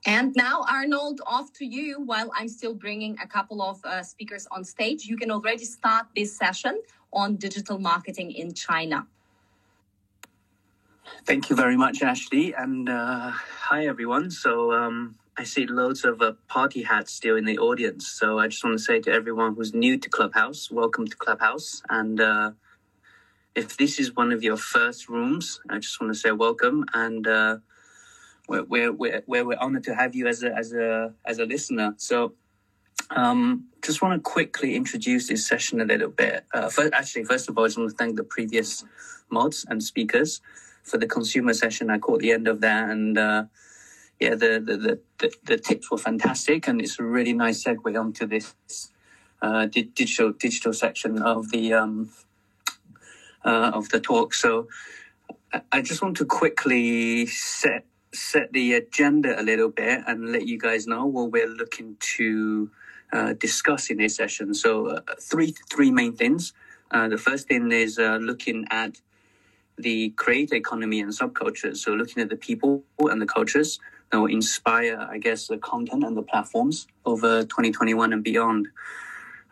And now, Arnold, off to you while I'm still bringing a couple of speakers on stage. You can already start this session on digital marketing in China. Thank you very much, Ashley. And hi, everyone. So I see loads of party hats still in the audience. So I just want to say to everyone who's new to Clubhouse, welcome to Clubhouse. And if this is one of your first rooms, I just want to say welcome. And we're honored to have you as a listener. So just want to quickly introduce this session a little bit. First of all, I just want to thank the previous mods and speakers for the consumer session. I caught the end of that, and the tips were fantastic, and it's a really nice segue onto this digital section of the talk. So I just want to quickly set the agenda a little bit and let you guys know what we're looking to discuss in this session. So three main things. The first thing is looking at the creator economy and subcultures. So looking at the people and the cultures that will inspire, I guess, the content and the platforms over 2021 and beyond.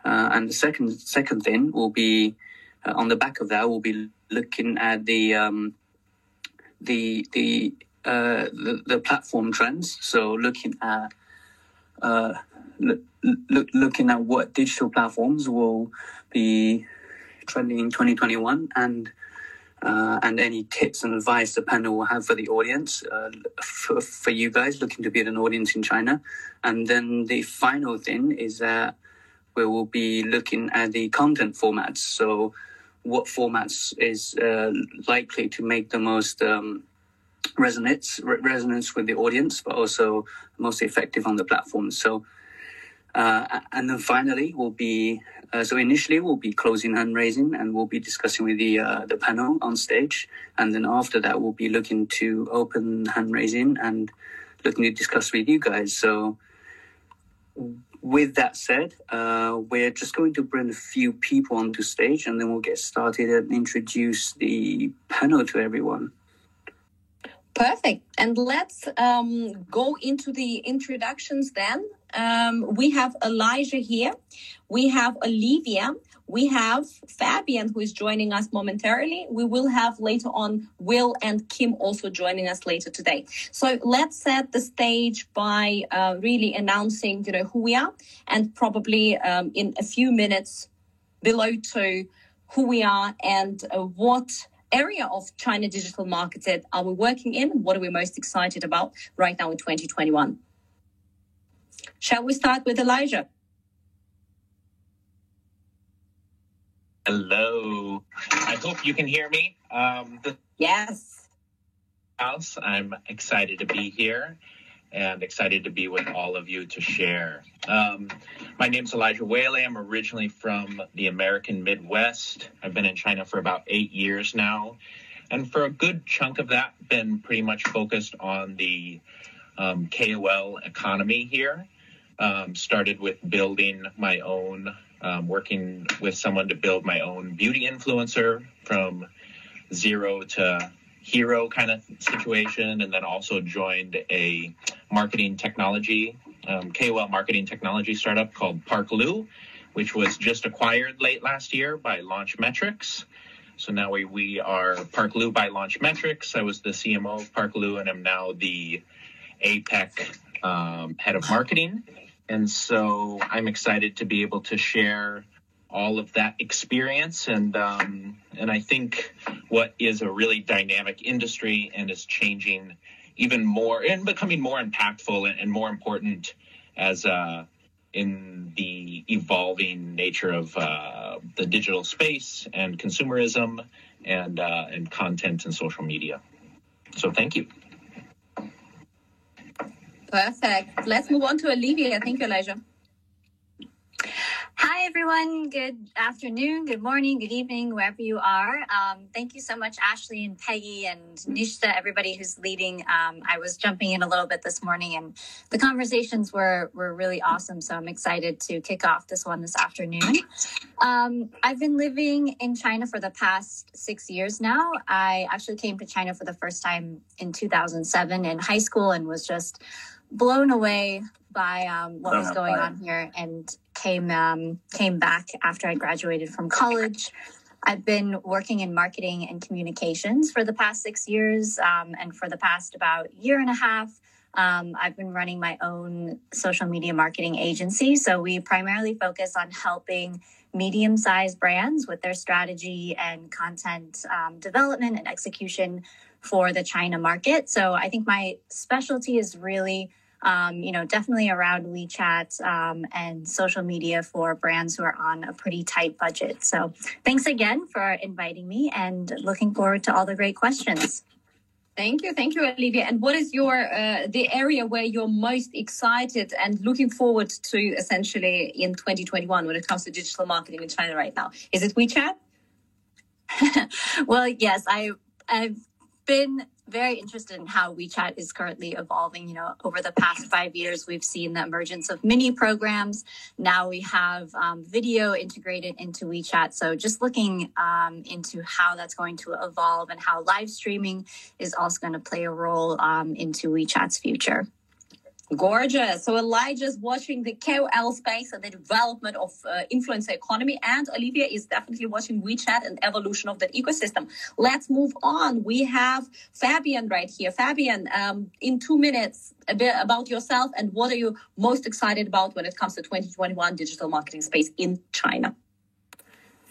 And the second thing will be on the back of that, we'll be looking at the platform trends. So looking at looking at what digital platforms will be trending in 2021, and any tips and advice the panel will have for the audience, for you guys looking to build an audience in China. And then the final thing is that we will be looking at the content formats. So what formats is likely to make the most resonance with the audience, but also most effective on the platform. So and then finally we'll be initially we'll be closing hand raising, and we'll be discussing with the panel on stage, and then after that we'll be looking to open hand raising and looking to discuss with you guys. So with that said, we're just going to bring a few people onto stage, and then we'll get started and introduce the panel to everyone. Perfect. And let's go into the introductions then. We have Elijah here. We have Olivia. We have Fabian, who is joining us momentarily. We will have later on Will and Kim also joining us later today. So let's set the stage by really announcing, who we are, and probably in a few minutes below to who we are and what area of China digital marketing are we working in? What are we most excited about right now in 2021? Shall we start with Elijah? Hello. I hope you can hear me. Yes. I'm excited to be here and excited to be with all of you to share. My name's Elijah Whaley. I'm originally from the American Midwest. I've been in China for about 8 years now. And for a good chunk of that, been pretty much focused on the KOL economy here. Started with building my own, working with someone to build my own beauty influencer from zero to hero kind of situation, and then also joined a marketing technology, KOL marketing technology startup called Parkloo, which was just acquired late last year by Launchmetrics. So now we are Parkloo by Launchmetrics. I was the CMO of Parkloo, and I'm now the APEC head of marketing. And so I'm excited to be able to share all of that experience, and I think what is a really dynamic industry and is changing even more and becoming more impactful and more important as in the evolving nature of the digital space and consumerism and content and social media. So thank you. Perfect. Let's move on to Olivia. Thank you, Elijah. Hi, everyone. Good afternoon, good morning, good evening, wherever you are. Thank you so much, Ashley and Peggy and Nishta, everybody who's leading. I was jumping in a little bit this morning, and the conversations were really awesome. So I'm excited to kick off this one this afternoon. I've been living in China for the past 6 years now. I actually came to China for the first time in 2007 in high school and was just blown away by what was going on here, and came back after I graduated from college. I've been working in marketing and communications for the past 6 years, and for the past about year and a half, I've been running my own social media marketing agency. So we primarily focus on helping medium-sized brands with their strategy and content development and execution for the China market. So I think my specialty is really definitely around WeChat and social media for brands who are on a pretty tight budget. So thanks again for inviting me, and looking forward to all the great questions. Thank you, Olivia. And what is your the area where you're most excited and looking forward to essentially in 2021 when it comes to digital marketing in China right now? Is it WeChat? Well, yes, I've been very interested in how WeChat is currently evolving. Over the past 5 years, we've seen the emergence of mini programs. Now we have video integrated into WeChat. So just looking into how that's going to evolve, and how live streaming is also going to play a role into WeChat's future. Gorgeous. So Elijah's watching the KOL space and the development of influencer economy, and Olivia is definitely watching WeChat and evolution of that ecosystem. Let's move on. We have Fabian right here. Fabian, in 2 minutes, a bit about yourself and what are you most excited about when it comes to 2021 digital marketing space in China?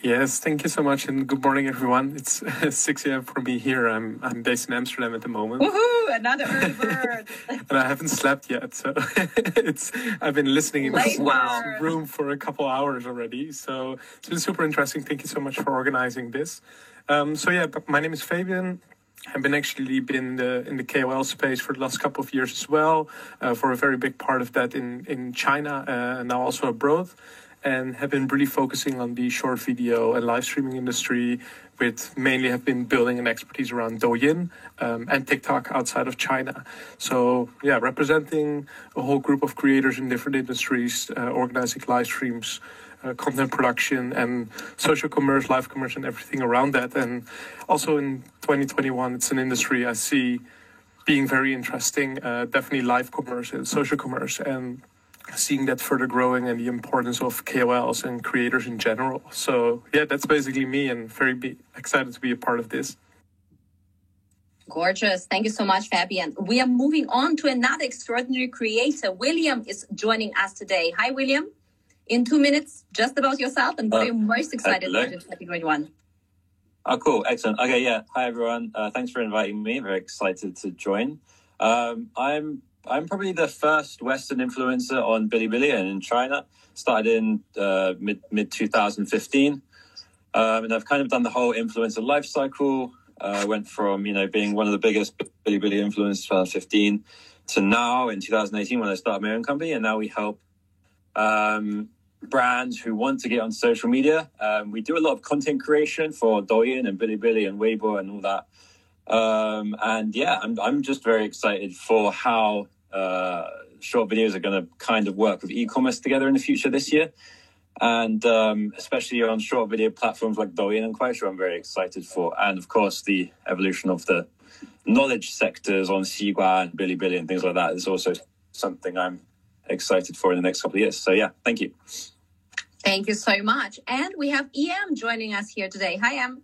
Yes, thank you so much, and good morning, everyone. It's 6 a.m. for me here. I'm based in Amsterdam at the moment. Woohoo! Another early bird. And I haven't slept yet, so I've been listening in this room for a couple hours already. So it's been super interesting. Thank you so much for organizing this. My name is Fabian. I've been in the KOL space for the last couple of years as well, for a very big part of that in China and now also abroad. And have been really focusing on the short video and live streaming industry, mainly have been building an expertise around Douyin and TikTok outside of China. So representing a whole group of creators in different industries, organizing live streams, content production and social commerce, live commerce and everything around that. And also in 2021, it's an industry I see being very interesting, definitely live commerce and social commerce, and seeing that further growing and the importance of KOLs and creators in general. So that's basically me, and very excited to be a part of this. Gorgeous. Thank you so much, Fabian. We are moving on to another extraordinary creator. William is joining us today. Hi, William. In 2 minutes, just about yourself and what are you most excited about in 2021? Oh, cool. Excellent. Okay, yeah. Hi, everyone. Thanks for inviting me. Very excited to join. I'm probably the first Western influencer on Bilibili in China. Started in mid 2015, and I've kind of done the whole influencer life cycle. Went from being one of the biggest Bilibili influencers 2015 to now in 2018 when I started my own company, and now we help brands who want to get on social media. We do a lot of content creation for Douyin and Bilibili and Weibo and all that. I'm just very excited for how short videos are going to kind of work with e-commerce together in the future this year. And especially on short video platforms like Douyin and Kuaishou, I'm very excited for. And of course, the evolution of the knowledge sectors on Xigua and Bilibili and things like that is also something I'm excited for in the next couple of years. So thank you. Thank you so much. And we have EM joining us here today. Hi, Em.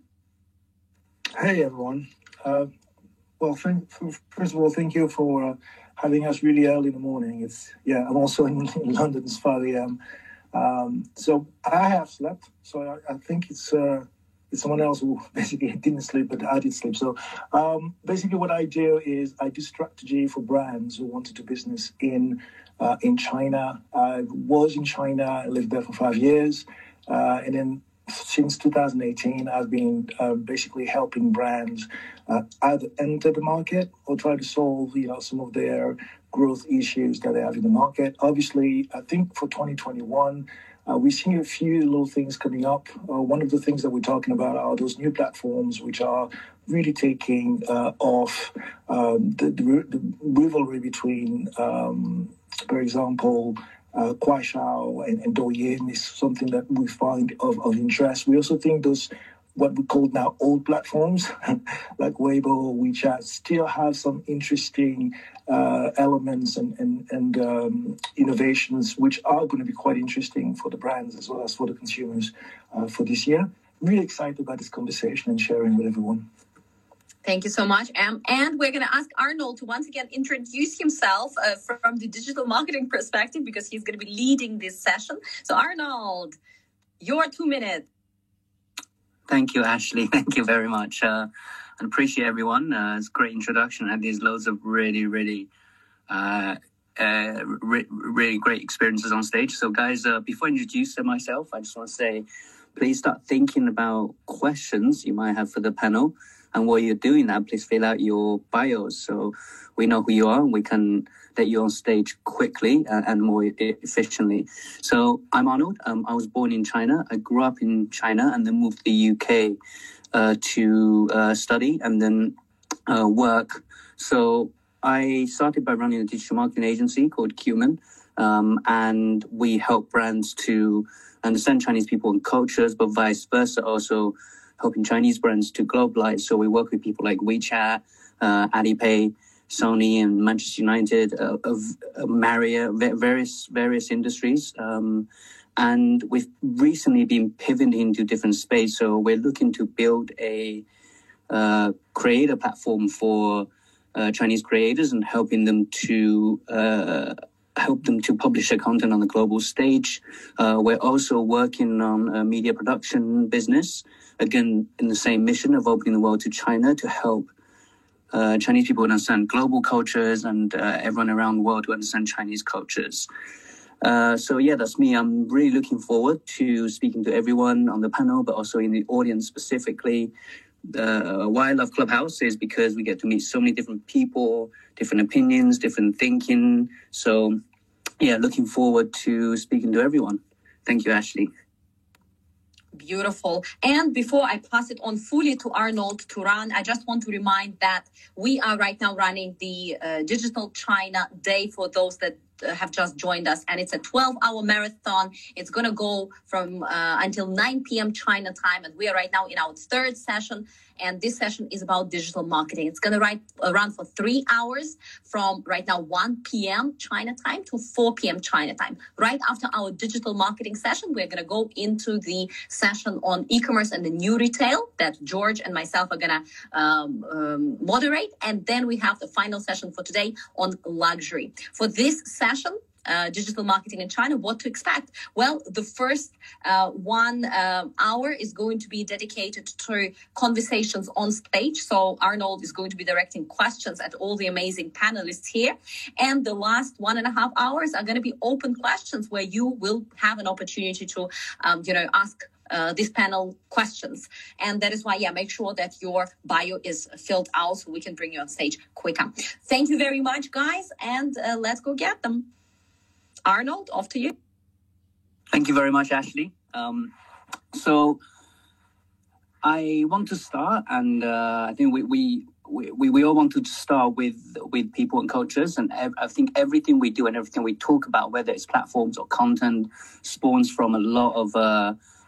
Hey, everyone. First of all, thank you for having us really early in the morning. I'm also in London. It's 5 a.m. So I have slept. So I think it's someone else who basically didn't sleep, but I did sleep. So basically what I do is I do strategy for brands who want to do business in China. I was in China. I lived there for 5 years. And then since 2018, I've been basically helping brands either enter the market or try to solve, some of their growth issues that they have in the market. Obviously, I think for 2021, we see a few little things coming up. One of the things that we're talking about are those new platforms which are really taking off. The rivalry between, for example, Kuaishou and Douyin is something that we find of interest. We also think those what we call now old platforms like Weibo, WeChat, still have some interesting elements and innovations which are going to be quite interesting for the brands as well as for the consumers for this year. Really excited about this conversation and sharing with everyone. Thank you so much, Em. And we're going to ask Arnold to once again introduce himself from the digital marketing perspective, because he's going to be leading this session. So Arnold, your 2 minutes. Thank you, Ashley. Thank you very much. I appreciate everyone. It's a great introduction, and there's loads of really great experiences on stage. So guys, before I introduce myself, I just want to say, please start thinking about questions you might have for the panel. And while you're doing that, please fill out your bios so we know who you are and we can let you on stage quickly and more efficiently. So I'm Arnold. I was born in China. I grew up in China and then moved to the UK to study and then work. So I started by running a digital marketing agency called Cumin, and we help brands to understand Chinese people and cultures, but vice versa, also helping Chinese brands to globalize. So we work with people like WeChat, Alipay, Sony, and Manchester United, Marriott, various industries. And we've recently been pivoting into different space. So we're looking to build a creator platform for Chinese creators and helping them to publish their content on the global stage. We're also working on a media production business, again, in the same mission of opening the world to China to help Chinese people understand global cultures and everyone around the world to understand Chinese cultures. So yeah, that's me. I'm really looking forward to speaking to everyone on the panel, but also in the audience specifically. Why I love Clubhouse is because we get to meet so many different people, different opinions, different thinking. So yeah, looking forward to speaking to everyone. Thank you, Ashley. Beautiful. And before I pass it on fully to Arnold to run, I just want to remind that we are right now running the Digital China Day for those that have just joined us, and it's a 12-hour marathon. It's going to go from until 9 p.m. China time, and we are right now in our third session, and this session is about digital marketing. It's going to run for 3 hours from right now 1 p.m. China time to 4 p.m. China time. Right after our digital marketing session, we're going to go into the session on e-commerce and the new retail that George and myself are going to moderate, and then we have the final session for today on luxury. For this session, digital marketing in China, what to expect? Well, the first 1 hour is going to be dedicated to conversations on stage. So Arnold is going to be directing questions at all the amazing panelists here. And the last 1.5 hours are going to be open questions where you will have an opportunity to, ask this panel questions. And that is why, make sure that your bio is filled out so we can bring you on stage quicker. Thank you very much, guys. And let's go get them. Arnold, off to you. Thank you very much, Ashley. So I want to start, and I think we all want to start with people and cultures, and I think everything we do and everything we talk about, whether it's platforms or content, spawns from a lot of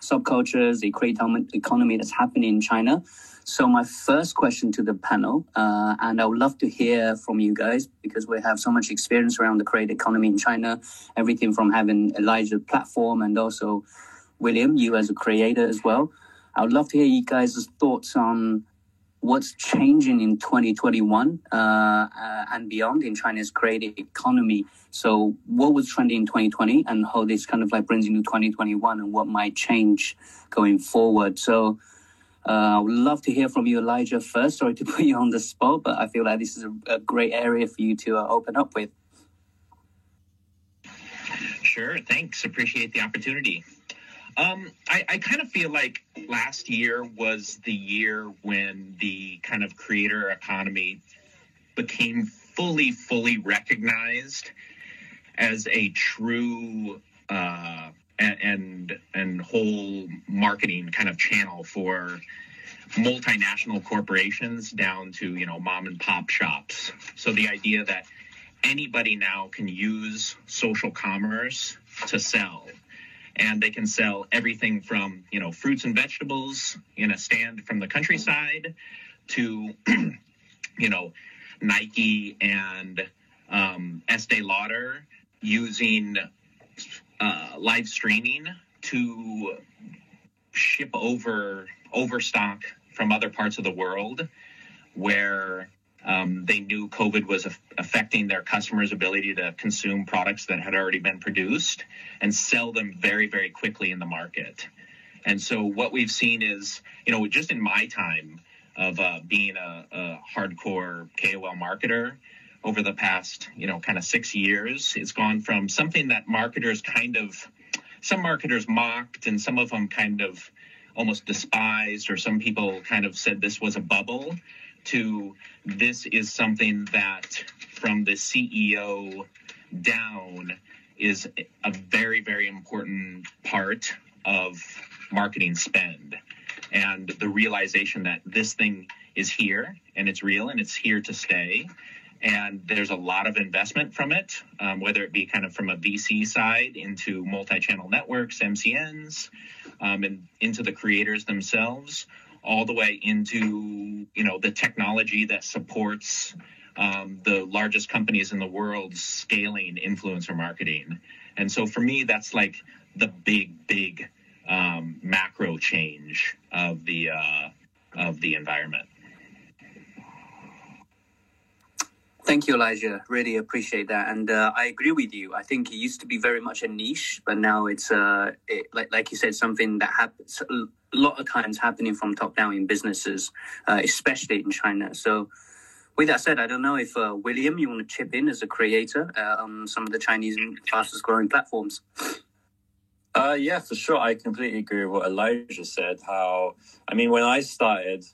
subcultures, the creator economy that's happening in China. So my first question to the panel, and I would love to hear from you guys because we have so much experience around the creator economy in China, everything from having Elijah platform and also William, you as a creator as well. I would love to hear you guys' thoughts on what's changing in 2021 and beyond in China's creator economy. So what was trending in 2020 and how this kind of like brings into 2021 and what might change going forward. So I would love to hear from you, Elijah, first. Sorry to put you on the spot, but I feel like this is a great area for you to open up with. Sure, thanks. Appreciate the opportunity. I kind of feel like last year was the year when the kind of creator economy became fully recognized as a true and whole marketing kind of channel for multinational corporations down to, mom and pop shops. So the idea that anybody now can use social commerce to sell. and they can sell everything from, fruits and vegetables in a stand from the countryside to, Nike and Estee Lauder using live streaming to ship overstock from other parts of the world where they knew COVID was affecting their customers' ability to consume products that had already been produced and sell them very, very quickly in the market. And so what we've seen is, just in my time of being a hardcore KOL marketer over the past, kind of 6 years, it's gone from something that some marketers mocked and some of them kind of almost despised, or some people kind of said this was a bubble, to this is something that from the CEO down is a very, very important part of marketing spend. And the realization that this thing is here and it's real and it's here to stay. And there's a lot of investment from it, whether it be kind of from a VC side into multi-channel networks, MCNs, and into the creators themselves, all the way into, the technology that supports the largest companies in the world scaling influencer marketing. And so for me, that's like the big macro change of the environment. Thank you, Elijah. Really appreciate that. And I agree with you. I think it used to be very much a niche, but now it's, like you said, something that happens a lot of times happening from top down in businesses, especially in China. So with that said, I don't know if, William, you want to chip in as a creator on some of the Chinese fastest growing platforms? Yeah, for sure. I completely agree with what Elijah said. When I started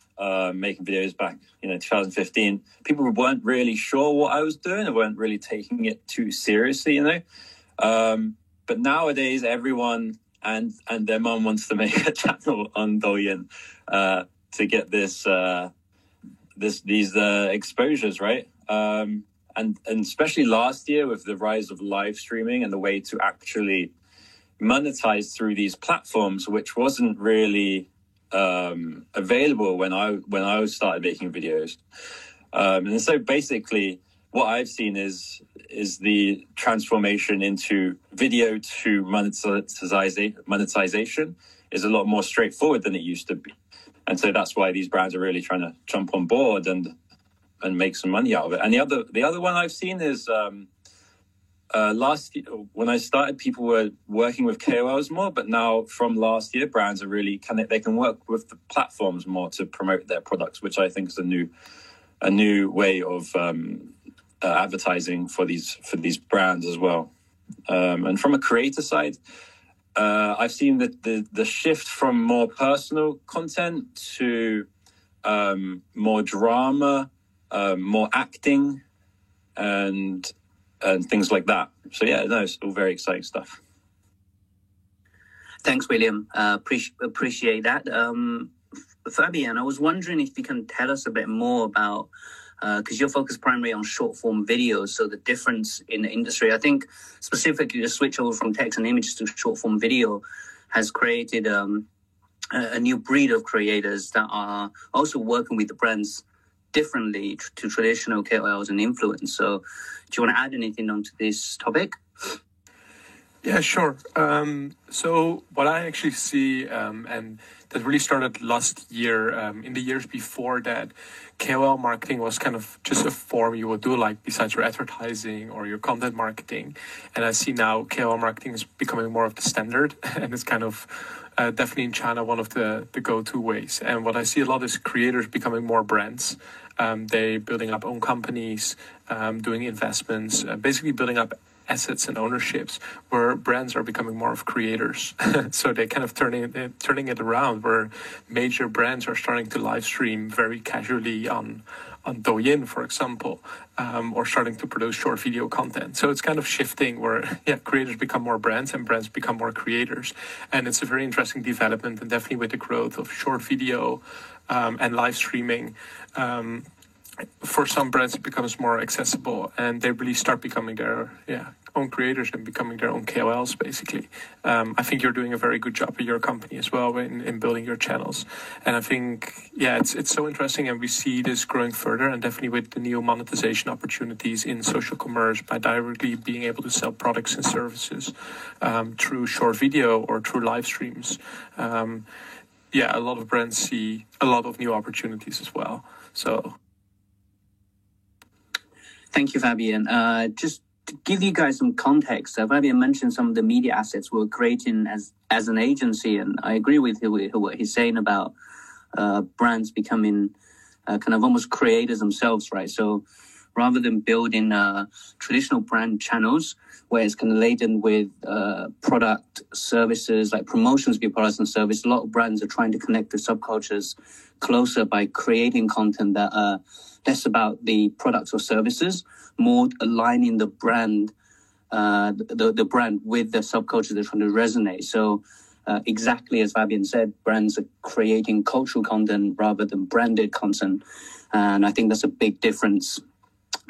making videos back, 2015, people weren't really sure what I was doing. They weren't really taking it too seriously, But nowadays, everyone and their mom wants to make a channel on Douyin to get these exposures, right? And especially last year with the rise of live streaming and the way to actually monetize through these platforms, which wasn't really available when I started making videos. And so basically what I've seen is the transformation into video to monetization is a lot more straightforward than it used to be. And so that's why these brands are really trying to jump on board and make some money out of it. And the other one I've seen is last year, when I started, people were working with KOLs more, but now from last year, brands are really they can work with the platforms more to promote their products, which I think is a new way of advertising for these brands as well. And from a creator side, I've seen that the shift from more personal content to more drama, more acting, and things like that. So yeah, no, it's all very exciting stuff. Thanks, William. Appreciate that. Fabian, I was wondering if you can tell us a bit more about, because you're focused primarily on short form videos, so the difference in the industry. I think specifically the switch over from text and images to short form video has created a new breed of creators that are also working with the brands differently to traditional KOLs and influence. So do you want to add anything onto this topic? Yeah, sure. So what I actually see, and that really started last year, in the years before that, KOL marketing was kind of just a form you would do, like besides your advertising or your content marketing. And I see now KOL marketing is becoming more of the standard, and it's kind of definitely in China one of the go-to ways. And what I see a lot is creators becoming more brands. They building up own companies, doing investments, basically building up assets and ownerships where brands are becoming more of creators. So they kind of turning it around where major brands are starting to live stream very casually on Douyin, for example, or starting to produce short video content. So it's kind of shifting where, creators become more brands and brands become more creators. And it's a very interesting development, and definitely with the growth of short video and live streaming, for some brands, it becomes more accessible, and they really start becoming their own creators and becoming their own KOLs, basically. I think you're doing a very good job at your company as well in building your channels. And I think, it's so interesting, and we see this growing further, and definitely with the new monetization opportunities in social commerce by directly being able to sell products and services through short video or through live streams. A lot of brands see a lot of new opportunities as well. So... Thank you, Fabian. Just to give you guys some context, Fabian mentioned some of the media assets we're creating as an agency, and I agree with what he's saying about brands becoming kind of almost creators themselves, right? So rather than building traditional brand channels where it's kind of laden with product services, like promotions of your products and service, a lot of brands are trying to connect the subcultures closer by creating content that are less about the products or services, more aligning the brand, the brand with the subculture they're trying to resonate. So exactly as Fabian said, brands are creating cultural content rather than branded content. And I think that's a big difference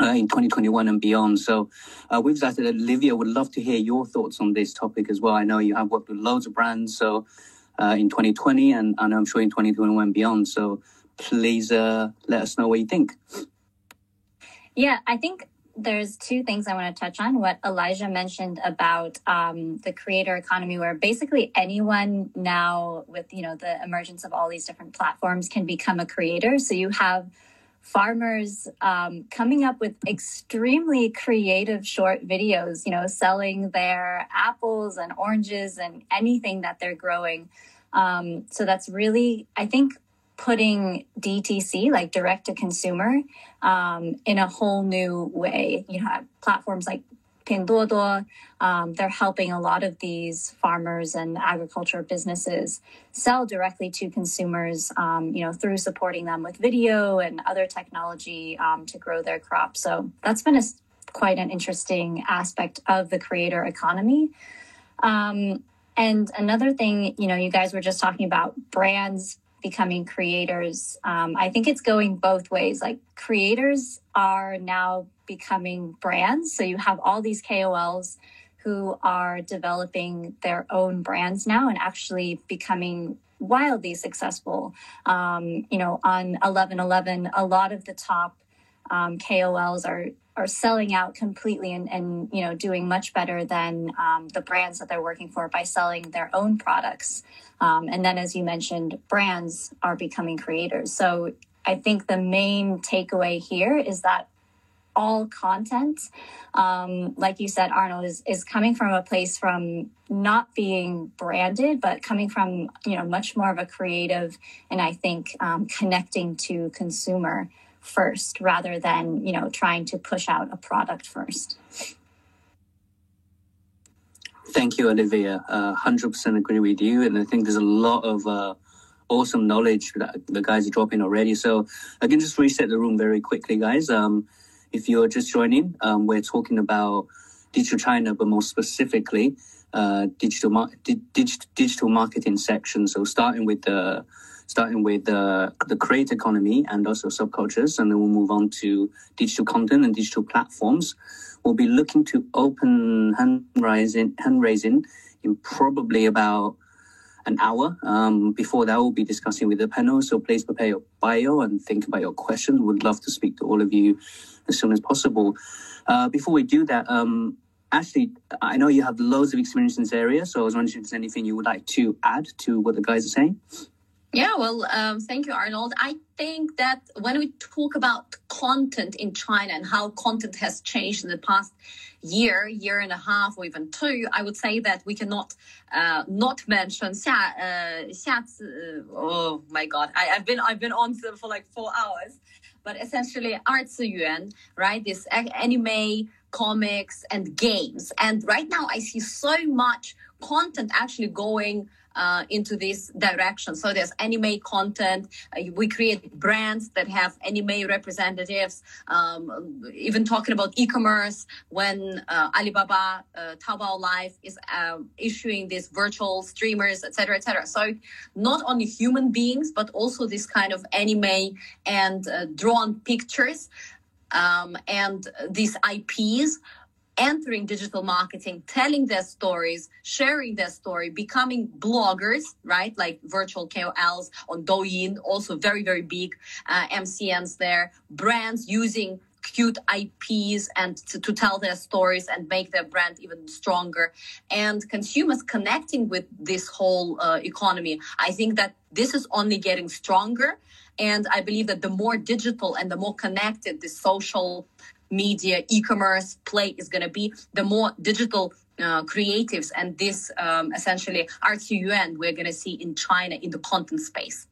in 2021 and beyond. So with that, Olivia, would love to hear your thoughts on this topic as well. I know you have worked with loads of brands in 2020 and I'm sure in 2021 and beyond. So please let us know what you think. Yeah, I think there's two things I want to touch on. What Elijah mentioned about the creator economy, where basically anyone now with, the emergence of all these different platforms can become a creator. So you have farmers coming up with extremely creative short videos, selling their apples and oranges and anything that they're growing. So that's really, I think, putting DTC, like direct to consumer, in a whole new way. You have platforms like Pinduoduo. They're helping a lot of these farmers and agriculture businesses sell directly to consumers, through supporting them with video and other technology to grow their crops. So that's been quite an interesting aspect of the creator economy. And another thing, you guys were just talking about brands becoming creators. I think it's going both ways. Like creators are now becoming brands. So you have all these KOLs who are developing their own brands now and actually becoming wildly successful. On 11/11, a lot of the top KOLs are selling out completely and doing much better than the brands that they're working for by selling their own products. And then, as you mentioned, brands are becoming creators. So I think the main takeaway here is that all content, like you said, Arnold, is coming from a place from not being branded, but coming from, much more of a creative and I think connecting to consumer first rather than, trying to push out a product first. Thank you, Olivia. 100% agree with you. And I think there's a lot of awesome knowledge that the guys are dropping already. So I can just reset the room very quickly, guys. If you're just joining, we're talking about Digital China, but more specifically, digital marketing section. So starting with the creator economy and also subcultures, and then we'll move on to digital content and digital platforms. We'll be looking to open hand raising in probably about an hour. Before that, we'll be discussing with the panel. So please prepare your bio and think about your questions. Would love to speak to all of you as soon as possible. Before we do that, Ashley, I know you have loads of experience in this area, so I was wondering if there's anything you would like to add to what the guys are saying. Yeah, well, thank you, Arnold. I think that when we talk about content in China and how content has changed in the past year and a half, or even two, I would say that we cannot not mention 下次, oh my God, I've been on for like 4 hours, but essentially 二次元, right? This anime comics, and games. And right now I see so much content actually going into this direction. So there's anime content. We create brands that have anime representatives. Even talking about e-commerce, when Alibaba, Taobao Live is issuing these virtual streamers, etc., etc. So not only human beings, but also this kind of anime and drawn pictures and these IPs entering digital marketing, telling their stories, sharing their story, becoming bloggers, right? Like virtual KOLs on Douyin, also very, very big MCNs there, brands using cute IPs and to tell their stories and make their brand even stronger, and consumers connecting with this whole economy. I think that this is only getting stronger. And I believe that the more digital and the more connected the social media, e-commerce play is going to be, the more digital creatives and this essentially RTUN we're going to see in China in the content space.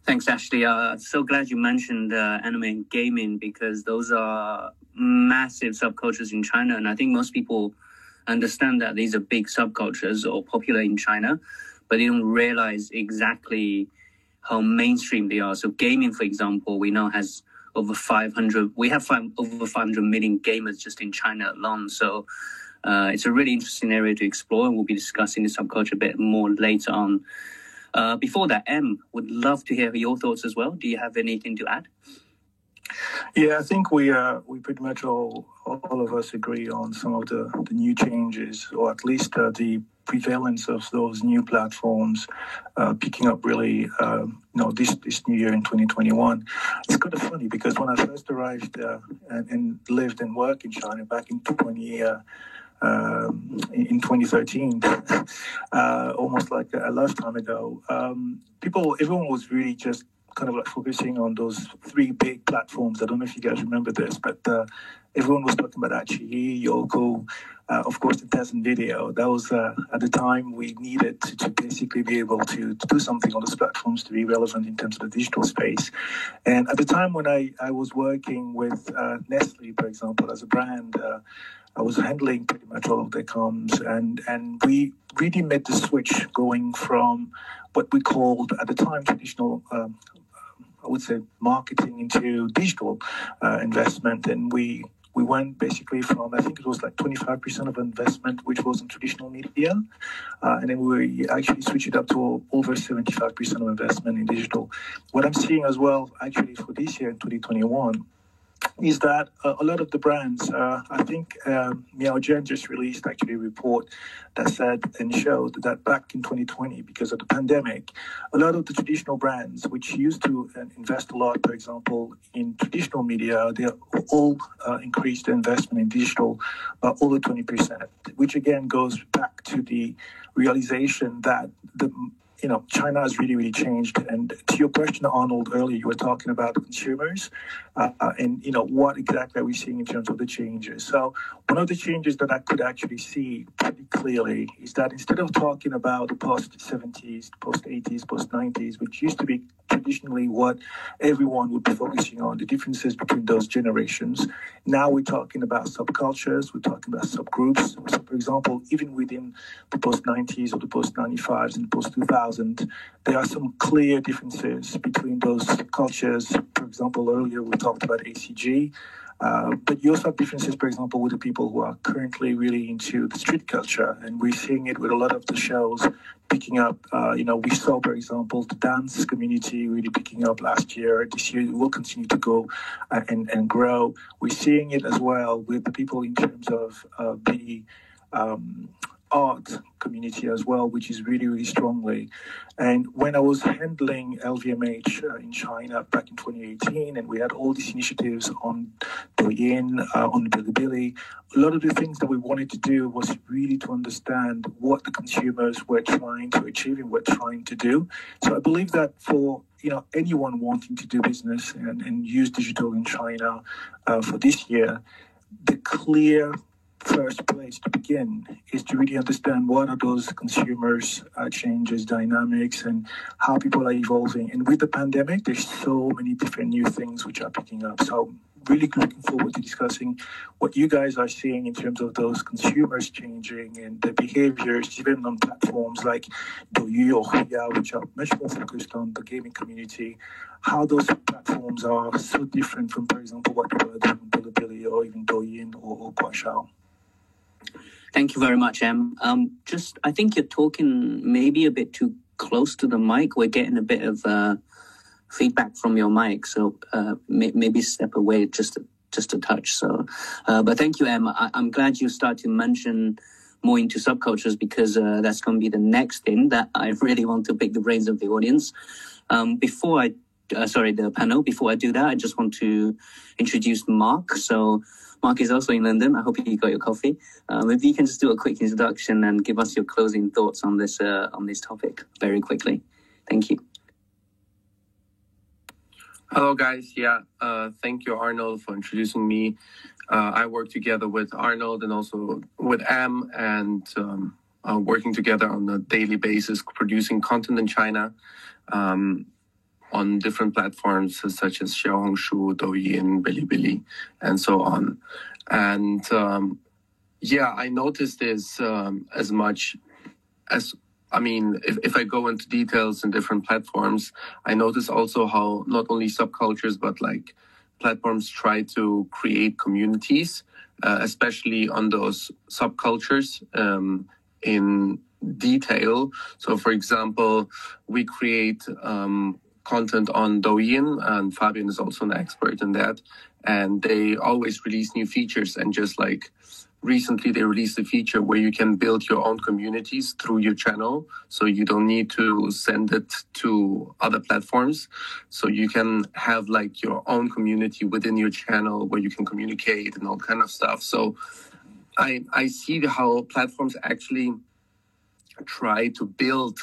Thanks, Ashley. So glad you mentioned anime and gaming, because those are massive subcultures in China. And I think most people understand that these are big subcultures or popular in China, but they don't realize exactly how mainstream they are. So gaming, for example, we know has over 500 million gamers just in China alone. So it's a really interesting area to explore, and we'll be discussing the subculture a bit more later on. Before that, Em, would love to hear your thoughts as well. Do you have anything to add? Yeah, I think we pretty much all of us agree on some of the new changes, or at least the prevalence of those new platforms picking up really, this new year in 2021. It's kind of funny because when I first arrived and lived and worked in China back in 2013, almost like a lifetime ago, everyone was really just kind of like focusing on those three big platforms. I don't know if you guys remember this, but everyone was talking about iQIYI, Youku, of course, the Tencent Video. That was at the time we needed to basically be able to do something on those platforms to be relevant in terms of the digital space. And at the time when I was working with Nestle, for example, as a brand, I was handling pretty much all of their comms, and we really made the switch going from what we called at the time traditional, I would say, marketing into digital investment. And we went basically from, I think it was like 25% of investment, which was in traditional media. And then we actually switched it up to over 75% of investment in digital. What I'm seeing as well, actually, for this year in 2021, is that a lot of the brands, I think Miaojian just released actually a report that said and showed that back in 2020, because of the pandemic, a lot of the traditional brands, which used to invest a lot, for example, in traditional media, they all increased their investment in digital by over 20%, which again goes back to the realization that China has really, really changed. And to your question, Arnold, earlier, you were talking about the consumers and, what exactly are we seeing in terms of the changes? So one of the changes that I could actually see pretty clearly is that instead of talking about the post-70s, post-80s, post-90s, which used to be traditionally what everyone would be focusing on, the differences between those generations, now we're talking about subcultures, we're talking about subgroups. So, for example, even within the post-90s or the post-95s and post-2000, there are some clear differences between those cultures. For example, earlier we talked about ACG, but you also have differences, for example, with the people who are currently really into the street culture, and we're seeing it with a lot of the shows picking up. We saw, for example, the dance community really picking up last year. This year it will continue to go and grow. We're seeing it as well with the people in terms of the art community as well, which is really, really strongly. And when I was handling LVMH in China back in 2018, and we had all these initiatives on Douyin, on Bilibili, a lot of the things that we wanted to do was really to understand what the consumers were trying to achieve and were trying to do. So I believe that for anyone wanting to do business and use digital in China for this year, the clear first place to begin is to really understand what are those consumers' changes, dynamics, and how people are evolving. And with the pandemic, there's so many different new things which are picking up. So really looking forward to discussing what you guys are seeing in terms of those consumers changing and their behaviors, even on platforms like Douyin or Huya, which are much more focused on the gaming community, how those platforms are so different from, for example, what we were doing on Bilibili or even Douyin or Kuaishou. Thank you very much, Em. I think you're talking maybe a bit too close to the mic. We're getting a bit of feedback from your mic, so maybe step away just a touch. So, but thank you, Em. I'm glad you start to mention more into subcultures, because that's going to be the next thing that I really want to pick the brains of the audience. The panel. Before I do that, I just want to introduce Mark. So Mark is also in London. I hope you got your coffee. Maybe you can just do a quick introduction and give us your closing thoughts on this topic very quickly. Thank you. Hello, guys. Thank you, Arnold, for introducing me. I work together with Arnold and also with Em, and working together on a daily basis, producing content in China on different platforms such as Xiaohongshu, Douyin, Bilibili, and so on. And I noticed this as much as, if I go into details in different platforms, I notice also how not only subcultures, but like platforms try to create communities, especially on those subcultures in detail. So, for example, we create content on Douyin, and Fabian is also an expert in that. And they always release new features, and just like recently they released a feature where you can build your own communities through your channel. So you don't need to send it to other platforms. So you can have like your own community within your channel where you can communicate and all kind of stuff. So I see how platforms actually try to build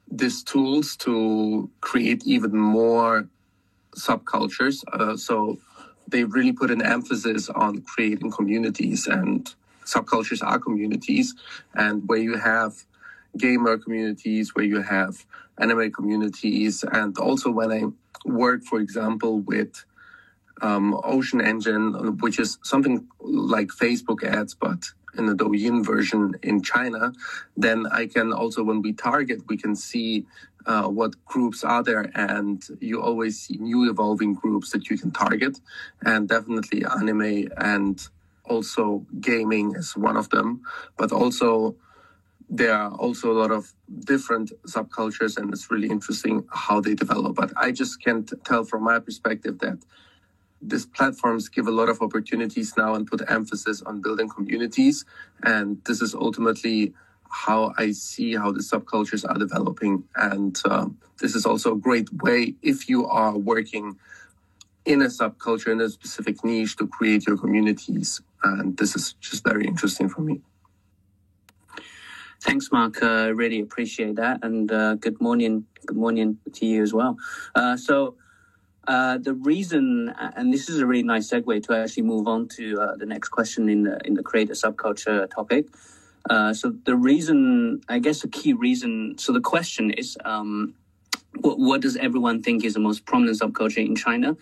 these tools to create even more subcultures. So they really put an emphasis on creating communities, and subcultures are communities. And where you have gamer communities, where you have anime communities, and also when I work, for example, with Ocean Engine, which is something like Facebook ads, but in the Douyin version in China, then I can also, when we target, we can see what groups are there, and you always see new evolving groups that you can target. And definitely anime and also gaming is one of them, but also there are also a lot of different subcultures, and it's really interesting how they develop. But I just can't tell from my perspective that these platforms give a lot of opportunities now and put emphasis on building communities. And this is ultimately how I see how the subcultures are developing. And this is also a great way, if you are working in a subculture, in a specific niche, to create your communities. And this is just very interesting for me. Thanks, Mark. Really appreciate that. And good morning to you as well. The reason, and this is a really nice segue to actually move on to the next question in the creator subculture topic. So the reason, I guess the key reason, so the question is, what does everyone think is the most prominent subculture in China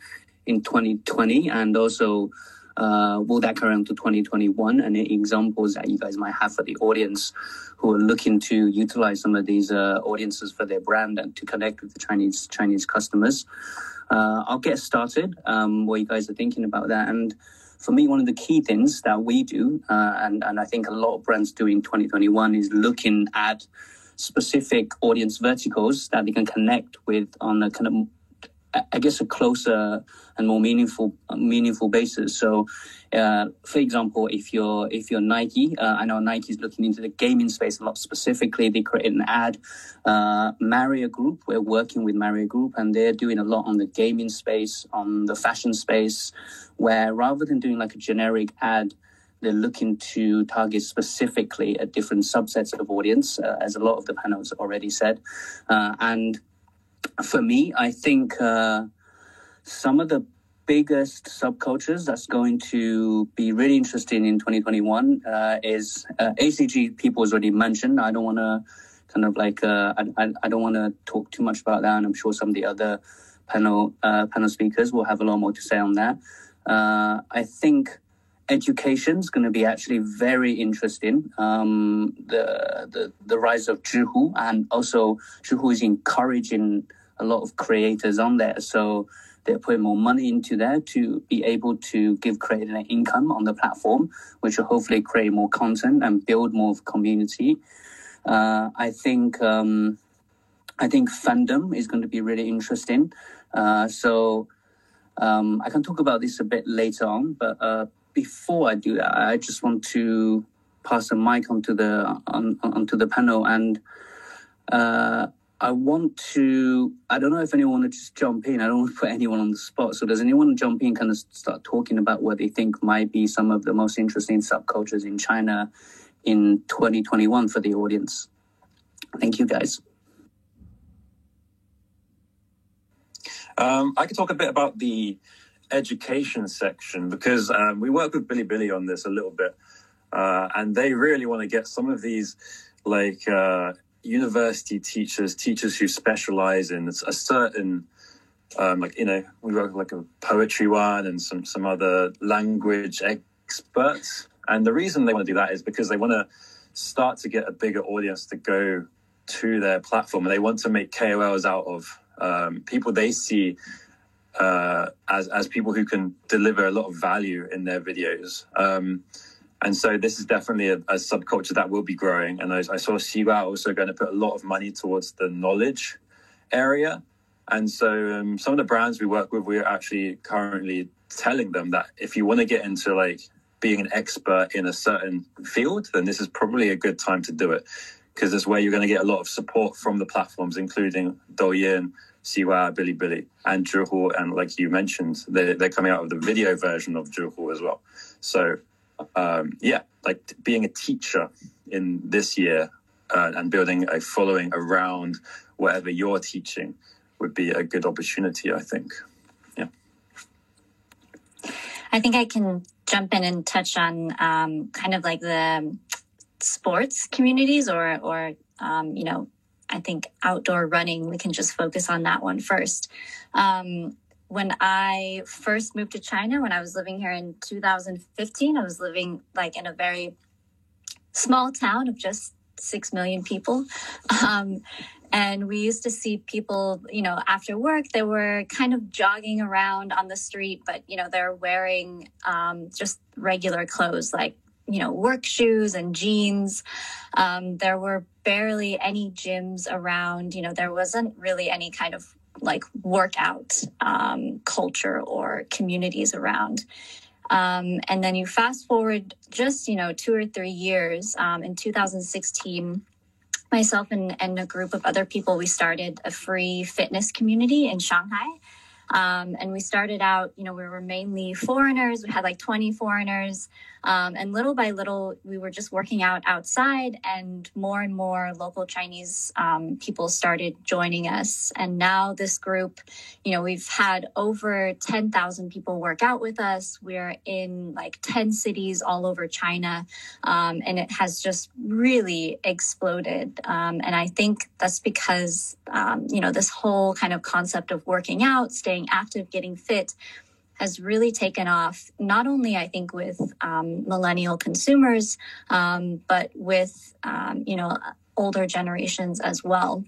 in 2020? And also, will that carry on to 2021? And any examples that you guys might have for the audience who are looking to utilize some of these audiences for their brand and to connect with the Chinese customers. I'll get started, what you guys are thinking about that. And for me, one of the key things that we do, and I think a lot of brands do in 2021, is looking at specific audience verticals that they can connect with on a kind of, I guess, a closer and more meaningful basis. So, for example, if you're Nike, I know Nike's looking into the gaming space a lot specifically. They created an ad, Maria Group. We're working with Maria Group, and they're doing a lot on the gaming space, on the fashion space, where rather than doing like a generic ad, they're looking to target specifically a different subsets of audience, as a lot of the panels already said, and for me, I think some of the biggest subcultures that's going to be really interesting in 2021 is ACG. People has already mentioned. I don't want to kind of like I don't want to talk too much about that, and I'm sure some of the other panel speakers will have a lot more to say on that. I think education is going to be actually very interesting. The rise of Zhihu, and also Zhihu is encouraging a lot of creators on there. So they're putting more money into there to be able to give creators an income on the platform, which will hopefully create more content and build more of a community. I think fandom is going to be really interesting. So I can talk about this a bit later on, but before I do that, I just want to pass the mic onto the panel, and I don't know if anyone would just jump in. I don't want to put anyone on the spot. So does anyone jump in, kind of start talking about what they think might be some of the most interesting subcultures in China in 2021 for the audience? Thank you, guys. I could talk a bit about the education section, because we work with Bilibili on this a little bit, and they really want to get some of these university teachers who specialize in a certain we work with a poetry one and some other language experts. And the reason they want to do that is because they want to start to get a bigger audience to go to their platform, and they want to make KOLs out of people they see as people who can deliver a lot of value in their videos. And so this is definitely a subculture that will be growing. And I saw Xihua also going to put a lot of money towards the knowledge area. And so some of the brands we work with, we're actually currently telling them that if you want to get into being an expert in a certain field, then this is probably a good time to do it, because that's where you're going to get a lot of support from the platforms, including Douyin, Xihua, Bilibili, and Zhihu. And like you mentioned, they're coming out with the video version of Zhihu as well. So being a teacher in this year and building a following around whatever you're teaching would be a good opportunity, I think. Yeah. I think I can jump in and touch on kind of like the sports communities or I think outdoor running. We can just focus on that one first. When I first moved to China, when I was living here in 2015, I was living in a very small town of just 6 million people. And we used to see people, after work, they were kind of jogging around on the street, but, they're wearing just regular clothes, work shoes and jeans. There were barely any gyms around. There wasn't really any kind of workout culture or communities around. And then you fast forward just, 2 or 3 years. In 2016, myself and a group of other people, we started a free fitness community in Shanghai. And we started out, we were mainly foreigners. We had 20 foreigners. And little by little, we were just working out outside, and more local Chinese people started joining us. And now this group, we've had over 10,000 people work out with us. We're in 10 cities all over China. And it has just really exploded. And I think that's because, this whole kind of concept of working out, staying active, getting fit, has really taken off, not only, I think, with millennial consumers, but with, older generations as well.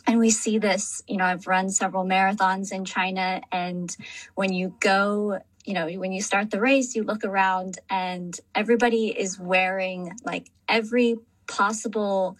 And we see this, I've run several marathons in China, and when you go, when you start the race, you look around and everybody is wearing every possible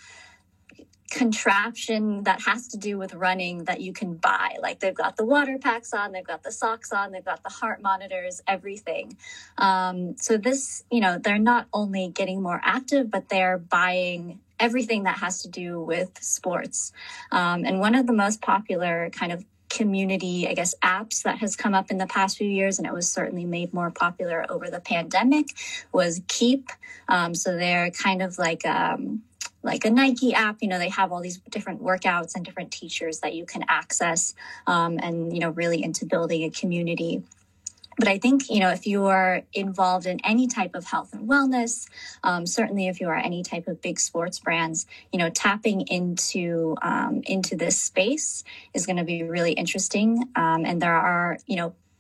contraption that has to do with running that you can buy. They've got the water packs on, they've got the socks on, they've got the heart monitors, everything. So this, they're not only getting more active, but they're buying everything that has to do with sports. And one of the most popular kind of community, I guess, apps that has come up in the past few years, and it was certainly made more popular over the pandemic, was Keep. So they're kind of like a Nike app. They have all these different workouts and different teachers that you can access, and, really into building a community. But I think, if you are involved in any type of health and wellness, certainly if you are any type of big sports brands, tapping into this space is going to be really interesting. And there are,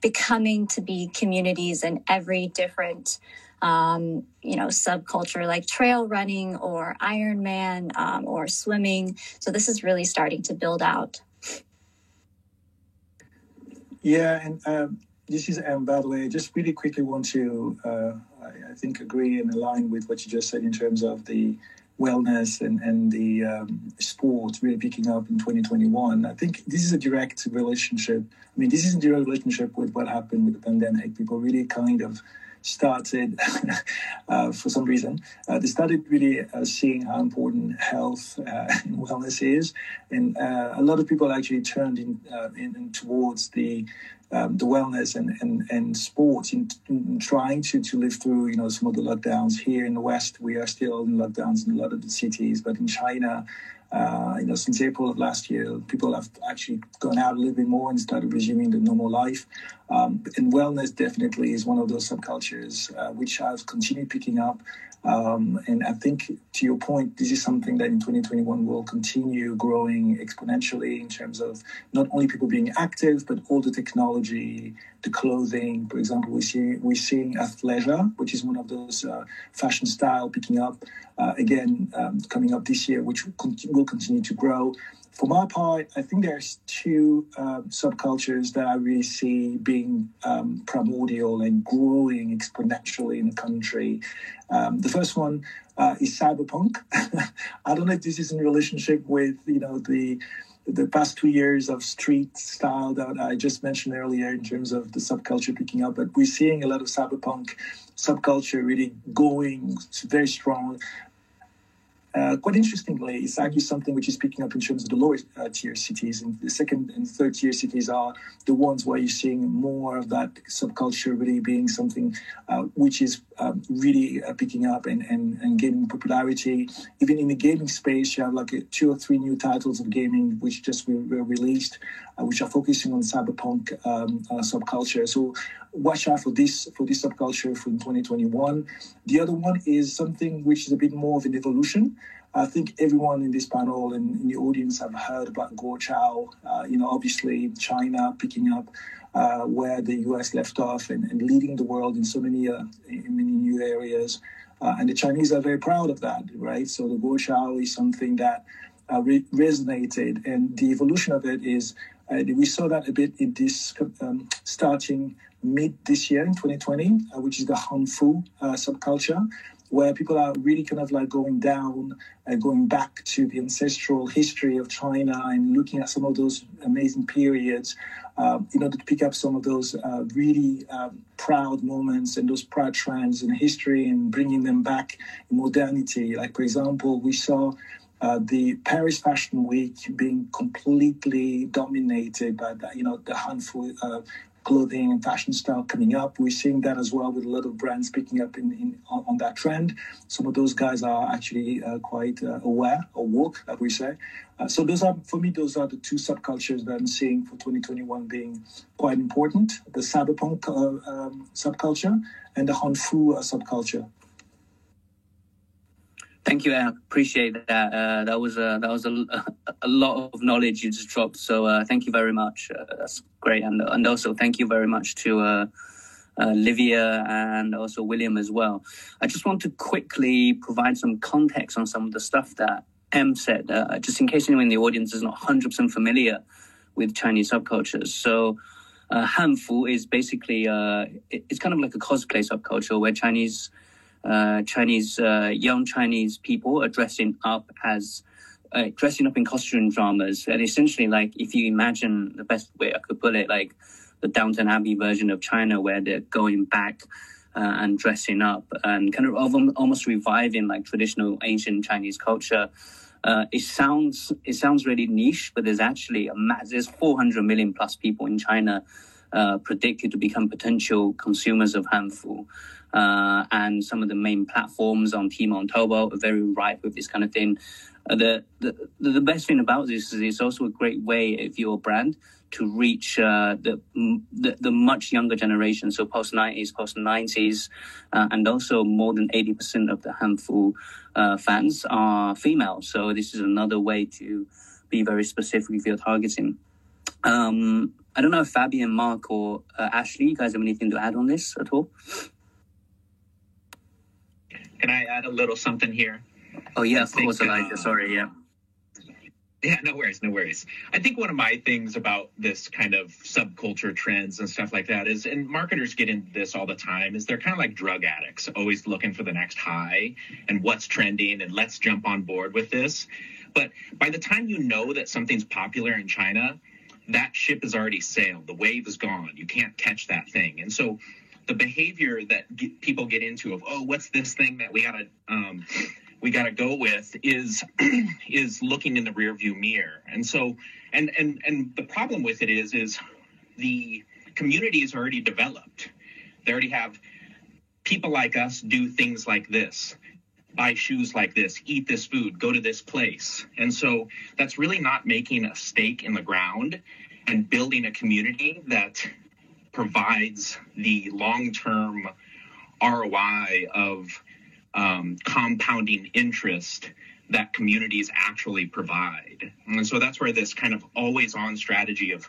becoming to be communities in every different, subculture, like trail running or Ironman or swimming. So this is really starting to build out. Yeah, and this is by the way, I just really quickly want to, I think, agree and align with what you just said in terms of the wellness and the sport really picking up in 2021. I think this is a direct relationship. I mean, this is a direct relationship with what happened with the pandemic. People really kind of started, for some reason, they started really seeing how important health and wellness is. And a lot of people actually turned in towards the wellness and sports in trying to live through, some of the lockdowns. Here in the West, we are still in lockdowns in a lot of the cities, but in China, since April of last year, people have actually gone out a little bit more and started resuming the normal life. And wellness definitely is one of those subcultures which have continued picking up. And I think, to your point, this is something that in 2021 will continue growing exponentially in terms of not only people being active, but all the technology, the clothing. For example, we're seeing athleisure, which is one of those fashion style picking up again coming up this year, which will continue to grow. For my part, I think there's two subcultures that I really see being primordial and growing exponentially in the country. The first one is cyberpunk. I don't know if this is in relationship with, the past 2 years of street style that I just mentioned earlier in terms of the subculture picking up, but we're seeing a lot of cyberpunk subculture really going very strong. Quite interestingly, it's actually something which is picking up in terms of the lower tier cities, and the second and third tier cities are the ones where you're seeing more of that subculture really being something which is really picking up and gaining popularity. Even in the gaming space, you have like 2 or 3 new titles of gaming which just were released, which are focusing on cyberpunk subculture. So watch out for this subculture from 2021. The other one is something which is a bit more of an evolution. I think everyone in this panel and in the audience have heard about Guochao. Obviously China picking up where the US left off and leading the world in so many new areas. And the Chinese are very proud of that, right? So the Guochao is something that resonated, and the evolution of it is we saw that a bit in this starting mid this year in 2020, which is the Hanfu subculture, where people are really kind of like going back to the ancestral history of China and looking at some of those amazing periods in order to pick up some of those really proud moments and those proud trends in history and bringing them back in modernity. Like, for example, we saw the Paris Fashion Week being completely dominated by the Hanfu clothing and fashion style coming up. We're seeing that as well with a lot of brands picking up on that trend. Some of those guys are actually quite aware or woke, like we say. So those are the 2 subcultures that I'm seeing for 2021 being quite important: the cyberpunk subculture and the Hanfu subculture. Thank you, I appreciate that. That was a lot of knowledge you just dropped. So thank you very much. That's great, and also thank you very much to Livia and also William as well. I just want to quickly provide some context on some of the stuff that Em said, just in case anyone in the audience is not 100% familiar with Chinese subcultures. So Hanfu is basically it's kind of like a cosplay subculture where young Chinese people are dressing up in costume dramas. And essentially, like, if you imagine, the best way I could put it, like the Downton Abbey version of China, where they're going back and dressing up and kind of almost reviving like traditional ancient Chinese culture. It sounds really niche, but there's actually there's 400 million plus people in China predicted to become potential consumers of Hanfu. And some of the main platforms on Tmall and Taobao are very ripe with this kind of thing. The best thing about this is it's also a great way, if you're a brand, to reach the much younger generation, so post-90s, post-90s, and also more than 80% of the Handful fans are female. So this is another way to be very specific if you're targeting. I don't know if Fabian, Mark, or Ashley, you guys have anything to add on this at all? Can I add a little something here? Oh, yeah, of course, Elijah. Sorry, yeah. Yeah, no worries. I think one of my things about this kind of subculture trends and stuff like that is, and marketers get into this all the time, is they're kind of like drug addicts, always looking for the next high and what's trending and let's jump on board with this. But by the time you know that something's popular in China, that ship has already sailed. The wave is gone. You can't catch that thing. And so the behavior that people get into of, oh, what's this thing that we gotta go with is looking in the rearview mirror. And so and the problem with it is the community is already developed. They already have people like us do things like this, buy shoes like this, eat this food, go to this place. And so that's really not making a stake in the ground and building a community that provides the long-term ROI of compounding interest that communities actually provide. And so that's where this kind of always-on strategy of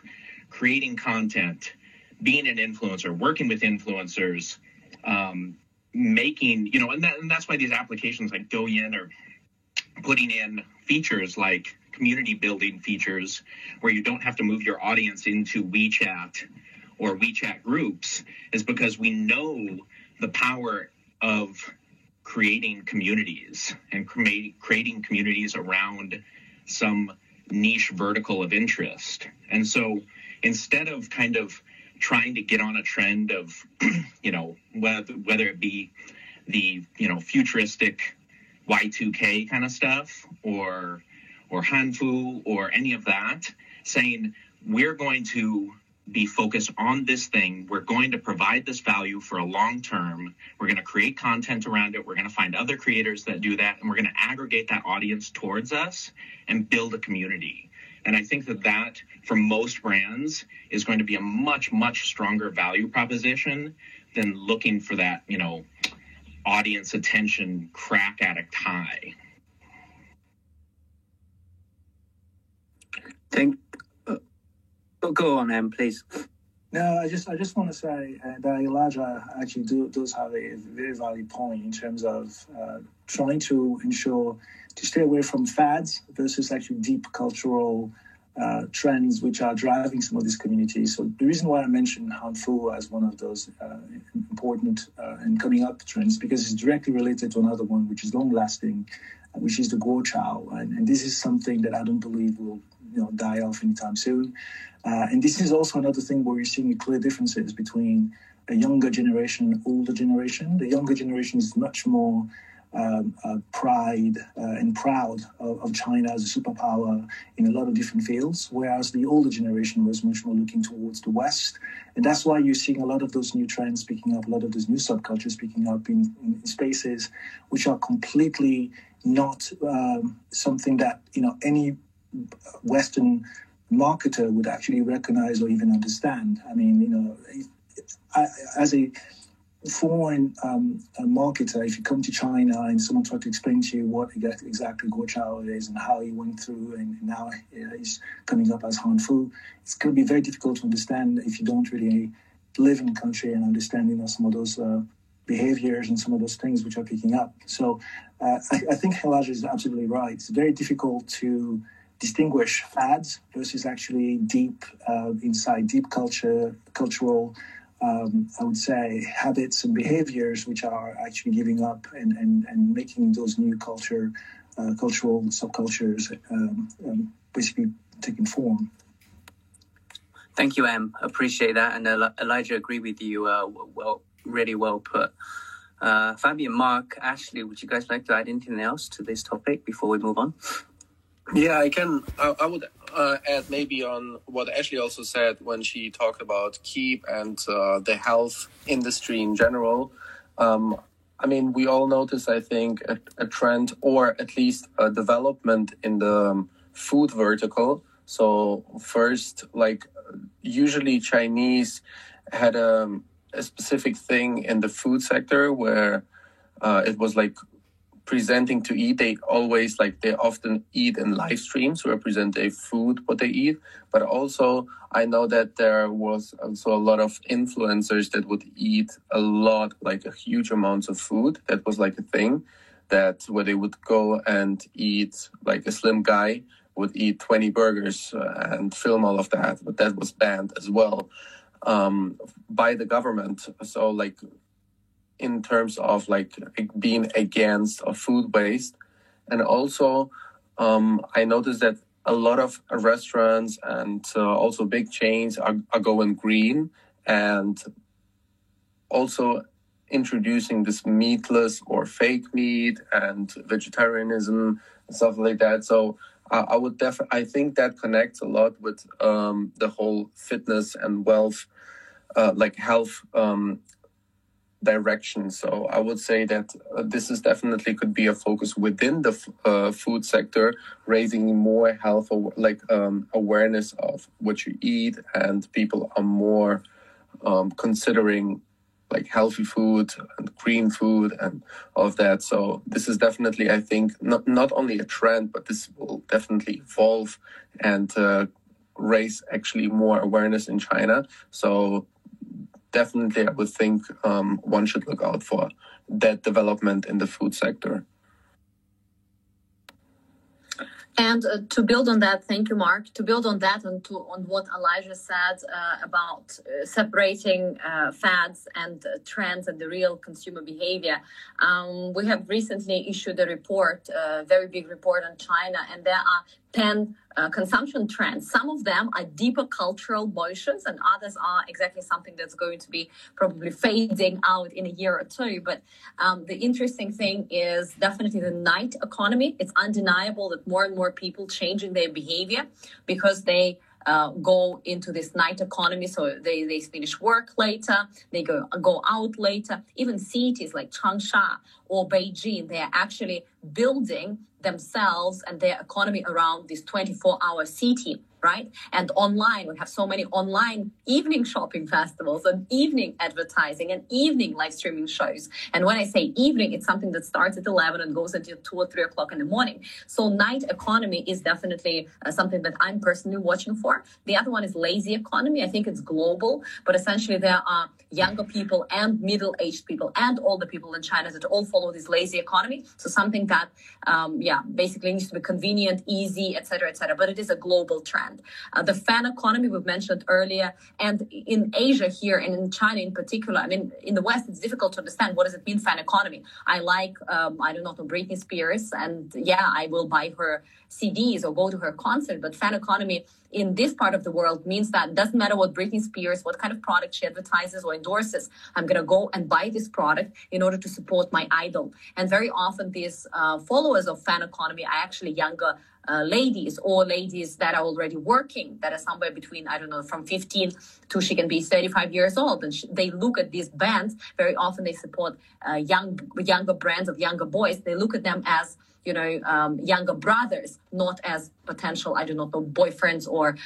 creating content, being an influencer, working with influencers, making, and that's why these applications like Douyin are putting in features like community building features where you don't have to move your audience into WeChat or WeChat groups, is because we know the power of creating communities and creating communities around some niche vertical of interest. And so instead of kind of trying to get on a trend of, whether it be the, futuristic Y2K kind of stuff or Hanfu or any of that, saying we're going to be focused on this thing. We're going to provide this value for a long term. We're going to create content around it. We're going to find other creators that do that. And we're going to aggregate that audience towards us and build a community. And I think that for most brands is going to be a much, much stronger value proposition than looking for that, audience attention crack addict high. Go on, Em, please. No, I just want to say that Elijah actually does have a very valid point in terms of trying to ensure to stay away from fads versus actually deep cultural trends which are driving some of these communities. So the reason why I mentioned Hanfu as one of those important and coming up trends, because it's directly related to another one which is long lasting, which is the Guochao, and this is something that I don't believe will die off anytime soon. And this is also another thing where you're seeing clear differences between a younger generation and older generation. The younger generation is much more pride and proud of China as a superpower in a lot of different fields, whereas the older generation was much more looking towards the West. And that's why you're seeing a lot of those new trends picking up, a lot of those new subcultures picking up in spaces which are completely not something that any Western marketer would actually recognize or even understand. I mean, as a foreign marketer, if you come to China and someone tried to explain to you what exactly Guochao is and how he went through and now he's coming up as Hanfu, it's going to be very difficult to understand if you don't really live in the country and understand some of those behaviors and some of those things which are picking up. So I think Elijah is absolutely right. It's very difficult to distinguish fads versus actually deep cultural, I would say, habits and behaviors which are actually giving up and making those new cultural subcultures basically taking form. Thank you, Em. Appreciate that. And Elijah, agree with you. Really well put. Fabian, Mark, Ashley, would you guys like to add anything else to this topic before we move on? Yeah, I can. I would add maybe on what Ashley also said when she talked about Keep and the health industry in general. I mean, we all notice, I think, a trend or at least a development in the food vertical. So first, like usually Chinese had a specific thing in the food sector where it was like presenting to eat. They often eat in live streams where present their food, what they eat. But also I know that there was also a lot of influencers that would eat a lot, like a huge amounts of food. That was like a thing that where they would go and eat, like a slim guy would eat 20 burgers and film all of that. But that was banned as well by the government. So like in terms of like being against food waste. And also I noticed that a lot of restaurants and also big chains are going green and also introducing this meatless or fake meat and vegetarianism and stuff like that. So I think that connects a lot with the whole fitness and wealth, like health direction. So I would say that this is definitely could be a focus within the food sector, raising more health awareness of what you eat, and people are more considering like healthy food and green food and all of that. So this is definitely, I think, not only a trend, but this will definitely evolve and raise actually more awareness in China. So definitely I would think one should look out for that development in the food sector. And to build on that, thank you, Mark. To build on that and on what Elijah said about separating fads and trends and the real consumer behavior, we have recently issued a report, a very big report on China, and there are 10 consumption trends. Some of them are deeper cultural motions, and others are exactly something that's going to be probably fading out in a year or two. But the interesting thing is definitely the night economy. It's undeniable that more and more people changing their behavior because they go into this night economy. So they finish work later, they go out later. Even cities like Changsha or Beijing, they are actually building themselves and their economy around this 24-hour city, right? And online, we have so many online evening shopping festivals and evening advertising and evening live streaming shows. And when I say evening, it's something that starts at 11 and goes until 2 or 3 o'clock in the morning. So night economy is definitely something that I'm personally watching for. The other one is lazy economy. I think it's global, but essentially there are younger people and middle-aged people and older people in China that all follow this lazy economy. So something that, basically needs to be convenient, easy, et cetera, but it is a global trend. The fan economy we've mentioned earlier, and in Asia here and in China in particular, I mean, in the West, it's difficult to understand what does it mean, fan economy. I like, Britney Spears, and I will buy her CDs or go to her concert, but fan economy in this part of the world means that it doesn't matter what Britney Spears, what kind of product she advertises or endorses, I'm going to go and buy this product in order to support my idol. And very often these followers of fan economy are actually younger ladies or ladies that are already working, that are somewhere between, from 15 to she can be 35 years old. And they look at these bands. Very often they support younger brands of younger boys. They look at them as younger brothers, not as potential, boyfriends or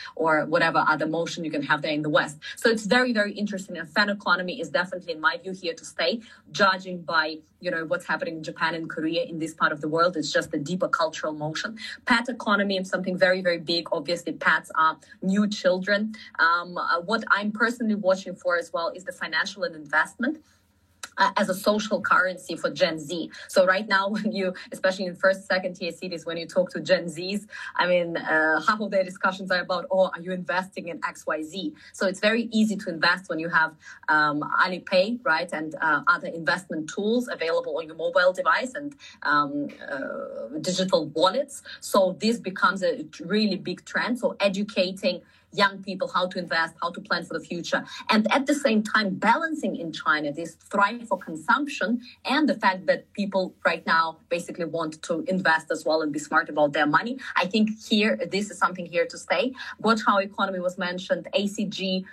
whatever other motion you can have there in the West. So it's very, very interesting. And fan economy is definitely, in my view, here to stay, judging by, what's happening in Japan and Korea in this part of the world. It's just a deeper cultural motion. Pet economy is something very, very big. Obviously, pets are new children. What I'm personally watching for as well is the financial and investment as a social currency for Gen Z. So right now, when you, especially in first, second tier cities, when you talk to Gen Zs, half of their discussions are about, are you investing in XYZ? So it's very easy to invest when you have Alipay, right, and other investment tools available on your mobile device and digital wallets. So this becomes a really big trend. So educating young people how to invest, how to plan for the future, and at the same time balancing in China this thrive for consumption and the fact that people right now basically want to invest as well and be smart about their money. I think here, this is something here to stay. Guochao economy was mentioned, ACG,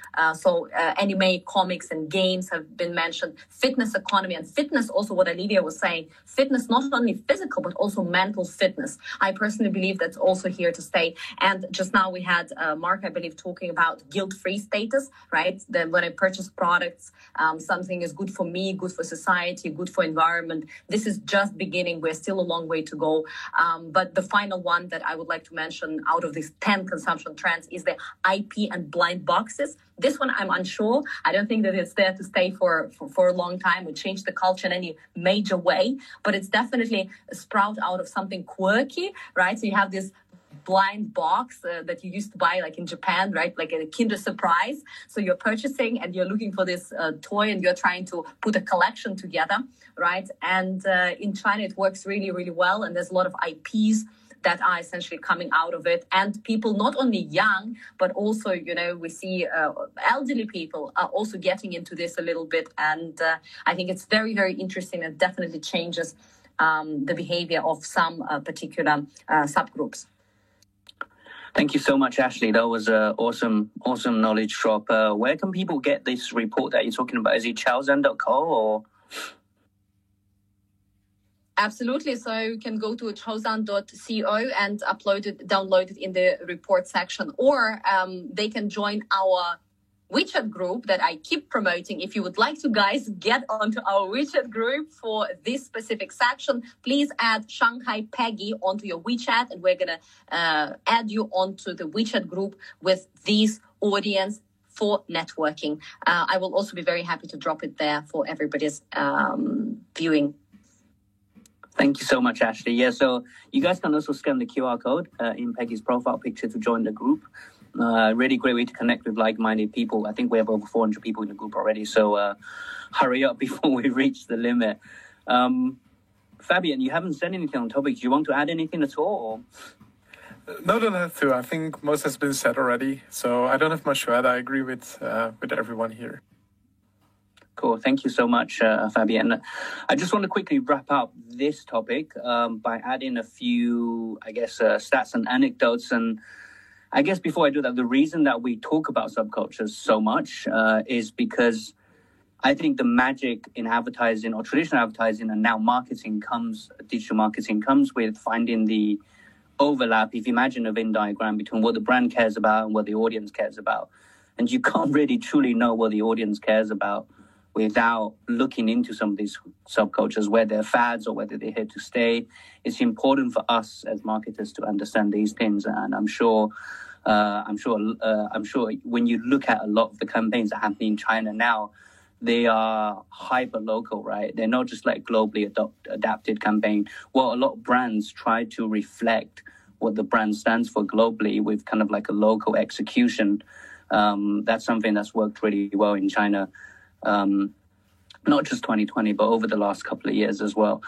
anime, comics and games have been mentioned, fitness economy, and fitness also what Olivia was saying, fitness not only physical but also mental fitness. I personally believe that's also here to stay. And just now we had Mark, I believe, if talking about guilt-free status, right? That when I purchase products, something is good for me, good for society, good for environment. This is just beginning. We're still a long way to go. But the final one that I would like to mention out of these 10 consumption trends is the IP and blind boxes. This one, I'm unsure. I don't think that it's there to stay for a long time or change the culture in any major way, but it's definitely a sprout out of something quirky, right? So you have this blind box that you used to buy like in Japan, right? Like a Kinder Surprise. So you're purchasing and you're looking for this toy and you're trying to put a collection together, right? And in China, it works really, really well. And there's a lot of IPs that are essentially coming out of it. And people, not only young, but also, you know, we see elderly people are also getting into this a little bit. And I think it's very, very interesting. It definitely changes the behavior of some particular subgroups. Thank you so much, Ashley. That was an awesome knowledge drop. Where can people get this report that you're talking about? Is it chaozan.co or? Absolutely. So you can go to chaozan.co and download it in the report section, or they can join our WeChat group that I keep promoting. If you would like to, guys, get onto our WeChat group for this specific section, please add Shanghai Peggy onto your WeChat, and we're going to add you onto the WeChat group with this audience for networking. I will also be very happy to drop it there for everybody's viewing. Thank you so much, Ashley. Yeah, so you guys can also scan the QR code in Peggy's profile picture to join the group. Really great way to connect with like-minded people. I think we have over 400 people in the group already, so hurry up before we reach the limit. Fabian, you haven't said anything on topics. Do you want to add anything at all? Or? No, don't have to. I think most has been said already, so I don't have much to add. I agree with everyone here. Cool. Thank you so much, Fabian. I just want to quickly wrap up this topic by adding a few, stats and anecdotes. And I guess before I do that, the reason that we talk about subcultures so much is because I think the magic in advertising or traditional advertising and now digital marketing comes with finding the overlap. If you imagine a Venn diagram between what the brand cares about and what the audience cares about. And you can't really truly know what the audience cares about without looking into some of these subcultures, whether they're fads or whether they're here to stay. It's important for us as marketers to understand these things. And I'm sure when you look at a lot of the campaigns that happen in China now, they are hyper local, right? They're not just like globally adapted campaign. Well, a lot of brands try to reflect what the brand stands for globally with kind of like a local execution. That's something that's worked really well in China. Not just 2020, but over the last couple of years as well.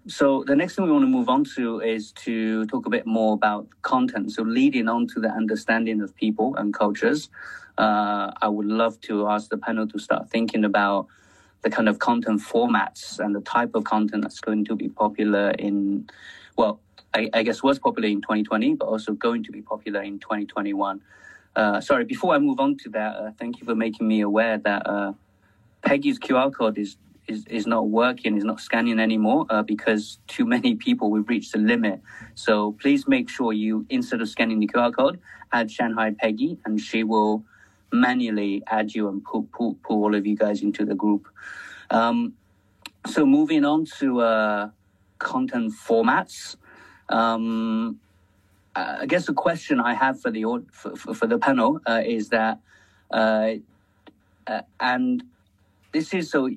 So the next thing we want to move on to is to talk a bit more about content. So leading on to the understanding of people and cultures, I would love to ask the panel to start thinking about the kind of content formats and the type of content that's going to be popular I guess was popular in 2020, but also going to be popular in 2021. Sorry, before I move on to that, thank you for making me aware that Peggy's QR code is not working, is not scanning anymore because too many people, we've reached the limit. So please make sure you, instead of scanning the QR code, add Shanghai Peggy, and she will manually add you and pull all of you guys into the group. So moving on to content formats. I guess the question I have for the panel is that, and this is so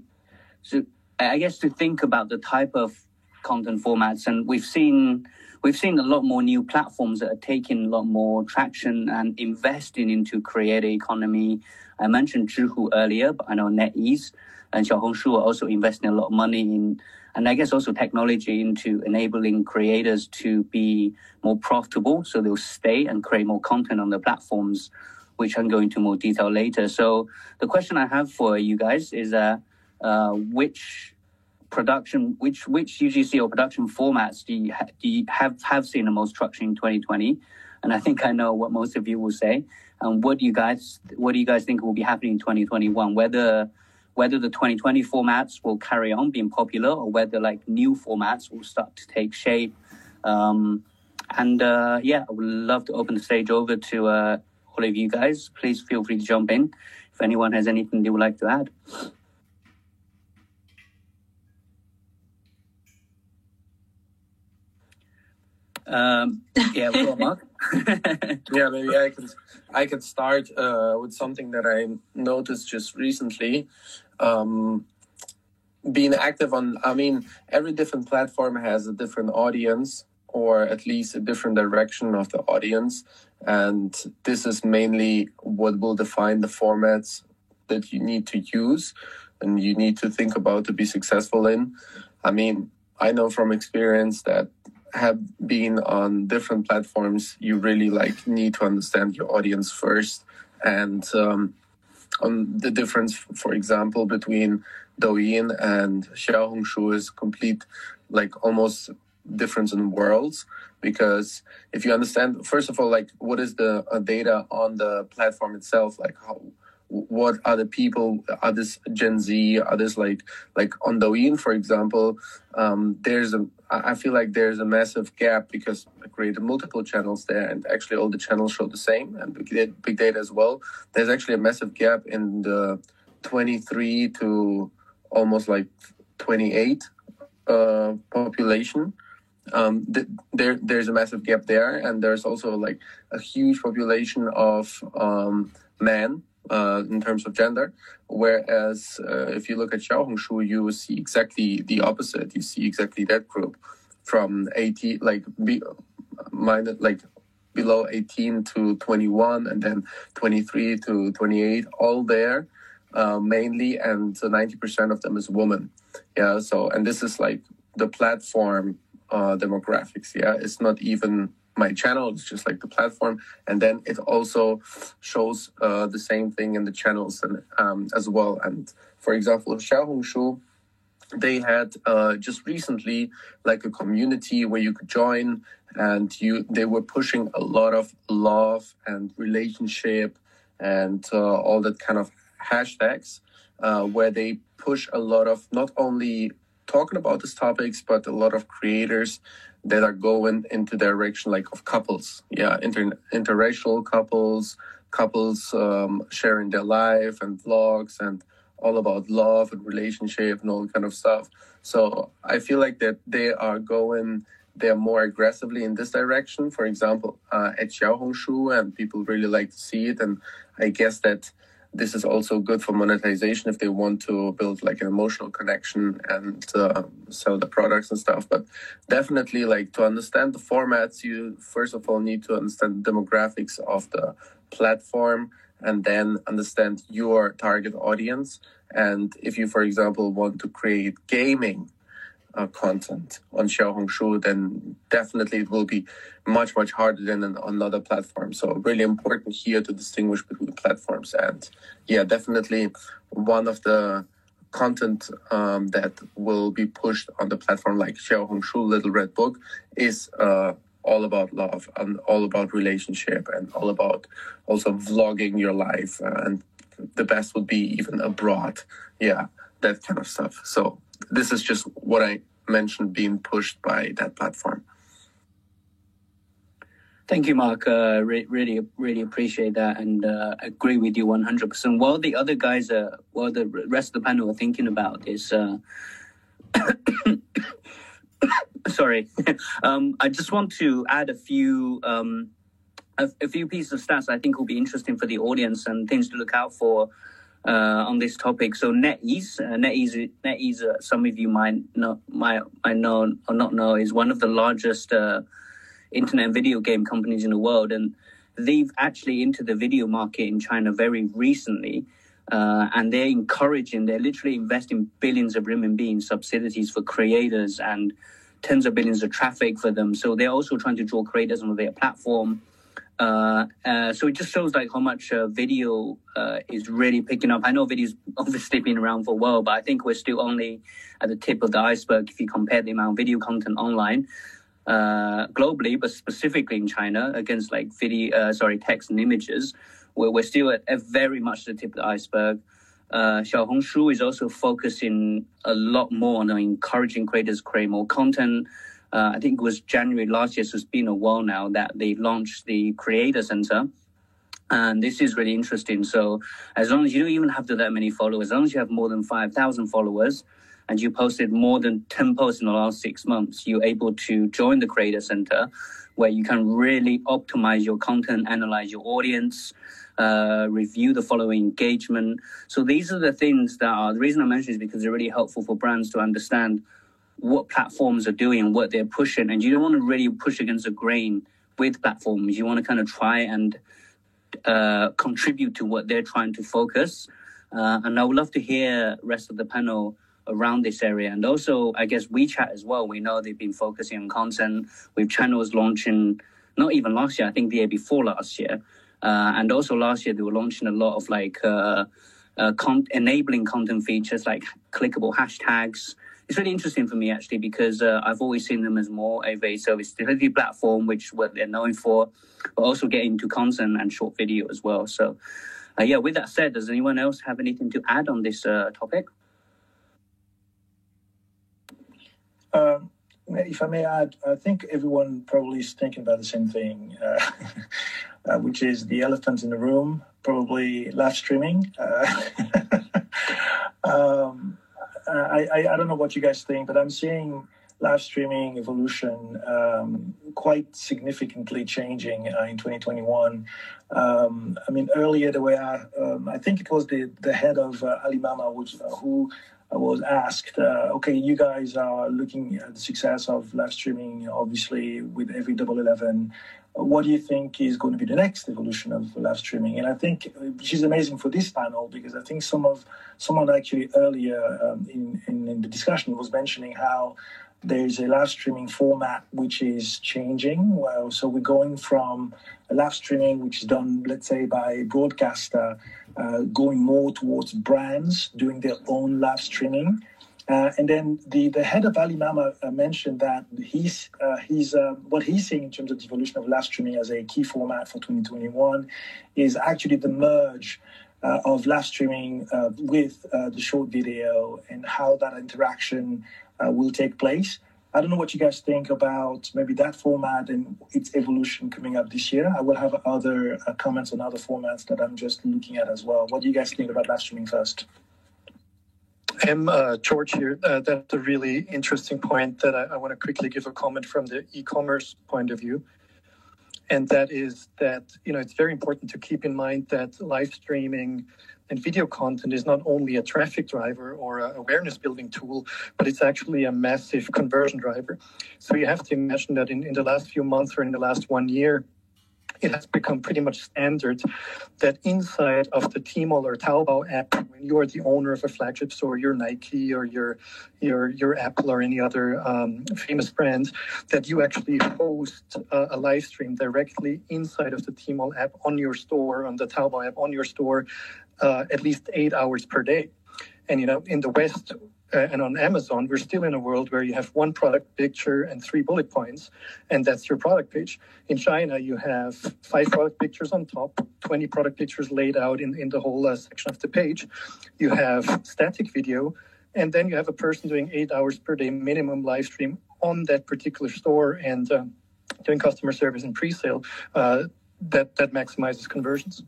I guess to think about the type of content formats, and we've seen a lot more new platforms that are taking a lot more traction and investing into creator economy. I mentioned Zhihu earlier, but I know NetEase and Xiaohongshu are also investing a lot of money in, and I guess also technology into enabling creators to be more profitable, so they'll stay and create more content on the platforms, which I'm going into more detail later. So the question I have for you guys is which UGC or production formats do you have seen the most traction in 2020? And I think I know what most of you will say. And what do you guys think will be happening in 2021? Whether the 2020 formats will carry on being popular, or whether like new formats will start to take shape. I would love to open the stage over to all of you guys. Please feel free to jump in if anyone has anything they would like to add. Yeah, well, Mark. Yeah, maybe I can start with something that I noticed just recently. Being active on, I mean, every different platform has a different audience, or at least a different direction of the audience. And this is mainly what will define the formats that you need to use and you need to think about to be successful in. I mean, I know from experience that have been on different platforms, you really need to understand your audience first. And on the difference, for example, between Douyin and Xiaohongshu is complete, almost difference in worlds. Because if you understand, first of all, what is the data on the platform itself, what are the people, are this Gen Z, are this like on Douyin, for example, I feel like there's a massive gap because I created multiple channels there and actually all the channels show the same, and big data as well. There's actually a massive gap in the 23 to almost 28 population. There's a massive gap there, and there's also a huge population of men in terms of gender, whereas if you look at Xiaohongshu, you see exactly the opposite. You see exactly that group from 18, below 18 to 21, and then 23 to 28, all there mainly, and 90% of them is women. Yeah, so, and this is the platform demographics. Yeah, it's not even my channel, it's just the platform, and then it also shows the same thing in the channels and as well. And for example, Xiaohongshu, they had just recently a community where you could join, and they were pushing a lot of love and relationship and all that kind of hashtags where they push a lot of not only talking about these topics, but a lot of creators that are going into the direction of couples, interracial couples sharing their life and vlogs and all about love and relationship and all that kind of stuff. So I feel that they're more aggressively in this direction, for example, at Xiaohongshu, and people really like to see it. And I guess that this is also good for monetization if they want to build an emotional connection and sell the products and stuff. But definitely, to understand the formats, you first of all need to understand the demographics of the platform and then understand your target audience. And if you, for example, want to create gaming content on Xiaohongshu, then definitely it will be much, much harder than on another platform. So really important here to distinguish between platforms. And yeah, definitely one of the content that will be pushed on the platform like Xiaohongshu Little Red Book is all about love and all about relationship and all about also vlogging your life. And the best would be even abroad. Yeah, that kind of stuff. So this is just what I mentioned being pushed by that platform. Thank you, Mark. Really appreciate that and agree with you 100%. While the other guys, while the rest of the panel are thinking about this, sorry, I just want to add a few pieces of stats I think will be interesting for the audience and things to look out for on this topic. So NetEase, some of you might know or not know, is one of the largest internet and video game companies in the world, and they've actually entered the video market in China very recently, and they're literally investing billions of renminbi in subsidies for creators and tens of billions of traffic for them. So they're also trying to draw creators onto their platform. So it just shows how much video is really picking up. I know video's obviously been around for a while, but I think we're still only at the tip of the iceberg if you compare the amount of video content online globally, but specifically in China against text and images. We're still at very much the tip of the iceberg. Xiaohongshu is also focusing a lot more on encouraging creators to create more content. I think it was January last year, so it's been a while now that they launched the Creator Center. And this is really interesting. So as long as you don't even have that many followers, as long as you have more than 5,000 followers and you posted more than 10 posts in the last 6 months, you're able to join the Creator Center, where you can really optimize your content, analyze your audience, review the following engagement. So these are the things that are, the reason I mention is because they're really helpful for brands to understand what platforms are doing, what they're pushing. And you don't want to really push against the grain with platforms. You want to kind of try and contribute to what they're trying to focus. And I would love to hear rest of the panel around this area. And also, I guess WeChat as well. We know they've been focusing on content with channels launching, not even last year, I think the year before last year. And also last year, they were launching a lot of like enabling content features like clickable hashtags. It's really interesting for me, actually, because I've always seen them as more of a service delivery platform, which what they're known for, but also get into content and short video as well. So, yeah, with that said, does anyone else have anything to add on this topic? If I may add, I think everyone probably is thinking about the same thing, which is the elephant in the room, probably live streaming. I don't know what you guys think, but I'm seeing live streaming evolution quite significantly changing in 2021. I mean, earlier the way I think it was the head of Alimama who was asked, okay, you guys are looking at the success of live streaming, obviously, with every Double 11. What do you think is going to be the next evolution of live streaming? And I think she's amazing for this panel, because I think someone actually earlier in the discussion was mentioning how there's a live streaming format which is changing. Well, so we're going from a live streaming which is done, let's say, by a broadcaster, going more towards brands doing their own live streaming. And then the head of Alimama mentioned that what he's seeing in terms of the evolution of live streaming as a key format for 2021 is actually the merge of live streaming with the short video and how that interaction will take place. I don't know what you guys think about maybe that format and its evolution coming up this year. I will have other comments on other formats that I'm just looking at as well. What do you guys think about live streaming first? George here. That's a really interesting point that I want to quickly give a comment from the e-commerce point of view. And that is that, it's very important to keep in mind that live streaming and video content is not only a traffic driver or an awareness building tool, but it's actually a massive conversion driver. So you have to imagine that in the last few months or in the last 1 year, it has become pretty much standard that inside of the Tmall or Taobao app, when you are the owner of a flagship store, your Nike or your Apple or any other famous brand, that you actually host a live stream directly inside of the Tmall app on your store, on the Taobao app on your store, at least 8 hours per day. And, in the West and on Amazon, we're still in a world where you have one product picture and 3 bullet points, and that's your product page. In China, you have 5 product pictures on top, 20 product pictures laid out in the whole section of the page. You have static video, and then you have a person doing 8 hours per day minimum live stream on that particular store and doing customer service and pre-sale that maximizes conversions.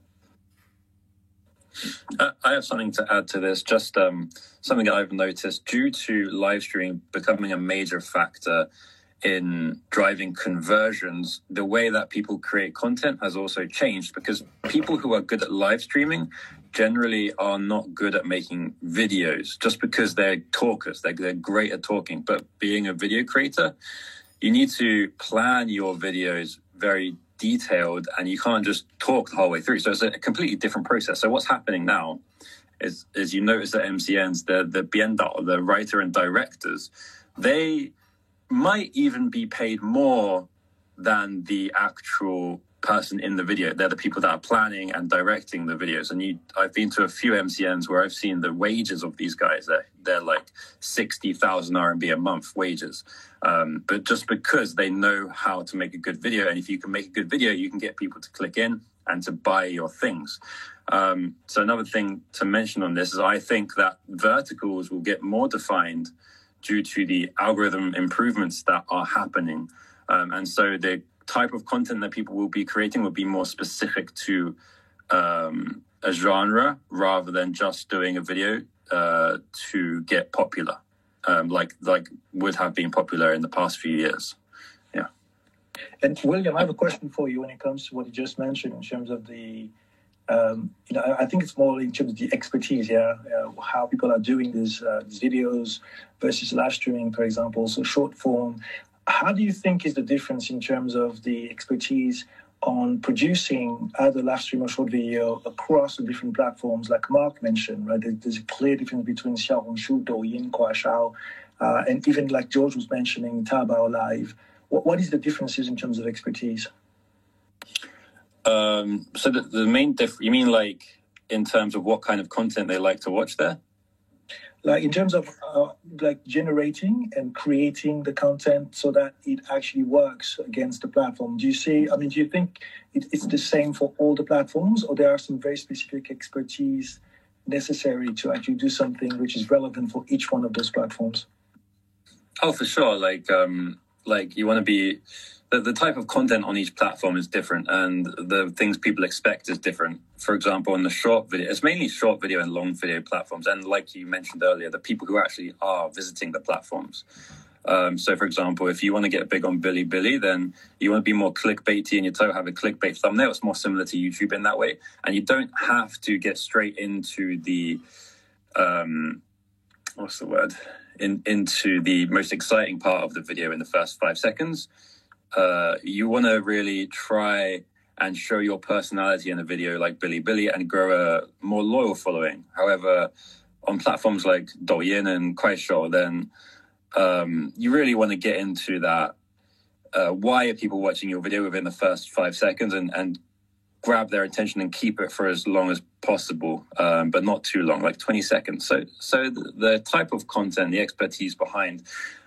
I have something to add to this, just something that I've noticed due to live streaming becoming a major factor in driving conversions. The way that people create content has also changed, because people who are good at live streaming generally are not good at making videos, just because they're talkers. They're great at talking, but being a video creator, you need to plan your videos very detailed, and you can't just talk the whole way through. So it's a completely different process. So what's happening now is you notice that MCNs, the biendao, the writer and directors, they might even be paid more than the actual person in the video. They're the people that are planning and directing the videos. And I've been to a few MCNs where I've seen the wages of these guys. They're like 60,000 RMB a month wages. But just because they know how to make a good video, and if you can make a good video, you can get people to click in and to buy your things. So another thing to mention on this is I think that verticals will get more defined due to the algorithm improvements that are happening. And so the type of content that people will be creating will be more specific to a genre rather than just doing a video to get popular, like would have been popular in the past few years. Yeah. And William, I have a question for you when it comes to what you just mentioned in terms of the, I think it's more in terms of the expertise, how people are doing these videos versus live streaming, for example, so short form. How do you think is the difference in terms of the expertise on producing either live stream or short video across the different platforms, like Mark mentioned, right? There's a clear difference between Xiaohongshu, Douyin, Kuaishou, and even like George was mentioning, Taobao Live. What is the differences in terms of expertise? So the main you mean like in terms of what kind of content they like to watch there? Like in terms of like generating and creating the content so that it actually works against the platform. Do you think it's the same for all the platforms, or there are some very specific expertise necessary to actually do something which is relevant for each one of those platforms? Oh, for sure. Like you want to be, the type of content on each platform is different, and the things people expect is different. For example, on the short video, it's mainly short video and long video platforms. And like you mentioned earlier, the people who actually are visiting the platforms. So, for example, if you want to get big on Bilibili, then you want to be more clickbaity and you don't have a clickbait thumbnail. It's more similar to YouTube in that way. And you don't have to get straight into the, into the most exciting part of the video in the first 5 seconds. You want to really try and show your personality in a video like Bilibili and grow a more loyal following. However, on platforms like Douyin and Kuaishou, then you really want to get into that. Why are people watching your video within the first 5 seconds and grab their attention and keep it for as long as possible, but not too long, like 20 seconds. So the type of content, the expertise behind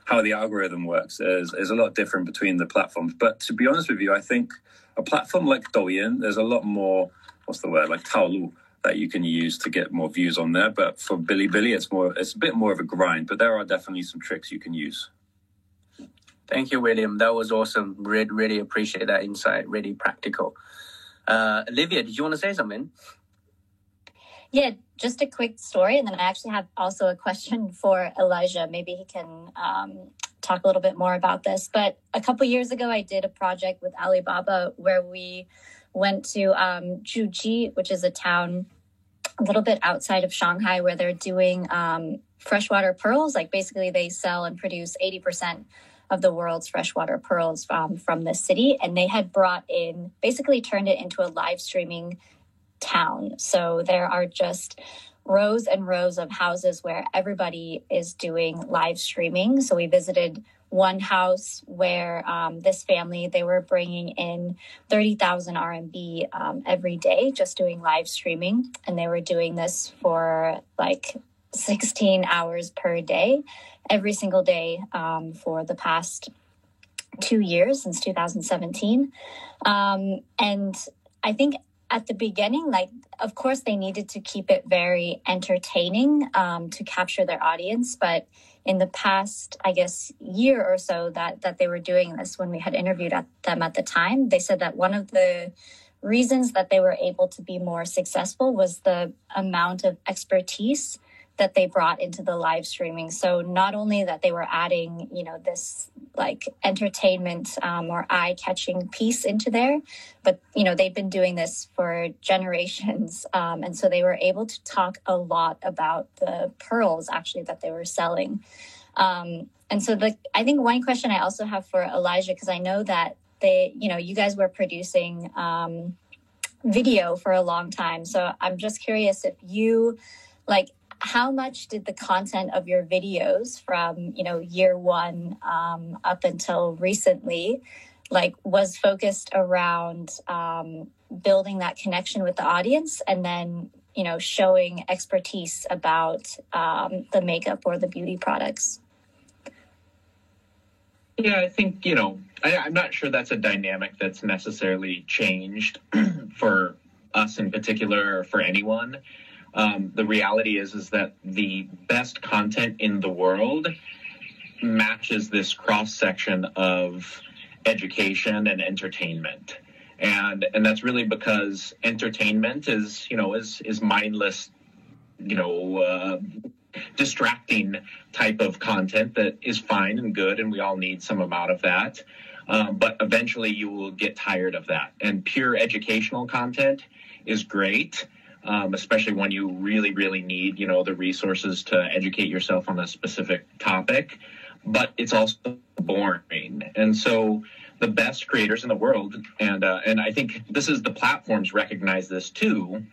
how the algorithm works is a lot different between the platforms. But to be honest with you, I think a platform like Douyin, there's a lot more, like Taolu, that you can use to get more views on there. But for Bilibili, it's a bit more of a grind, but there are definitely some tricks you can use. Thank you, William. That was awesome. Really appreciate that insight. Really practical. Olivia, did you want to say something? Yeah, just a quick story. And then I actually have also a question for Elijah. Maybe he can talk a little bit more about this. But a couple years ago, I did a project with Alibaba where we went to Zhuji, which is a town a little bit outside of Shanghai, where they're doing freshwater pearls. Like basically they sell and produce 80% of the world's freshwater pearls from this city. And they had basically turned it into a live streaming town. So there are just rows and rows of houses where everybody is doing live streaming. So we visited one house where this family, they were bringing in 30,000 RMB every day, just doing live streaming. And they were doing this for like 16 hours per day, every single day for the past 2 years, since 2017. And I think at the beginning, like, of course, they needed to keep it very entertaining to capture their audience. But in the past, I guess, year or so that they were doing this, when we had interviewed them at the time, they said that one of the reasons that they were able to be more successful was the amount of expertise that they brought into the live streaming. So not only that they were adding, this like entertainment or eye-catching piece into there, but, they've been doing this for generations. And so they were able to talk a lot about the pearls actually that they were selling. And so I think one question I also have for Elijah, because I know that you guys were producing video for a long time. So I'm just curious if you how much did the content of your videos from, year one up until recently, was focused around building that connection with the audience and then, showing expertise about the makeup or the beauty products? Yeah, I think, I'm not sure that's a dynamic that's necessarily changed for us in particular or for anyone. The reality is that the best content in the world matches this cross-section of education and entertainment. And that's really because entertainment is mindless, distracting type of content that is fine and good, and we all need some amount of that. But eventually you will get tired of that. And pure educational content is great, especially when you really, really need, the resources to educate yourself on a specific topic. But it's also boring. And so the best creators in the world, and I think the platforms recognize this too,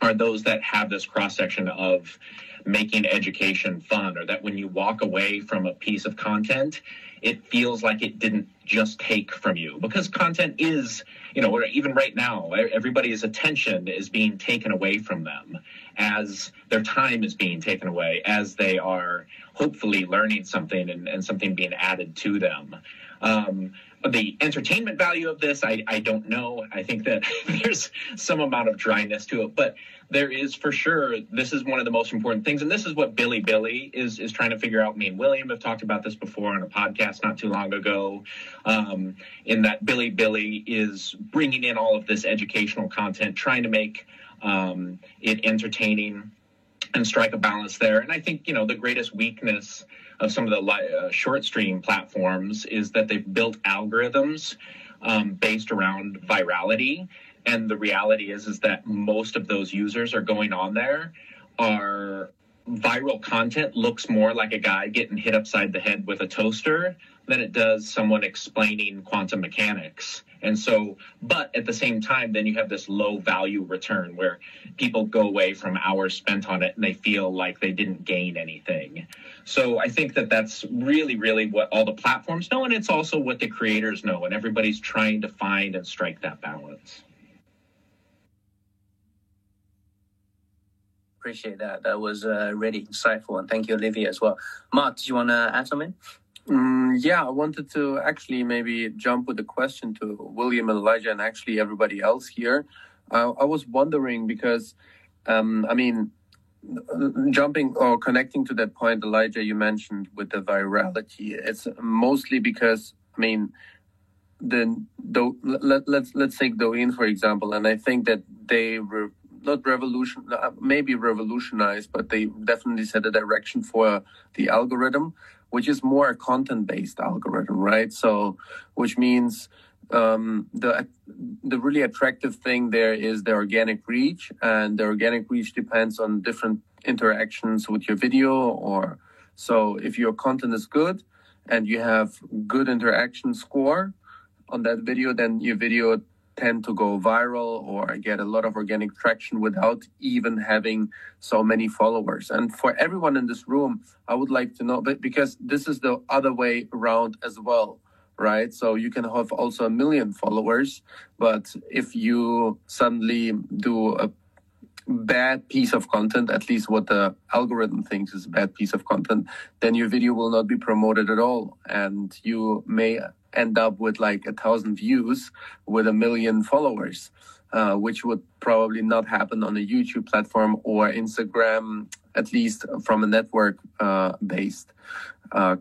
are those that have this cross-section of making education fun, or that when you walk away from a piece of content, it feels like it didn't just take from you. Because content is, even right now, everybody's attention is being taken away from them as their time is being taken away, as they are hopefully learning something and something being added to them. The entertainment value of this, I don't know. I think that there's some amount of dryness to it, but there is for sure, this is one of the most important things. And this is what Bilibili is trying to figure out. Me and William have talked about this before on a podcast not too long ago, in that Bilibili is bringing in all of this educational content, trying to make it entertaining and strike a balance there. And I think, the greatest weakness of some of the short stream platforms is that they've built algorithms based around virality. And the reality is that most of those users are going on there are viral content looks more like a guy getting hit upside the head with a toaster than it does someone explaining quantum mechanics. And so, but at the same time, then you have this low value return where people go away from hours spent on it and they feel like they didn't gain anything. So I think that that's really, really what all the platforms know. And it's also what the creators know. And everybody's trying to find and strike that balance. Appreciate that. That was really insightful. And thank you, Olivia, as well. Mark, do you want to add something? Yeah, I wanted to actually maybe jump with a question to William and Elijah and actually everybody else here. I was wondering because, jumping or connecting to that point, Elijah, you mentioned with the virality, it's mostly because, let's take Douyin, for example, and I think that they maybe revolutionized, but they definitely set a direction for the algorithm, which is more a content-based algorithm, right? So, which means the really attractive thing there is the organic reach, and the organic reach depends on different interactions with your video. Or so if your content is good and you have good interaction score on that video, then your video tend to go viral or get a lot of organic traction without even having so many followers. And for everyone in this room, I would like to know, because this is the other way around as well, right? So you can have also 1 million followers, but if you suddenly do a bad piece of content, at least what the algorithm thinks is a bad piece of content, then your video will not be promoted at all. And you may end up with like 1,000 views with 1 million followers, which would probably not happen on a YouTube platform or Instagram, at least from a network based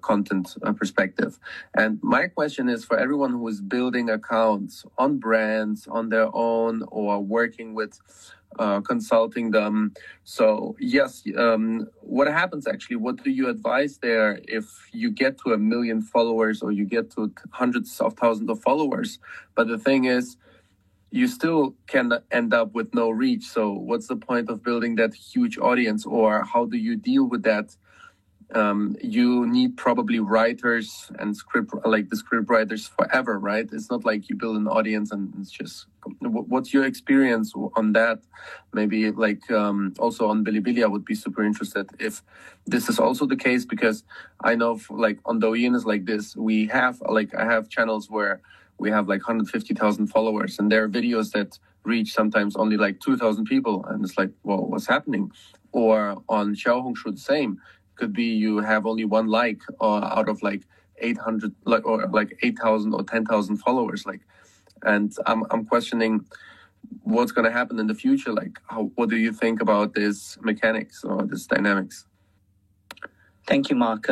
content perspective. And my question is for everyone who is building accounts on brands on their own or working with consulting them. So yes, what happens actually? What do you advise there if you get to 1 million followers or you get to hundreds of thousands of followers? But the thing is, you still can end up with no reach. So what's the point of building that huge audience, or how do you deal with that? You need probably writers and script writers forever, right? It's not like you build an audience and it's just. What's your experience on that? Maybe also on Bilibili, I would be super interested if this is also the case, because I know on Douyin is like this. We have I have channels where we have 150,000 followers, and there are videos that reach sometimes only 2,000 people, and it's well, what's happening? Or on Xiaohongshu, the same. Could be you have only one like out of 800 or 8,000 or 10,000 followers. And I'm questioning what's going to happen in the future. What do you think about this mechanics or this dynamics? Thank you, Mark.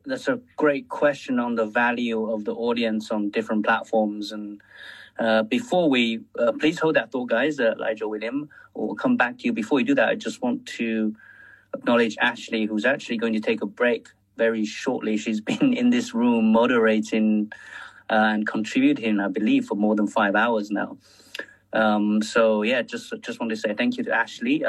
that's a great question on the value of the audience on different platforms. And before we, please hold that thought, guys. Elijah, William, we'll come back to you. Before we do that, I just want to acknowledge Ashley, who's actually going to take a break very shortly. She's been in this room moderating and contributing, I believe, for more than 5 hours now. So yeah, just want to say thank you to Ashley.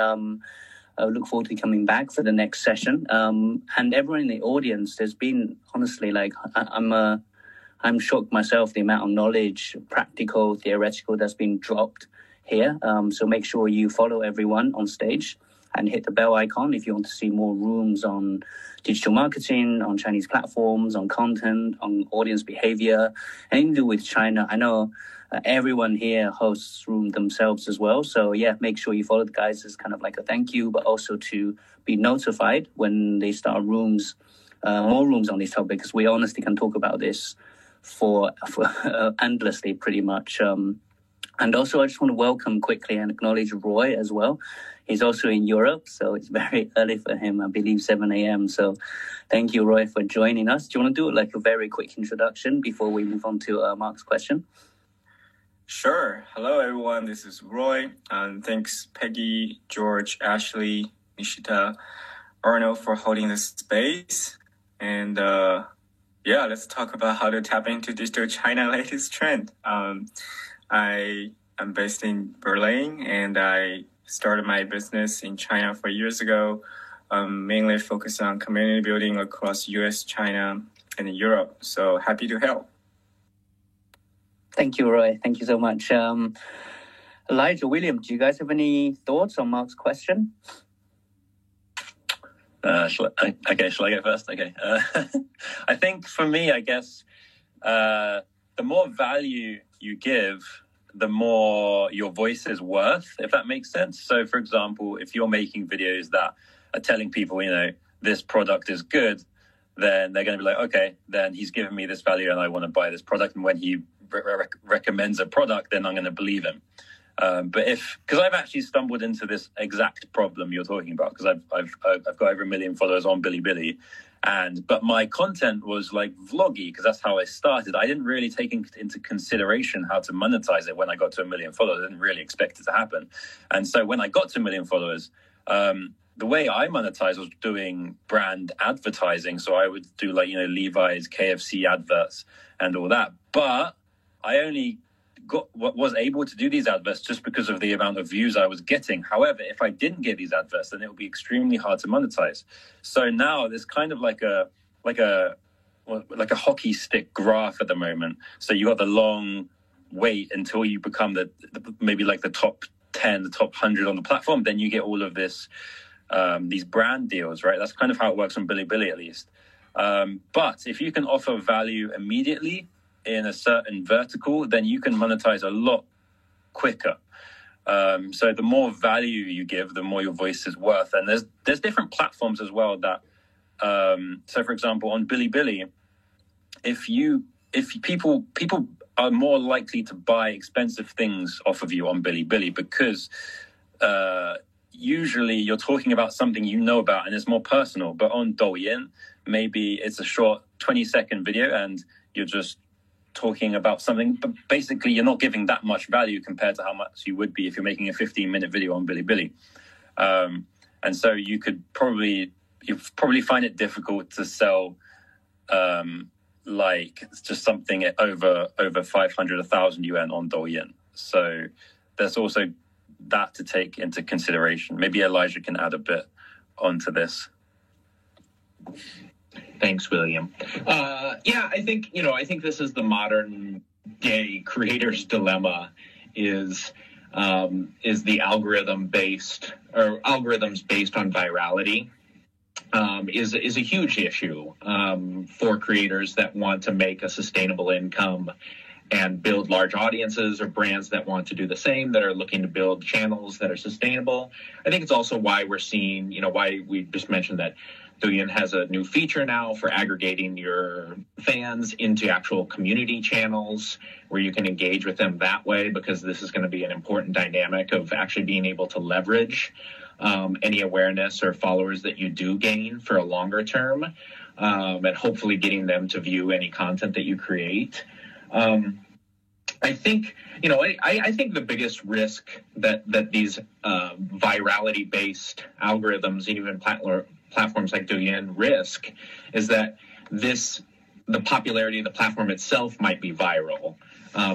I look forward to coming back for the next session. And everyone in the audience, there's been, honestly, like, I'm shocked myself, the amount of knowledge, practical, theoretical, that's been dropped here. So make sure you follow everyone on stage and hit the bell icon if you want to see more rooms on digital marketing, on Chinese platforms, on content, on audience behavior, anything to do with China. I know everyone here hosts room themselves as well. So yeah, make sure you follow the guys as kind of like a thank you, but also to be notified when they start rooms, more rooms on this topic, because we honestly can talk about this for endlessly pretty much. And also I just want to welcome quickly and acknowledge Roy as well. He's also in Europe, so it's very early for him, I believe 7 a.m. So thank you, Roy, for joining us. Do you want to do like a very quick introduction before we move on to Mark's question? Sure. Hello, everyone. This is Roy. And thanks, Peggy, George, Ashley, Nishita, Arno for holding this space. And yeah, let's talk about how to tap into digital China latest trend. I am based in Berlin, and I started my business in China 4 years ago, mainly focused on community building across US, China, and Europe. So happy to help. Thank you, Roy. Thank you so much. Elijah, William, do you guys have any thoughts on Mark's question? Shall I go first? Okay. I think for me, I guess, the more value you give, the more your voice is worth, if that makes sense. So, for example, if you're making videos that are telling people, you know, this product is good, then they're going to be like, okay, then he's given me this value and I want to buy this product. And when he recommends a product, then I'm going to believe him. Because I've actually stumbled into this exact problem you're talking about, because I've got over 1 million followers on Bilibili, but my content was like vloggy, because that's how I started. I didn't really take into consideration how to monetize it when I got to 1 million followers. I didn't really expect it to happen. And so when I got to 1 million followers, the way I monetized was doing brand advertising. So I would do like, you know, Levi's, KFC adverts and all that. But I only was able to do these adverts just because of the amount of views I was getting. However, if I didn't get these adverts, then it would be extremely hard to monetize. So now there's kind of like a hockey stick graph at the moment. So you got the long wait until you become maybe like the top 10, the top 100 on the platform. Then you get all of this, these brand deals, right? That's kind of how it works on Bilibili, at least. But if you can offer value immediately in a certain vertical, then you can monetize a lot quicker. So the more value you give, the more your voice is worth. And there's different platforms as well that, so for example, on Bilibili, if people are more likely to buy expensive things off of you on Bilibili, because usually you're talking about something you know about and it's more personal. But on Douyin, maybe it's a short 20-second video and you're just talking about something, but basically you're not giving that much value compared to how much you would be if you're making a 15-minute video on Bilibili. And so you probably find it difficult to sell like just something at over 500, 1,000 yuan on Douyin. So there's also that to take into consideration. Maybe Elijah can add a bit onto this. Thanks, William. Yeah, I think this is the modern day creator's dilemma is the algoritms based on virality is a huge issue for creators that want to make a sustainable income and build large audiences, or brands that want to do the same, that are looking to build channels that are sustainable. I think it's also why we're seeing, why we just mentioned that Douyin has a new feature now for aggregating your fans into actual community channels where you can engage with them that way, because this is going to be an important dynamic of actually being able to leverage any awareness or followers that you do gain for a longer term. and hopefully getting them to view any content that you create. I think, I think the biggest risk that these virality-based algorithms, even platforms like Douyin, risk is that the popularity of the platform itself might be viral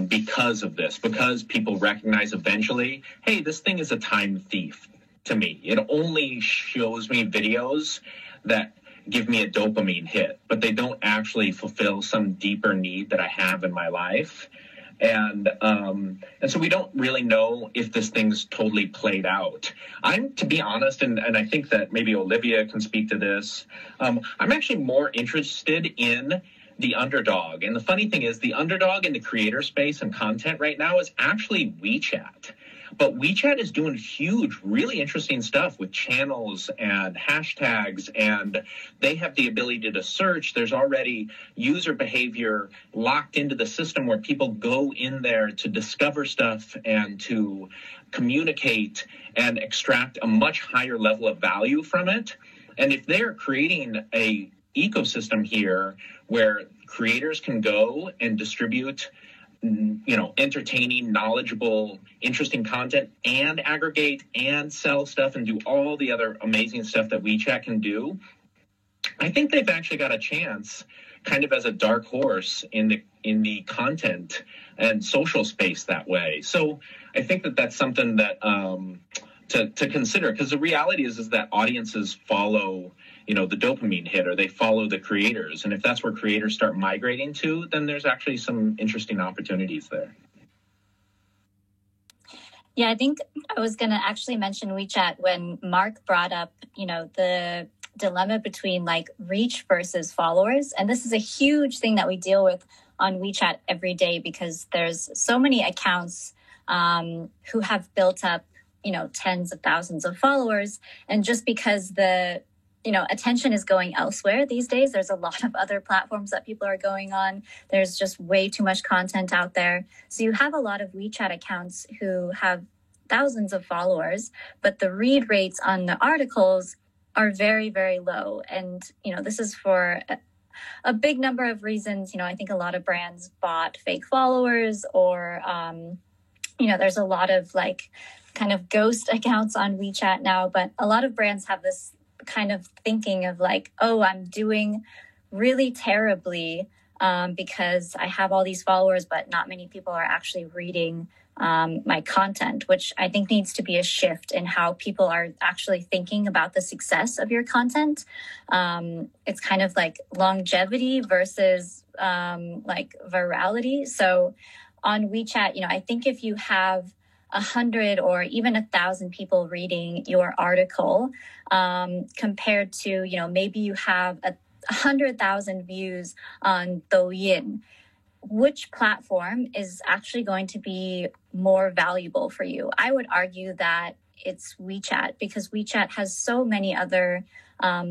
because of this, because people recognize eventually, hey, this thing is a time thief to me. It only shows me videos that give me a dopamine hit, but they don't actually fulfill some deeper need that I have in my life. And so we don't really know if this thing's totally played out. To be honest, and I think that maybe Olivia can speak to this, I'm actually more interested in the underdog. And the funny thing is, the underdog in the creator space and content right now is actually WeChat. But WeChat is doing huge, really interesting stuff with channels and hashtags, and they have the ability to search. There's already user behavior locked into the system where people go in there to discover stuff and to communicate and extract a much higher level of value from it. And if they're creating a ecosystem here where creators can go and distribute entertaining, knowledgeable, interesting content and aggregate and sell stuff and do all the other amazing stuff that WeChat can do, I think they've actually got a chance kind of as a dark horse in the content and social space that way. So I think that that's something that to consider, because the reality is that audiences follow the dopamine hit, or they follow the creators. And if that's where creators start migrating to, then there's actually some interesting opportunities there. Yeah, I think I was going to actually mention WeChat when Mark brought up, the dilemma between like reach versus followers. And this is a huge thing that we deal with on WeChat every day, because there's so many accounts who have built up, tens of thousands of followers. And just because the attention is going elsewhere these days. There's a lot of other platforms that people are going on. There's just way too much content out there. So you have a lot of WeChat accounts who have thousands of followers, but the read rates on the articles are very, very low. And, this is for a big number of reasons. I think a lot of brands bought fake followers, or, there's a lot of like kind of ghost accounts on WeChat now, but a lot of brands have this kind of thinking of like, oh, I'm doing really terribly because I have all these followers, but not many people are actually reading my content, which I think needs to be a shift in how people are actually thinking about the success of your content. It's kind of like longevity versus like virality. So on WeChat, I think if you have 100 or even 1,000 people reading your article, compared to, maybe you have 100,000 views on Douyin, which platform is actually going to be more valuable for you? I would argue that it's WeChat, because WeChat has so many other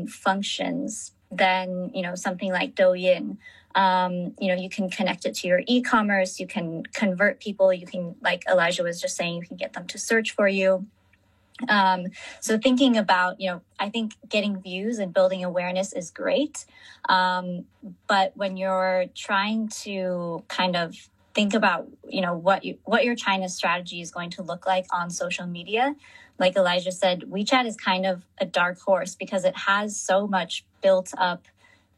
functions than, something like Douyin. You can connect it to your e-commerce, you can convert people, you can, like Elijah was just saying, you can get them to search for you. So thinking about, I think getting views and building awareness is great. But when you're trying to kind of think about, what your China strategy is going to look like on social media, like Elijah said, WeChat is kind of a dark horse because it has so much built up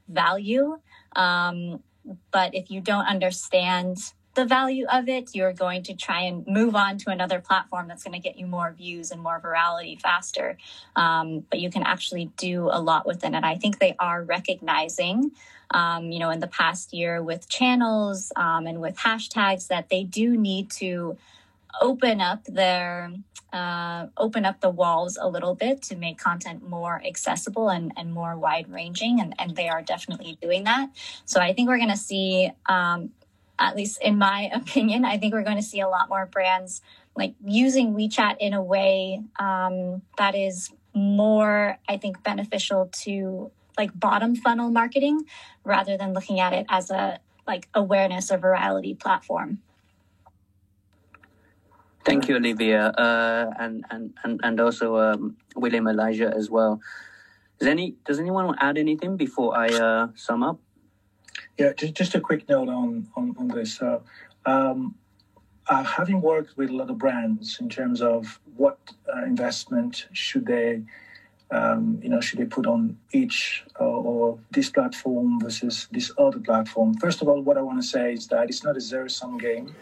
value. But if you don't understand the value of it, you're going to try and move on to another platform that's going to get you more views and more virality faster. But you can actually do a lot within it. I think they are recognizing, in the past year with channels and with hashtags, that they do need to open up the walls a little bit to make content more accessible and more wide ranging. And they are definitely doing that. So I think we're going to see, at least in my opinion, I think we're going to see a lot more brands like using WeChat in a way that is more, I think, beneficial to like bottom funnel marketing rather than looking at it as a like awareness or virality platform. Thank you, Olivia, and also William, Elijah as well. Does anyone want to add anything before I sum up? Yeah, just a quick note on this. Having worked with a lot of brands in terms of what investment should they put on each or this platform versus this other platform. First of all, what I want to say is that it's not a zero-sum game.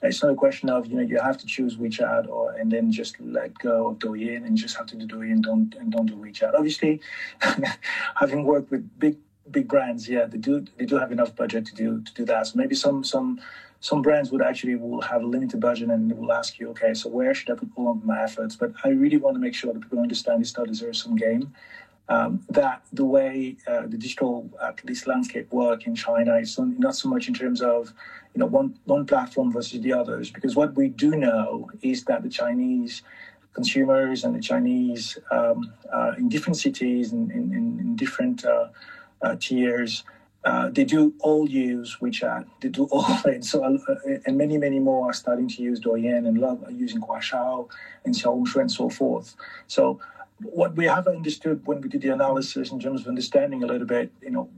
It's not a question of you have to choose WeChat and then just let go of Douyin and just have to do Douyin and don't do WeChat. Obviously, having worked with big brands, yeah, they do have enough budget to do that. So maybe some brands will have a limited budget and they will ask you, okay, so where should I put all of my efforts? But I really want to make sure that people understand it's not a zero-sum game. That the way the digital at least landscape work in China is not so much in terms of one platform versus the others, because what we do know is that the Chinese consumers and the Chinese in different cities and in different tiers, they do all use WeChat. They do all it. So, and many more are starting to use Douyin and love using Kuaishou and Xiaohongshu and so forth. So, what we have understood when we did the analysis in terms of understanding a little bit,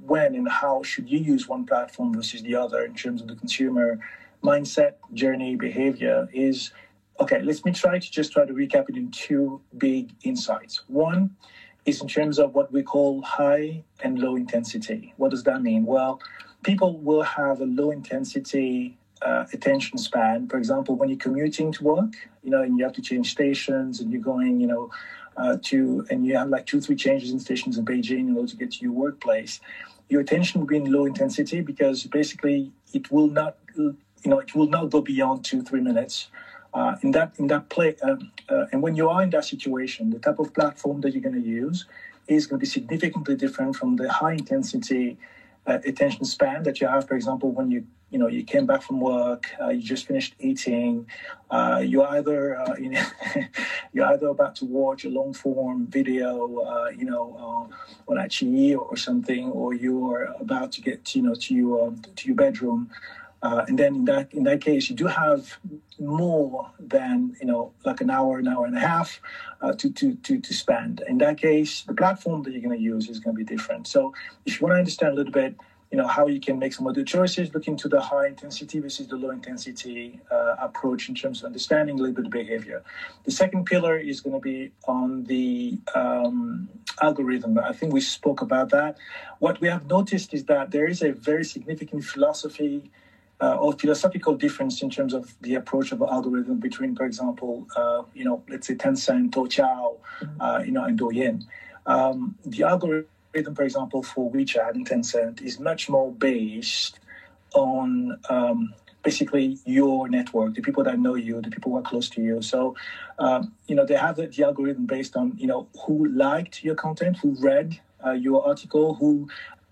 when and how should you use one platform versus the other in terms of the consumer mindset, journey, behavior is, okay, let me try to recap it in two big insights. One is in terms of what we call high and low intensity. What does that mean? Well, people will have a low intensity attention span. For example, when you're commuting to work, and you have to change stations and you're going, and you have like 2-3 changes in stations in Beijing in order to get to your workplace, your attention will be in low intensity because basically it will not go beyond 2-3 minutes. In that play, and when you are in that situation, the type of platform that you're going to use is going to be significantly different from the high intensity attention span that you have. For example, when you came back from work, you just finished eating, you're either about to watch a long form video, on iQIYI or something, or you're about to get to your bedroom. And then in that case, you do have more than like an hour and a half to spend. In that case, the platform that you're going to use is going to be different. So if you want to understand a little bit, how you can make some other choices, look into the high intensity versus the low intensity approach in terms of understanding a little bit of behavior. The second pillar is going to be on the algorithm. I think we spoke about that. What we have noticed is that there is a very significant philosophical difference in terms of the approach of the algorithm between, for example, let's say Tencent, Toutiao, and Douyin. The algorithm, for example, for WeChat and Tencent is much more based on basically your network, the people that know you, the people who are close to you. So, they have the algorithm based on, who liked your content, who read your article, who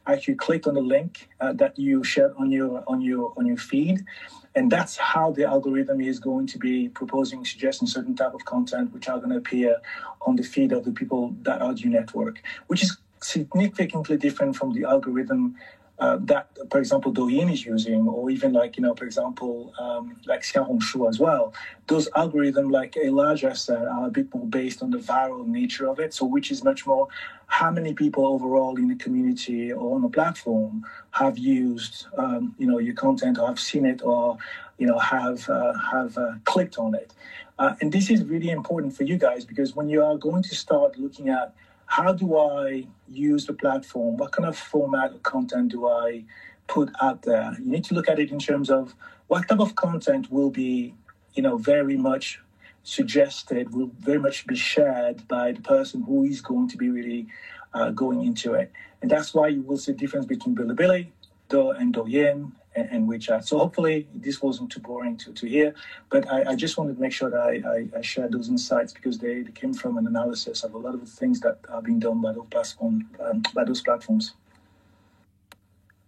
actually clicked on the link that you shared on your feed, and that's how the algorithm is going to be suggesting certain type of content which are going to appear on the feed of the people that are your network, which is significantly different from the algorithm that, for example, Douyin is using, or even for example, like Xiaohongshu as well. Those algorithms, like Elijah said, are a bit more based on the viral nature of it. So, which is much more how many people overall in the community or on the platform have used, your content, or have seen it, or have clicked on it. And this is really important for you guys, because when you are going to start looking at how do I use the platform, what kind of format of content do I put out there, you need to look at it in terms of what type of content will be, very much suggested, will very much be shared by the person who is going to be really going into it. And that's why you will see a difference between Bilibili and Douyin and WeChat. So hopefully this wasn't too boring to hear, but I just wanted to make sure that I shared those insights, because they came from an analysis of a lot of the things that are being done by those platforms.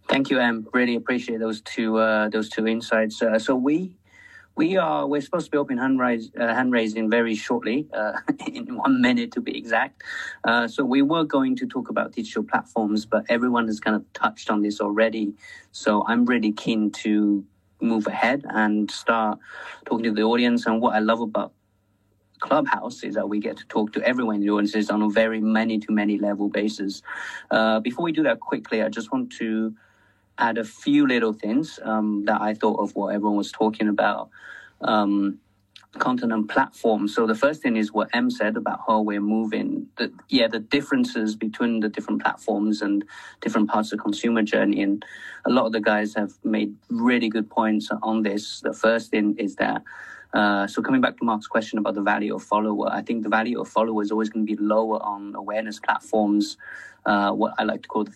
Thank you, Em. Really appreciate those two insights. So we're supposed to be opening hand raising very shortly, in 1 minute to be exact. So we were going to talk about digital platforms, but everyone has kind of touched on this already. So I'm really keen to move ahead and start talking to the audience. And what I love about Clubhouse is that we get to talk to everyone in the audiences on a very many level basis. Before we do that quickly, I just want to add a few little things that I thought of what everyone was talking about. Content and platform. So the first thing is what Em said about how we're moving. The differences between the different platforms and different parts of the consumer journey. And a lot of the guys have made really good points on this. The first thing is that, so coming back to Mark's question about the value of follower, I think the value of follower is always going to be lower on awareness platforms, what I like to call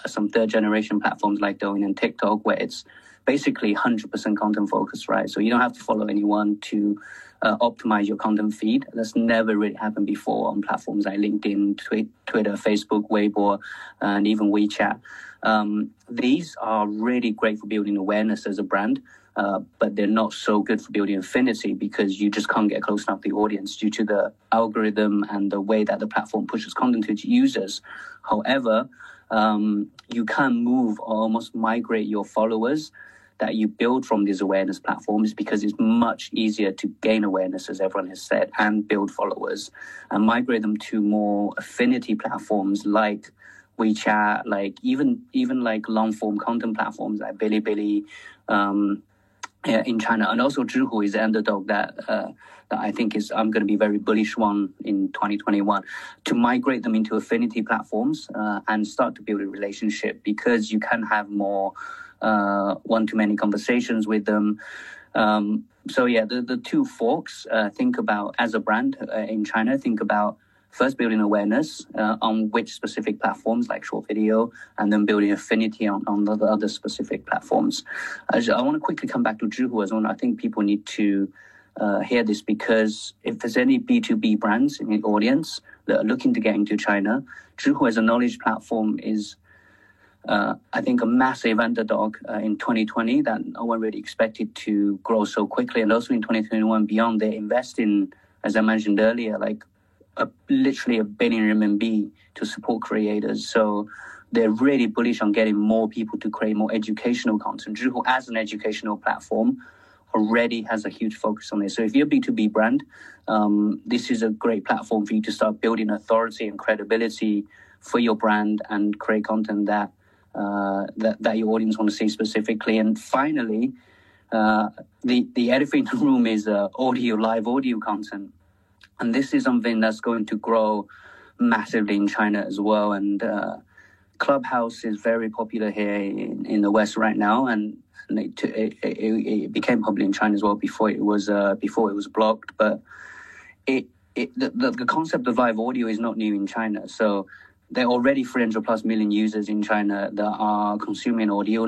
some third generation platforms like Douyin and TikTok, where it's basically 100% content focused, right? So you don't have to follow anyone to optimize your content feed. That's never really happened before on platforms like LinkedIn, Twitter, Facebook, Weibo, and even WeChat. These are really great for building awareness as a brand, but they're not so good for building affinity because you just can't get close enough to the audience due to the algorithm and the way that the platform pushes content to its users. However, you can move or almost migrate your followers that you build from these awareness platforms because it's much easier to gain awareness, as everyone has said, and build followers and migrate them to more affinity platforms like WeChat, like even like long form content platforms like Bilibili in China, and also Zhihu is the underdog that I think I'm going to be very bullish on in 2021 to migrate them into affinity platforms and start to build a relationship because you can have more one-to-many conversations with them. The two forks, think about as a brand in China, think about first building awareness on which specific platforms like short video, and then building affinity on the other specific platforms. I want to quickly come back to Zhihu as well. I think people need to hear this because if there's any B2B brands in the audience that are looking to get into China, Zhihu as a knowledge platform is I think a massive underdog in 2020 that no one really expected to grow so quickly. And also in 2021 beyond, they invest in, as I mentioned earlier, like literally 1 billion RMB to support creators. So they're really bullish on getting more people to create more educational content. Zhihu as an educational platform already has a huge focus on this. So if you're a B2B brand, this is a great platform for you to start building authority and credibility for your brand and create content that your audience want to see specifically. And finally, the elephant in the room is live audio content. And this is something that's going to grow massively in China as well. And Clubhouse is very popular here in the West right now, and it became popular in China as well before it was blocked. But the concept of live audio is not new in China. So there are already 300 plus million users in China that are consuming audio,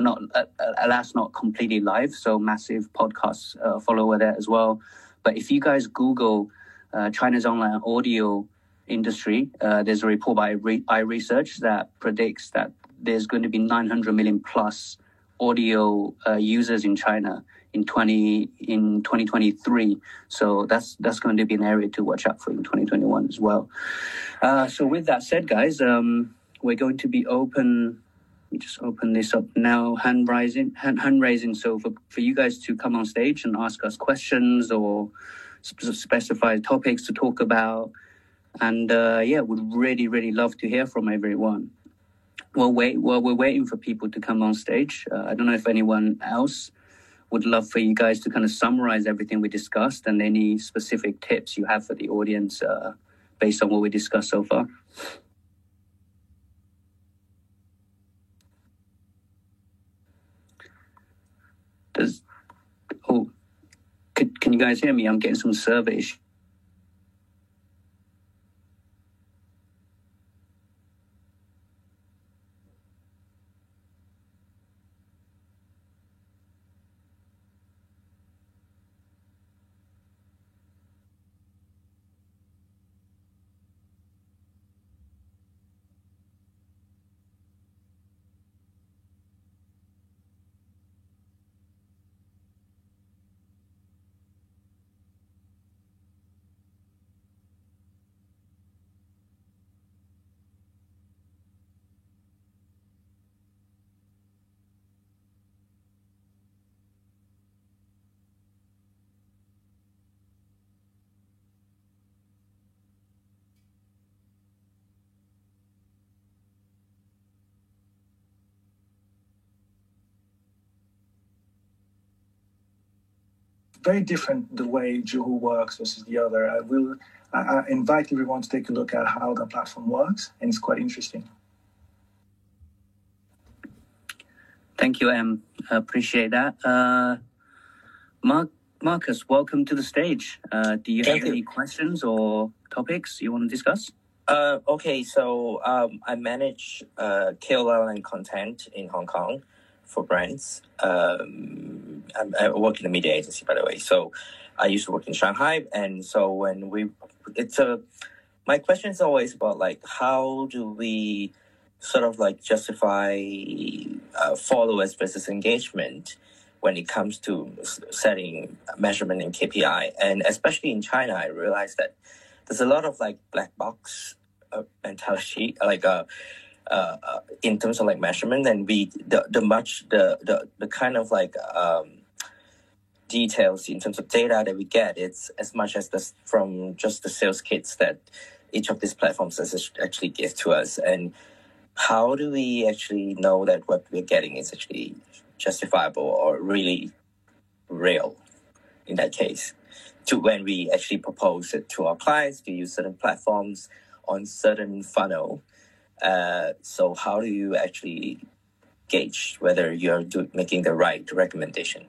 alas, not completely live. So massive podcasts follower there as well. But if you guys Google China's online audio industry, there's a report by iResearch that predicts that there's going to be 900 million plus audio users in China in 2023. So that's going to be an area to watch out for in 2021 as well. So with that said, guys, we're going to be open. Let me just open this up now. Hand raising. So for you guys to come on stage and ask us questions or specify topics to talk about. And would really love to hear from everyone. While we're waiting for people to come on stage, I don't know if anyone else would love for you guys to kind of summarize everything we discussed and any specific tips you have for the audience based on what we discussed so far. Can you guys hear me? I'm getting some server issues. very different the way Juhu works versus the other. I invite everyone to take a look at how the platform works, and it's quite interesting. Thank you, Em. Appreciate that. Marcus, welcome to the stage. Do you have any questions or topics you want to discuss? Okay, so I manage KOL and content in Hong Kong for brands. I work in a media agency, by the way. So I used to work in Shanghai, and so my question is always about like how do we sort of like justify followers versus engagement when it comes to setting measurement and KPI, and especially in China, I realized that there's a lot of like black box mentality, like in terms of like measurement, and the kind of like details in terms of data that we get, it's as much as from just the sales kits that each of these platforms actually give to us. And how do we actually know that what we're getting is actually justifiable or really real in that case, to when we actually propose it to our clients to use certain platforms on certain funnel? So how do you actually gauge whether you're making the right recommendation?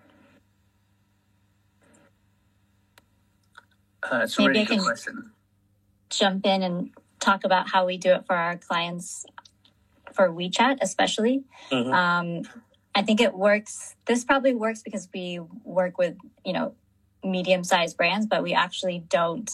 It's a really good question. Jump in and talk about how we do it for our clients for WeChat, especially. Mm-hmm. I think it works. This probably works because we work with, medium-sized brands, but we actually don't.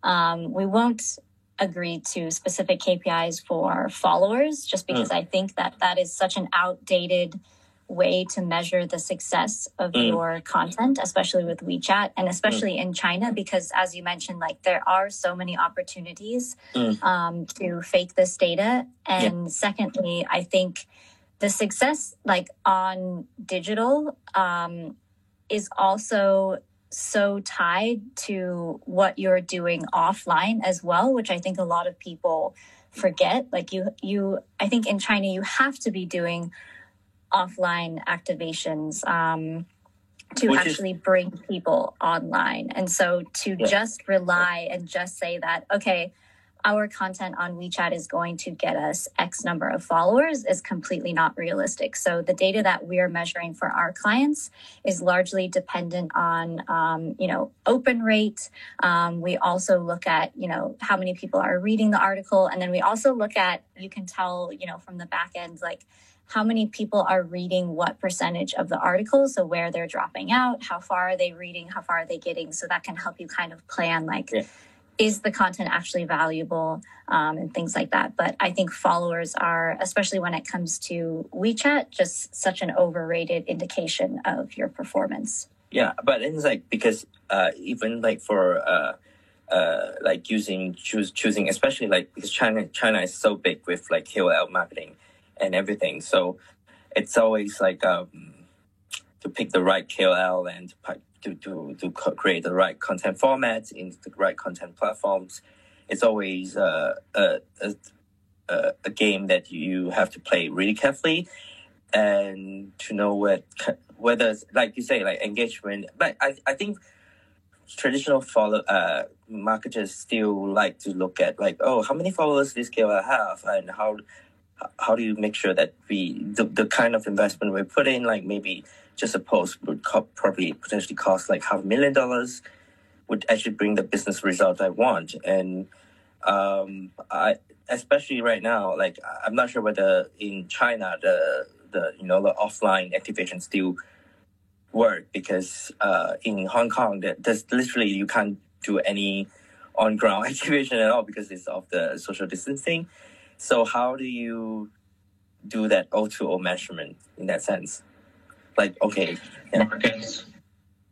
We won't agree to specific KPIs for followers, just because I think that is such an outdated way to measure the success of your content, especially with WeChat and especially in China, because as you mentioned, like there are so many opportunities to fake this data. And secondly, I think the success like on digital is also so tied to what you're doing offline as well, which I think a lot of people forget. Like I think in China, you have to be doing offline activations to actually bring people online. And so to just rely and just say that, okay, our content on WeChat is going to get us X number of followers is completely not realistic. So the data that we're measuring for our clients is largely dependent on, open rate. We also look at, how many people are reading the article. And then we also look at, you can tell, from the back end, like how many people are reading what percentage of the article. So where they're dropping out, how far are they reading, how far are they getting? So that can help you kind of plan is the content actually valuable and things like that. But I think followers are, especially when it comes to WeChat, just such an overrated indication of your performance. Yeah, but it's like because even like for like choosing, especially like because China is so big with like KOL marketing and everything, so it's always like to pick the right KOL and to create the right content formats in the right content platforms. It's always a game that you have to play really carefully and to know whether, like you say, like engagement. But I think traditional marketers still like to look at like, oh, how many followers this KOL have, and how do you make sure that the kind of investment we put in, like maybe just a post would probably potentially cost like $500,000 would actually bring the business result I want. And I, especially right now, like I'm not sure whether in China the offline activation still work, because in Hong Kong there's literally you can't do any on ground activation at all because it's of the social distancing. So how do you do that O2O measurement in that sense? Like, okay. Yeah. Marcus,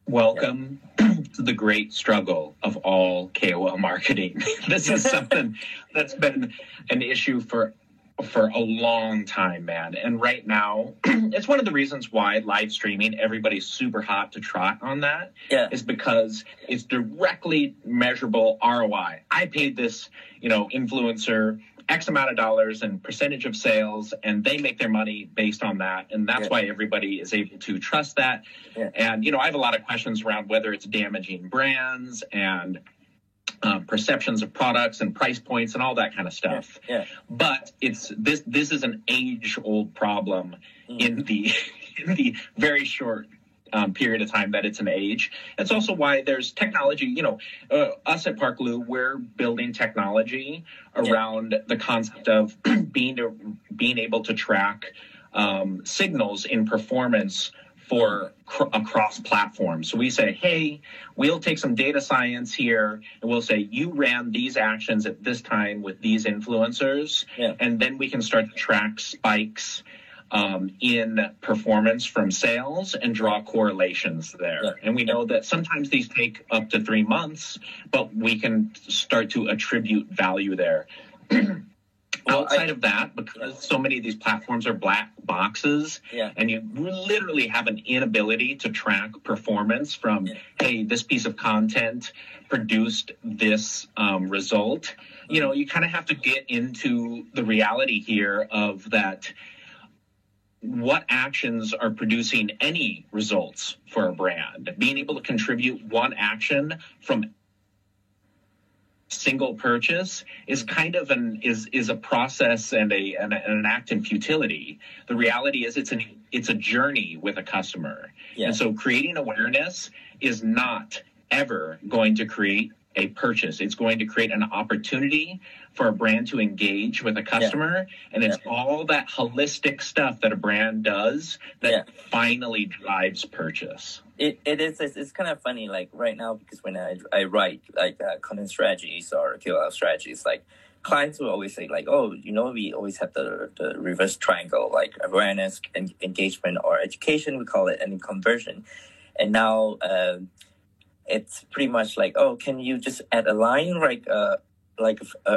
welcome to the great struggle of all KOL marketing. This is something that's been an issue for a long time, man. And right now, it's one of the reasons why live streaming, everybody's super hot to trot on that, is because it's directly measurable ROI. I paid this, influencer X amount of dollars and percentage of sales, and they make their money based on that. And that's why everybody is able to trust that. Yeah. And, I have a lot of questions around whether it's damaging brands and perceptions of products and price points and all that kind of stuff. Yeah. But this is an age-old problem in the very short period of time that it's an age. It's also why there's technology. Us at Parkloo, we're building technology around the concept of being able to track signals in performance for across platforms. So we say, hey, we'll take some data science here and we'll say, you ran these actions at this time with these influencers. Yeah. And then we can start to track spikes in performance from sales and draw correlations there. Yeah. And we know that sometimes these take up to 3 months, but we can start to attribute value there. Outside of that, because so many of these platforms are black boxes, and you literally have an inability to track performance from, hey, this piece of content produced this result, you kind of have to get into the reality here of that. What actions are producing any results for a brand? Being able to contribute one action from single purchase is kind of is a process and an act in futility. The reality is it's a journey with a customer. Yeah. And so creating awareness is not ever going to create a purchase. It's going to create an opportunity for a brand to engage with a customer. And it's all that holistic stuff that a brand does that finally drives purchase. It's kind of funny, like right now, because when I write like content strategies or KOL strategies, like clients will always say like, oh, we always have the reverse triangle, like awareness and engagement or education, we call it, and conversion. And now it's pretty much like, oh, can you just add a line, like a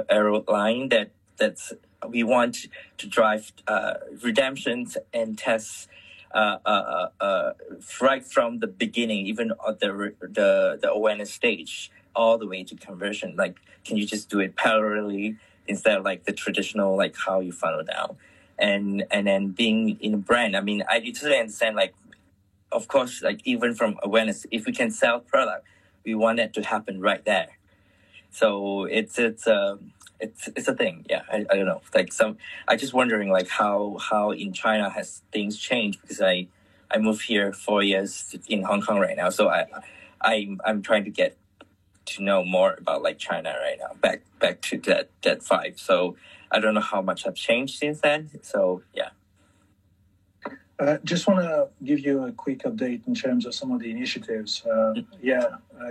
arrow line that's we want to drive redemptions and tests right from the beginning, even at the awareness stage, all the way to conversion. Like, can you just do it parallelly instead of like the traditional, like how you funnel down? And then being in a brand, I mean, I totally understand, like, of course, like even from awareness, if we can sell product, we want it to happen right there. So it's a thing. Yeah, I don't know. Like I just wondering like how in China has things changed, because I moved here 4 years in Hong Kong right now. So I'm trying to get to know more about like China right now, back to that 5. So I don't know how much have changed since then. So yeah. Just want to give you a quick update in terms of some of the initiatives. There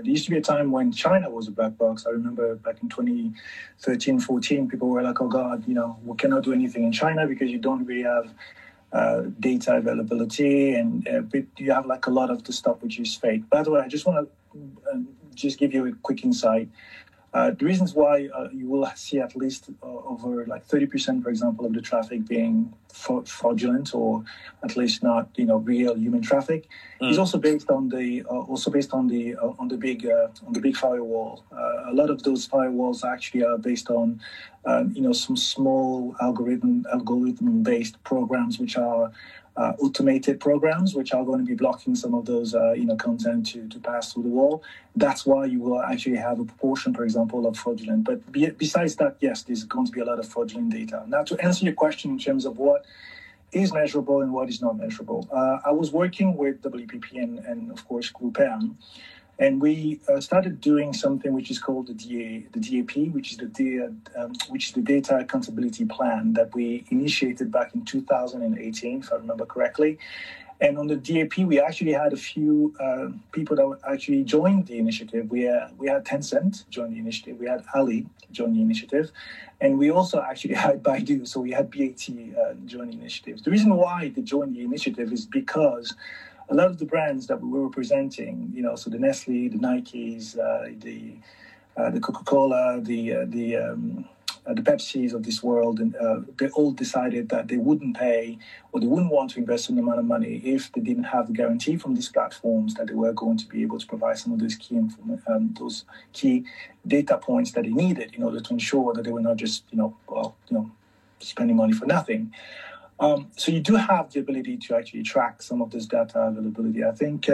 used to be a time when China was a black box. I remember back in 2013, 14, people were like, oh God, we cannot do anything in China because you don't really have data availability, and you have like a lot of the stuff which is fake. By the way, I just want to just give you a quick insight. The reasons why you will see at least over like 30%, for example, of the traffic being fraudulent or at least not, real human traffic, is also based on the big firewall. A lot of those firewalls actually are based on, some small algorithm-based programs which are automated programs which are going to be blocking some of those content to pass through the wall. That's why you will actually have a proportion, for example, of fraudulent. But besides that, yes, there's going to be a lot of fraudulent data. Now, to answer your question in terms of what is measurable and what is not measurable, I was working with WPP and of course GroupM, and we started doing something which is called the DAP, which is the Data Accountability Plan that we initiated back in 2018, if I remember correctly. And on the DAP, we actually had a few people that actually joined the initiative. We had Tencent join the initiative. We had Ali join the initiative. And we also actually had Baidu. So we had BAT join the initiative. The reason why they joined the initiative is because a lot of the brands that we were representing, so the Nestle, the Nikes, the Coca-Cola, the Pepsis of this world, and they all decided that they wouldn't pay or they wouldn't want to invest an amount of money if they didn't have the guarantee from these platforms that they were going to be able to provide some of those key data points that they needed in order to ensure that they were not just spending money for nothing. So you do have the ability to actually track some of this data availability. I think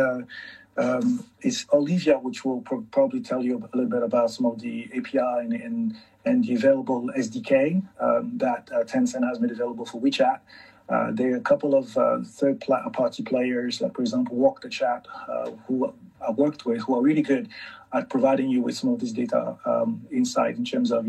it's Olivia, which will probably tell you a little bit about some of the API and the available SDK that Tencent has made available for WeChat. There are a couple of third-party players, like, for example, Walk the Chat, who I worked with, who are really good at providing you with some of this data insight in terms of,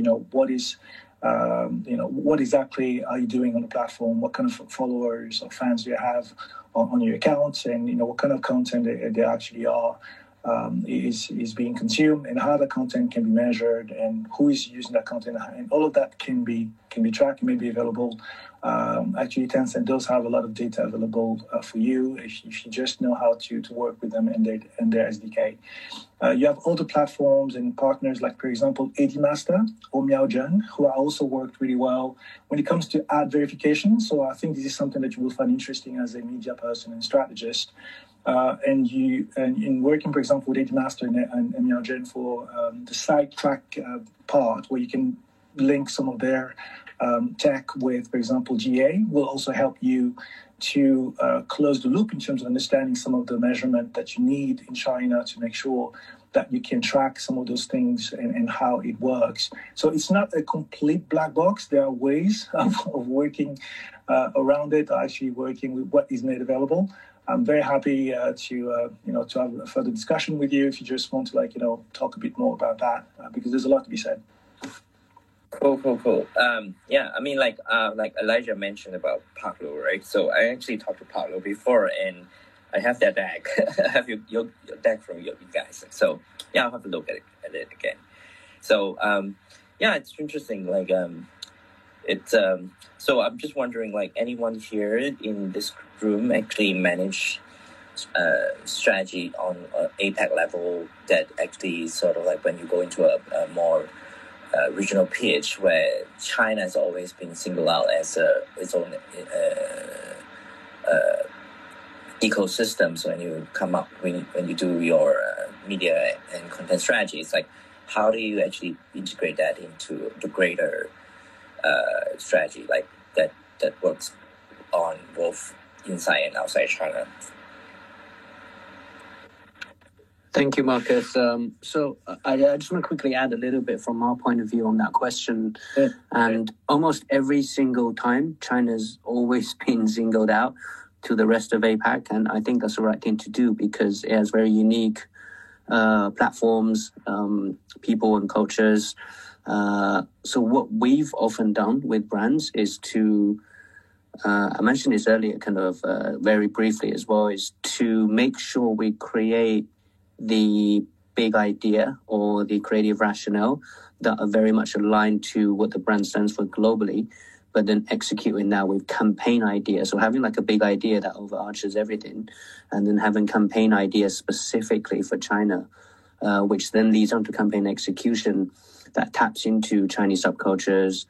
what exactly are you doing on the platform? What kind of followers or fans do you have on your accounts? And, what kind of content they actually are is being consumed, and how the content can be measured, and who is using that content. And all of that can be tracked and may be available. Actually, Tencent does have a lot of data available for you if you just know how to work with them and their SDK. You have other platforms and partners like, for example, AdMaster or Miaozhen, who are also worked really well when it comes to ad verification. So I think this is something that you will find interesting as a media person and strategist. And in working, for example, with AdMaster and Miaozhen for the sidetrack part, where you can link some of their tech with, for example, GA, will also help you to close the loop in terms of understanding some of the measurement that you need in China to make sure that you can track some of those things and how it works. So it's not a complete black box. There are ways of working around it, or actually working with what is made available. I'm very happy to have a further discussion with you if you just want to talk a bit more about that because there's a lot to be said. Cool. I mean, like Elijah mentioned about Paklo, right? So I actually talked to Paklo before, and I have that deck. I have your deck from you guys. So yeah, I'll have a look at it again. So it's interesting. So I'm just wondering, anyone here in this room actually manage strategy on APAC level that actually sort of when you go into a more regional pitch where China has always been singled out as its own ecosystems when you come up when you do your media and content strategies. How do you actually integrate that into the greater strategy that works on both inside and outside China? Thank you, Marcus. So I just want to quickly add a little bit from our point of view on that question. And almost every single time, China's always been singled out to the rest of APAC. And I think that's the right thing to do because it has very unique platforms, people and cultures. So what we've often done with brands is to, I mentioned this earlier kind of very briefly as well, is to make sure we create the big idea or the creative rationale that are very much aligned to what the brand stands for globally, but then executing that with campaign ideas. So having a big idea that overarches everything, and then having campaign ideas specifically for China, which then leads on to campaign execution that taps into Chinese subcultures,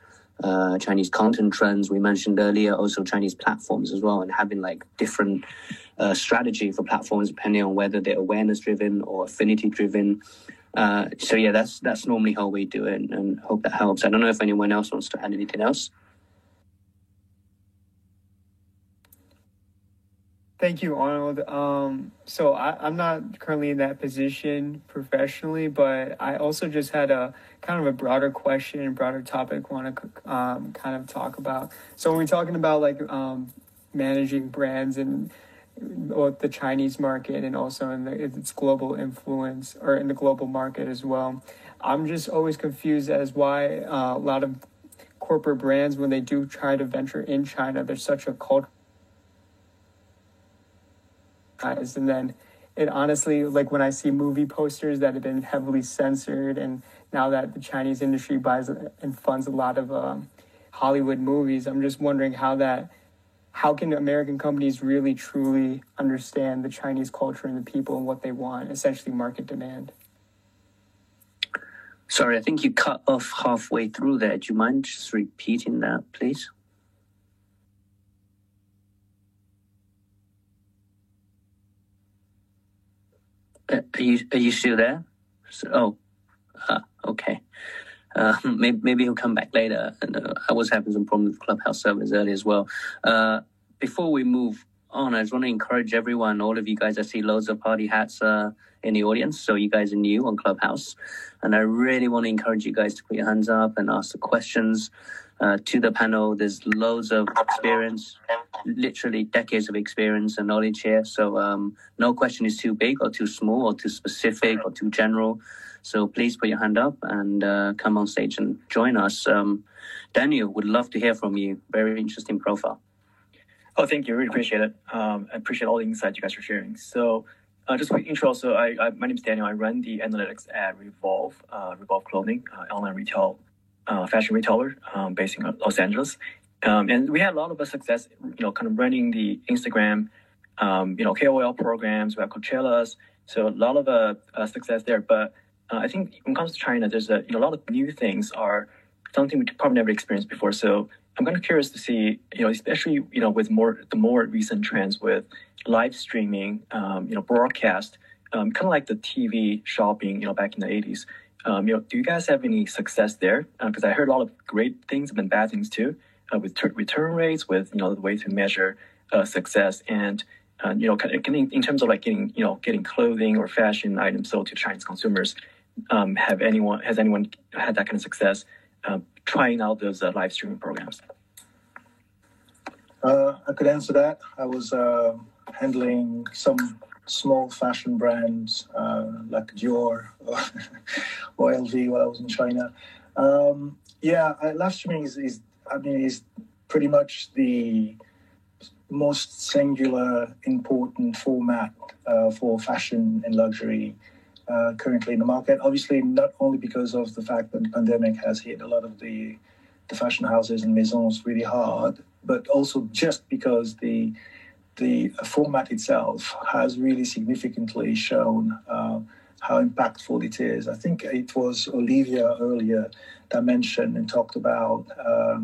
Chinese content trends we mentioned earlier, also Chinese platforms as well, and having different strategy for platforms depending on whether they're awareness driven or affinity driven. So yeah, that's normally how we do it, and hope that helps. I don't know if anyone else wants to add anything else. Thank you, Arnold. So I'm not currently in that position professionally, but I also just had a kind of a broader question, broader topic I want to kind of talk about. So when we're talking about managing brands and the Chinese market and also in its global influence or in the global market as well, I'm just always confused as why a lot of corporate brands, when they do try to venture in China, there's such a culture. And then it honestly, when I see movie posters that have been heavily censored, and now that the Chinese industry buys and funds a lot of Hollywood movies, I'm just wondering how can American companies really truly understand the Chinese culture and the people and what they want, essentially market demand? Sorry, I think you cut off halfway through there. Do you mind just repeating that, please? Are you still there? Okay. Maybe he'll come back later. And I was having some problems with Clubhouse servers earlier as well. Before we move on, I just want to encourage everyone, all of you guys. I see loads of party hats in the audience, so you guys are new on Clubhouse. And I really want to encourage you guys to put your hands up and ask the questions to the panel. There's loads of experience, literally decades of experience and knowledge here. So no question is too big or too small or too specific or too general. So please put your hand up and come on stage and join us. Daniel, would love to hear from you. Very interesting profile. Oh, thank you. Really appreciate it. I appreciate all the insights you guys are sharing. So just a quick intro. So my name is Daniel. I run the analytics at Revolve Clothing, online retail, fashion retailer based in Los Angeles. And we had a lot of success, kind of running the Instagram, KOL programs. We have Coachellas. So a lot of success there. But I think when it comes to China, there's a lot of new things are something we probably never experienced before. So I'm kind of curious to see, especially, with the more recent trends with live streaming, broadcast, kind of like the TV shopping, back in the 80s. Do you guys have any success there? Because I heard a lot of great things and bad things too, with return rates, with, the way to measure success and, in terms of like getting clothing or fashion items sold to Chinese consumers. Has anyone had that kind of success trying out those live streaming programs? I could answer that. I was handling some small fashion brands like Dior or LV while I was in China. Live streaming is pretty much the most singular important format for fashion and luxury currently in the market. Obviously, not only because of the fact that the pandemic has hit a lot of the fashion houses and maisons really hard, but also just because the format itself has really significantly shown how impactful it is. I think it was Olivia earlier that mentioned and talked about, I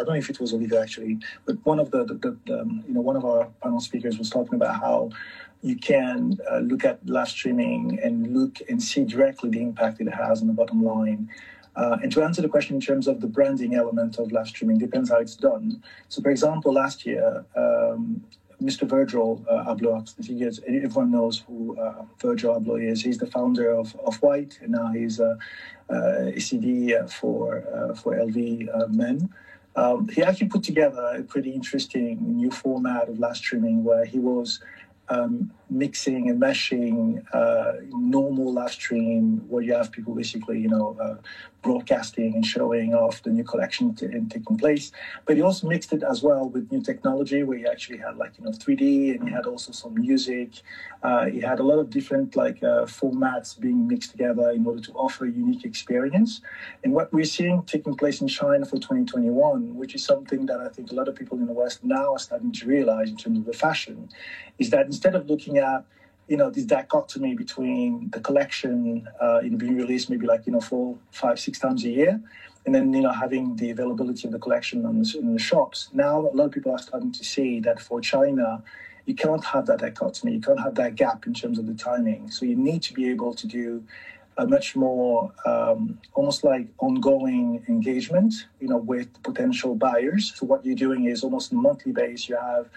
don't know if it was Olivia actually, but one of one of our panel speakers was talking about how you can look at live streaming and look and see directly the impact it has on the bottom line. And to answer the question in terms of the branding element of live streaming, depends how it's done. So, for example, last year, Mr. Virgil Abloh, everyone knows who Virgil Abloh is. He's the founder of Off-White, and now he's ECD for LV Men. He actually put together a pretty interesting new format of live streaming where he was mixing and meshing normal live stream where you have people basically, broadcasting and showing off the new collection taking place. But he also mixed it as well with new technology where you actually had 3D, and you had also some music. He had a lot of different formats being mixed together in order to offer a unique experience. And what we're seeing taking place in China for 2021, which is something that I think a lot of people in the West now are starting to realize in terms of the fashion, is that instead of looking at this dichotomy between the collection being released maybe 4, 5, 6 times a year, and then having the availability of the collection in the shops. Now a lot of people are starting to see that for China, you cannot have that dichotomy, you can't have that gap in terms of the timing. So you need to be able to do a much more almost like ongoing engagement, with potential buyers. So what you're doing is almost on a monthly basis. You have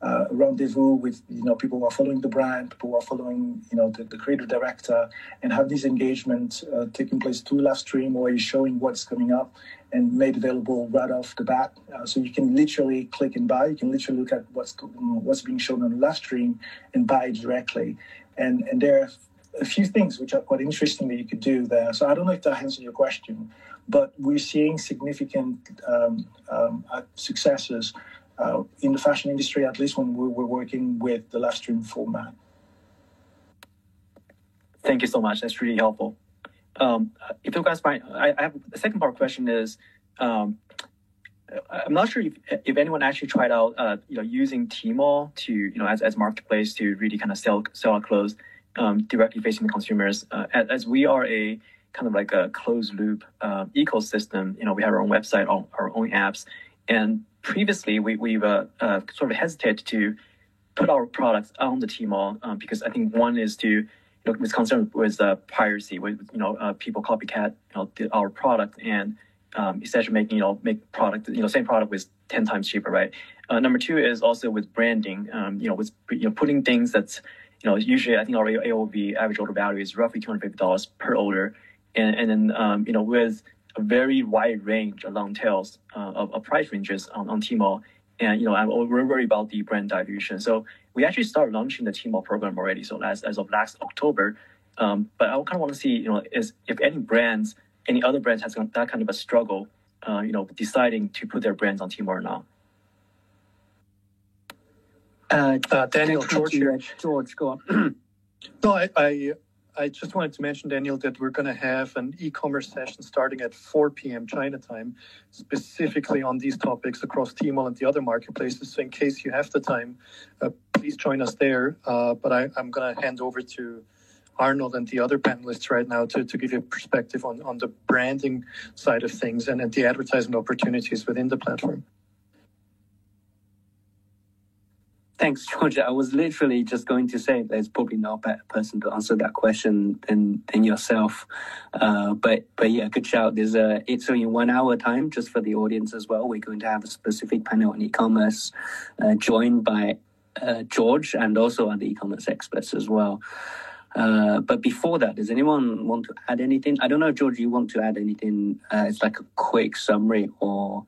a rendezvous with people who are following the brand, people who are following the creative director, and have these engagements taking place through live stream where you're showing what's coming up and made available right off the bat. So you can literally click and buy. You can literally look at what's being shown on the live stream and buy directly. And there are a few things which are quite interesting that you could do there. So I don't know if that answers your question, but we're seeing significant successes in the fashion industry, at least when we're working with the live stream format. Thank you so much. That's really helpful. If you guys mind, I have the second part of the question is, I'm not sure if anyone actually tried out, using Tmall to, as marketplace to really kind of sell our clothes directly facing the consumers. As we are a kind of like a closed loop ecosystem. We have our own website, our own apps, and previously we've sort of hesitated to put our products on the Tmall because I think one is to was concerned with piracy, with people copycat our product and essentially making make product same product with 10 times cheaper, right? Number two is also with branding, with putting things that's usually I think our AOV, average order value, is roughly $250 per order, and then with a very wide range of long tails of price ranges on Tmall. And we're worried about the brand dilution. So we actually started launching the Tmall program already. So as of last October, but I kind of want to see is if any other brands has that kind of a struggle, deciding to put their brands on Tmall or not. Daniel, George, go on. No, I just wanted to mention, Daniel, that we're going to have an e-commerce session starting at 4 p.m. China time, specifically on these topics across Tmall and the other marketplaces. So in case you have the time, please join us there. But I'm going to hand over to Arnold and the other panelists right now to give you a perspective on the branding side of things and the advertising opportunities within the platform. Thanks, George. I was literally just going to say there's probably no better person to answer that question than yourself. But yeah, good shout. It's only 1 hour time just for the audience as well. We're going to have a specific panel on e-commerce joined by George and also other e-commerce experts as well. But before that, does anyone want to add anything? I don't know, George, you want to add anything? It's like a quick summary or...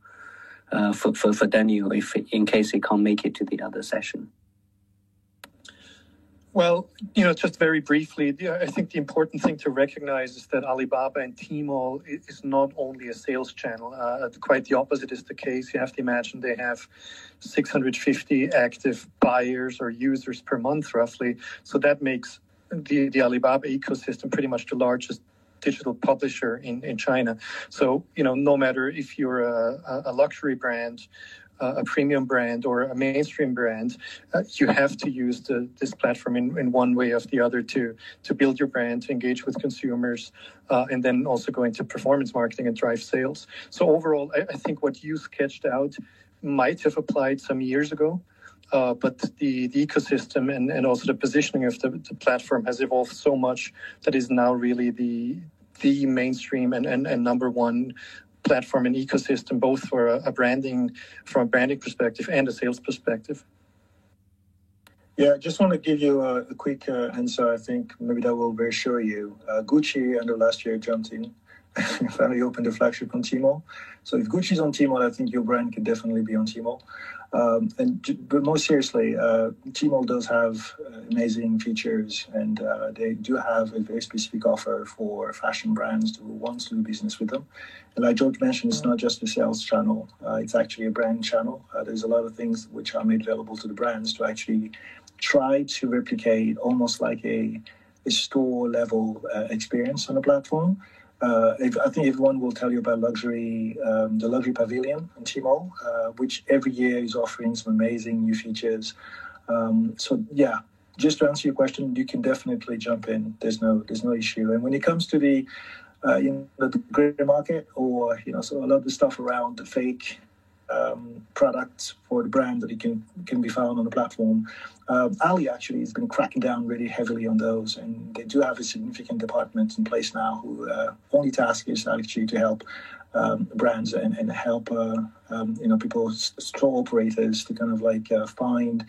for Daniel, if in case he can't make it to the other session. Well, just very briefly, I think the important thing to recognize is that Alibaba and Tmall is not only a sales channel. Quite the opposite is the case. You have to imagine they have 650 active buyers or users per month, roughly. So that makes the Alibaba ecosystem pretty much the largest digital publisher in China. So, no matter if you're a luxury brand, a premium brand, or a mainstream brand, you have to use this platform in one way or the other to build your brand, to engage with consumers, and then also go into performance marketing and drive sales. So overall, I think what you sketched out might have applied some years ago. But the ecosystem and also the positioning of the platform has evolved so much that is now really the mainstream and number one platform and ecosystem, both for from a branding perspective and a sales perspective. Yeah, I just want to give you a quick answer. I think maybe that will reassure you. Gucci, end of last year, jumped in. Finally opened a flagship on Tmall. So if Gucci's on Tmall, I think your brand could definitely be on Tmall. But more seriously, Tmall does have amazing features, and they do have a very specific offer for fashion brands who want to do business with them. And like George mentioned, it's not just a sales channel. It's actually a brand channel. There's a lot of things which are made available to the brands to actually try to replicate almost like a store level experience on the platform. I think everyone will tell you about the luxury pavilion on Tmall, which every year is offering some amazing new features. So yeah, just to answer your question, you can definitely jump in. There's no issue. And when it comes to the grey market, or so a lot of the stuff around the fake products for the brand that it can be found on the platform. Ali actually has been cracking down really heavily on those, and they do have a significant department in place now who only task is actually to help brands and help people, store operators, to kind of like find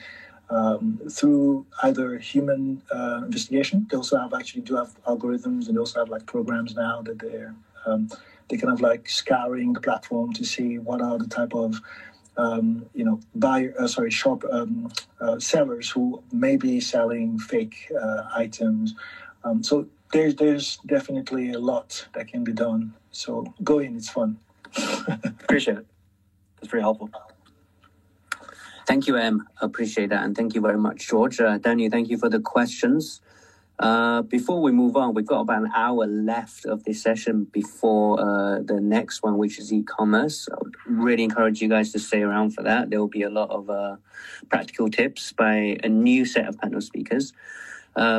through either human investigation. They also have algorithms, and they also have like programs now that they're kind of like scouring the platform to see what are the type of sellers who may be selling fake items. So there's definitely a lot that can be done. So go in, it's fun. Appreciate it. That's very helpful. Thank you, Em. Appreciate that. And thank you very much, George. Daniel, thank you for the questions. Before we move on, we've got about an hour left of this session before the next one, which is e-commerce. I would really encourage you guys to stay around for that. There will be a lot of practical tips by a new set of panel speakers.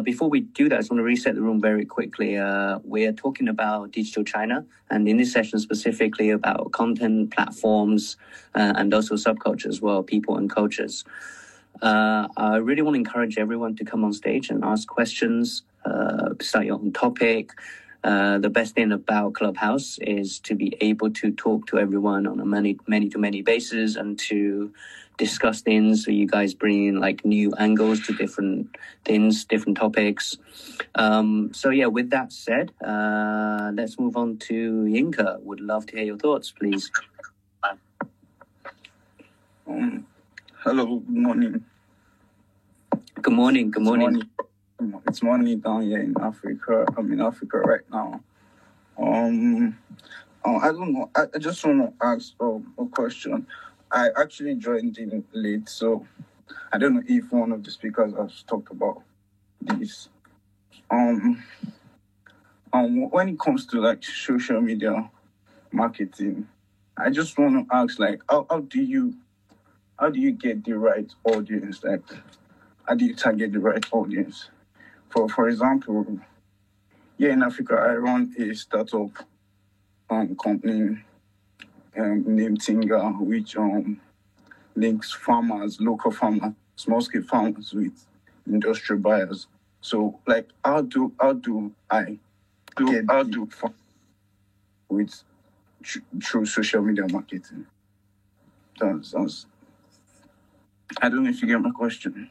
Before we do that, I just want to reset the room very quickly. We're talking about Digital China, and in this session specifically about content platforms and also subculture as well, people and cultures. I really want to encourage everyone to come on stage and ask questions, start your own topic. The best thing about Clubhouse is to be able to talk to everyone on a many basis and to discuss things. So you guys bring in like new angles to different things, different topics. So yeah, with that said, let's move on to Yinka. Would love to hear your thoughts, please. Hello, good morning. Good morning. It's morning down here in Africa. I'm in Africa right now. I don't know. I just want to ask a question. I actually joined in late, so I don't know if one of the speakers has talked about this. When it comes to like social media marketing, I just want to ask, like, how do you get the right audience? Like, how do you target the right audience? For example, here in Africa, I run a startup company named Tinga, which links farmers, local farmers, small-scale farmers with industrial buyers. So, like, how do I with through social media marketing? That's I don't know if you get my question.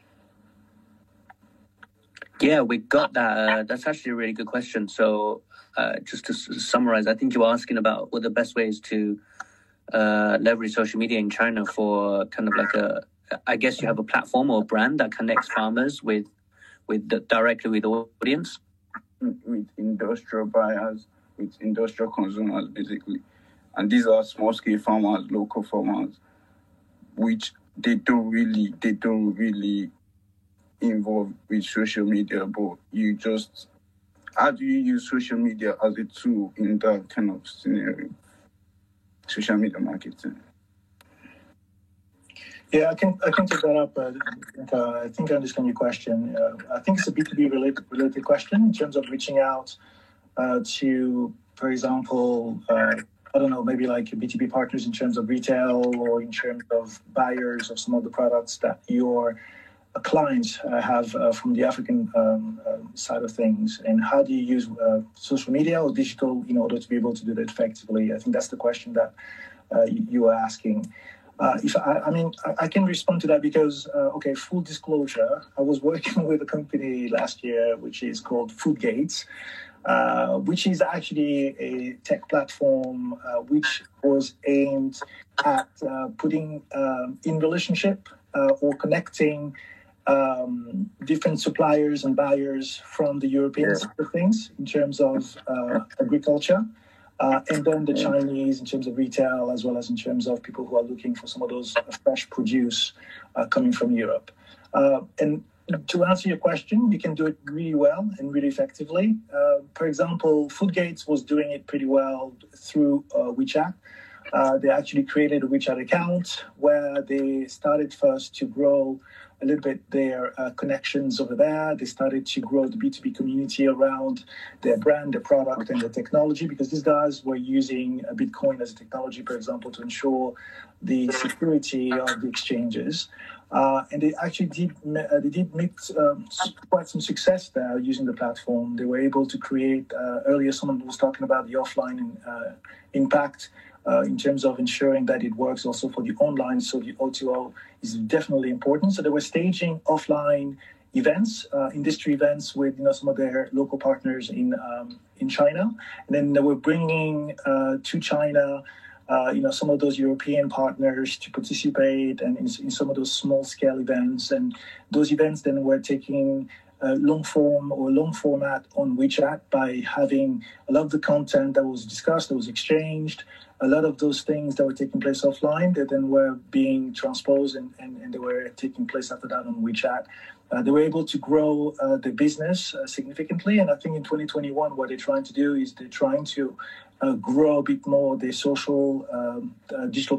Yeah, we got that. That's actually a really good question. So just to summarize, I think you were asking about what the best ways to leverage social media in China for kind of like I guess you have a platform or brand that connects farmers directly with the audience? With industrial buyers, with industrial consumers, basically. And these are small-scale farmers, local farmers, which they don't really involved with social media, but how do you use social media as a tool in that kind of scenario? Social media marketing. Yeah, I can take that up. I think I understand your question. I think it's a B2B related question in terms of reaching out to, for example, I don't know, maybe like B2B partners in terms of retail or in terms of buyers of some of the products that your clients have from the African side of things, and how do you use social media or digital in order to be able to do that effectively? I think that's the question that you were asking. I can respond to that because, full disclosure, I was working with a company last year which is called Foodgates, which is actually a tech platform which was aimed at putting in relationship or connecting different suppliers and buyers from the European side of things in terms of agriculture, and then the Chinese in terms of retail, as well as in terms of people who are looking for some of those fresh produce coming from Europe. And to answer your question, you can do it really well and really effectively. For example, Foodgates was doing it pretty well through WeChat. They actually created a WeChat account where they started first to grow a little bit their connections over there. They started to grow the B2B community around their brand, their product, and their technology, because these guys were using Bitcoin as a technology, for example, to ensure the security of the exchanges. And they actually did meet quite some success there using the platform. They were able to create, earlier someone was talking about the offline impact, in terms of ensuring that it works also for the online. So the O2O is definitely important. So they were staging offline events, industry events with some of their local partners in China, and then they were bringing to China some of those European partners to participate and in some of those small scale events. And those events then were taking long form or long format on WeChat by having a lot of the content that was discussed, that was exchanged, a lot of those things that were taking place offline that then were being transposed and they were taking place after that on WeChat. they were able to grow the business significantly. And I think in 2021, what they're trying to do is they're trying to grow a bit more their social digital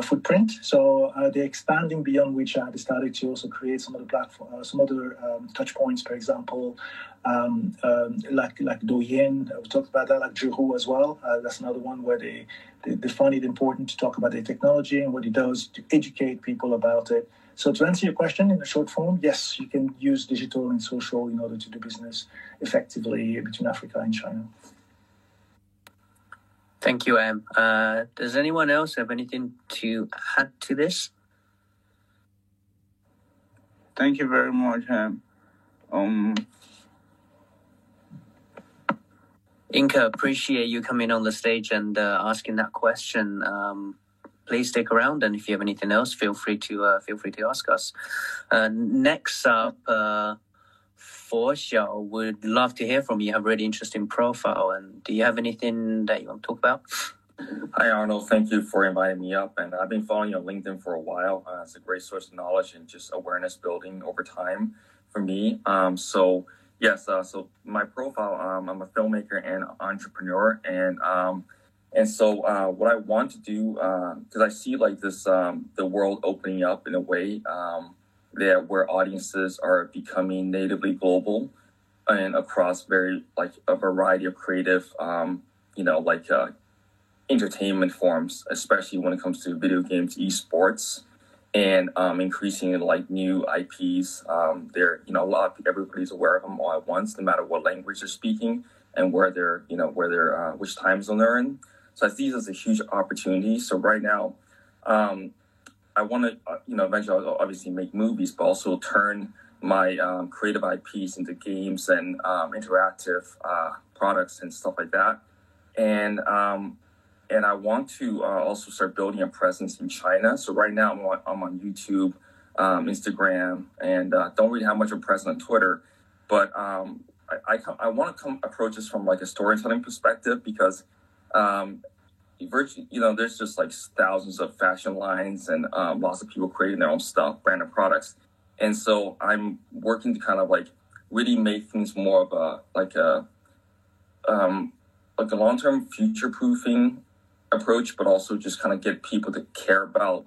footprint. So they're expanding beyond WeChat. They started to also create some other platform, some other touch points, for example, like Douyin. We talked about that, like Zhihu as well. That's another one where they find it important to talk about their technology and what it does to educate people about it. So to answer your question in the short form, yes, you can use digital and social in order to do business effectively between Africa and China. Thank you, Em. Does anyone else have anything to add to this? Thank you very much, Em. Inka, appreciate you coming on the stage and asking that question. Please stick around, and if you have anything else, feel free to ask us. Next up, For Xiao, would love to hear from you. You have a really interesting profile, and do you have anything that you want to talk about? Hi, Arnold. Thank you for inviting me up. And I've been following you on LinkedIn for a while. It's a great source of knowledge and just awareness building over time for me. So my profile, I'm a filmmaker and entrepreneur. And so what I want to do, because I see like this, the world opening up in a way where audiences are becoming natively global and across a variety of creative, entertainment forms, especially when it comes to video games, esports, and increasing like new IPs. Everybody's aware of them all at once, no matter what language they're speaking and which time zone they're in. So I see this as a huge opportunity. So right now, I want to, eventually I'll obviously make movies, but also turn my creative IPs into games and interactive products and stuff like that. And I want to also start building a presence in China. So right now I'm on YouTube, Instagram, and don't really have much of a presence on Twitter. But I want to approach this from like a storytelling perspective because there's just like thousands of fashion lines and lots of people creating their own stuff, branded products. And so I'm working to kind of like really make things more of a long-term future-proofing approach, but also just kind of get people to care about,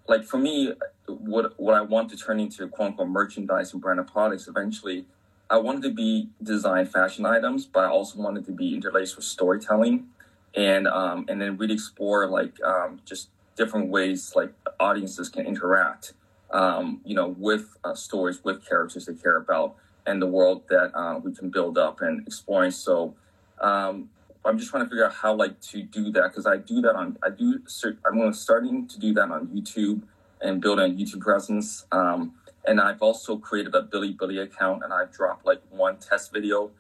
like for me, what I want to turn into quote-unquote merchandise and branded products eventually, I wanted to be design fashion items, but I also wanted to be interlaced with storytelling and then really explore just different ways like audiences can interact, with stories, with characters they care about and the world that we can build up and exploring. So I'm just trying to figure out how to do that because I'm starting to do that on YouTube and build a YouTube presence. And I've also created a Bilibili account and I've dropped one test video.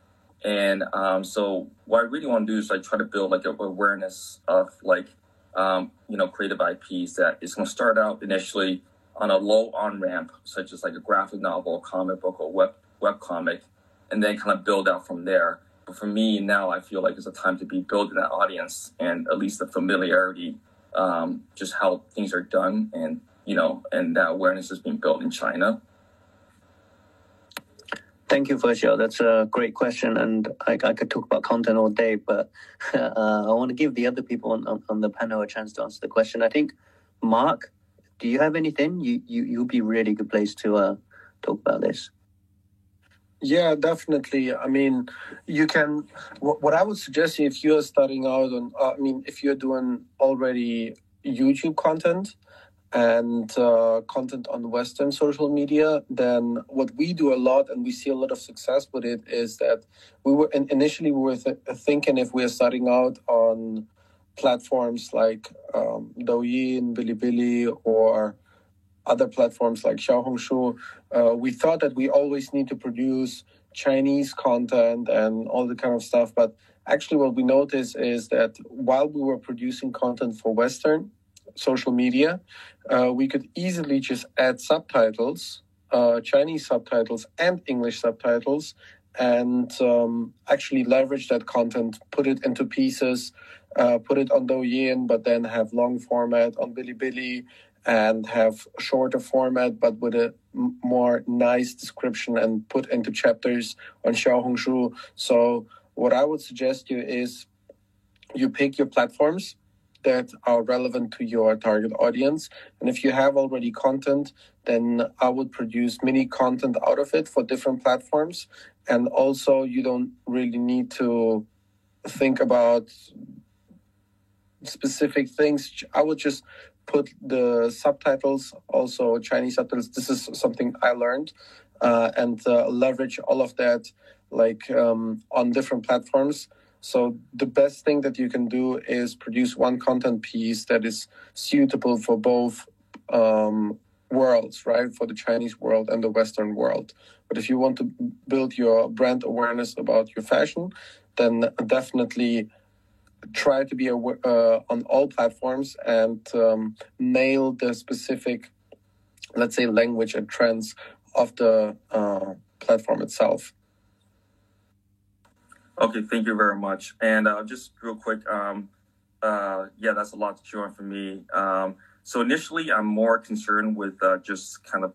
And so what I really want to do is try to build an awareness of creative IPs that is going to start out initially on a low on-ramp, such as a graphic novel, comic book, or web comic, and then kind of build out from there. But for me now, I feel like it's a time to be building that audience and at least the familiarity, just how things are done and that awareness is being built in China. Thank you, Virgil. That's a great question, and I could talk about content all day, but I want to give the other people on the panel a chance to answer the question. I think, Mark, do you have anything? You'd be a really good place to talk about this. Yeah, definitely. I mean, you can. What I would suggest if you're starting out on, if you're doing already YouTube content and content on Western social media, then what we do a lot, and we see a lot of success with it, is that initially we were thinking if we're starting out on platforms like Douyin, Bilibili, or other platforms like Xiaohongshu, we thought that we always need to produce Chinese content and all the kind of stuff. But actually what we noticed is that while we were producing content for Western social media, we could easily just add subtitles, Chinese subtitles and English subtitles, and actually leverage that content, put it into pieces, put it on Douyin, but then have long format on Bilibili, and have shorter format, but with a more nice description and put into chapters on Xiaohongshu. So what I would suggest you is you pick your platforms that are relevant to your target audience. And if you have already content, then I would produce mini content out of it for different platforms. And also you don't really need to think about specific things. I would just put the subtitles, also Chinese subtitles. This is something I learned, and leverage all of that on different platforms. So the best thing that you can do is produce one content piece that is suitable for both worlds, right? For the Chinese world and the Western world. But if you want to build your brand awareness about your fashion, then definitely try to be on all platforms and nail the specific, let's say, language and trends of the platform itself. Okay, thank you very much. And just real quick, that's a lot to chew on for me. So initially, I'm more concerned with just kind of,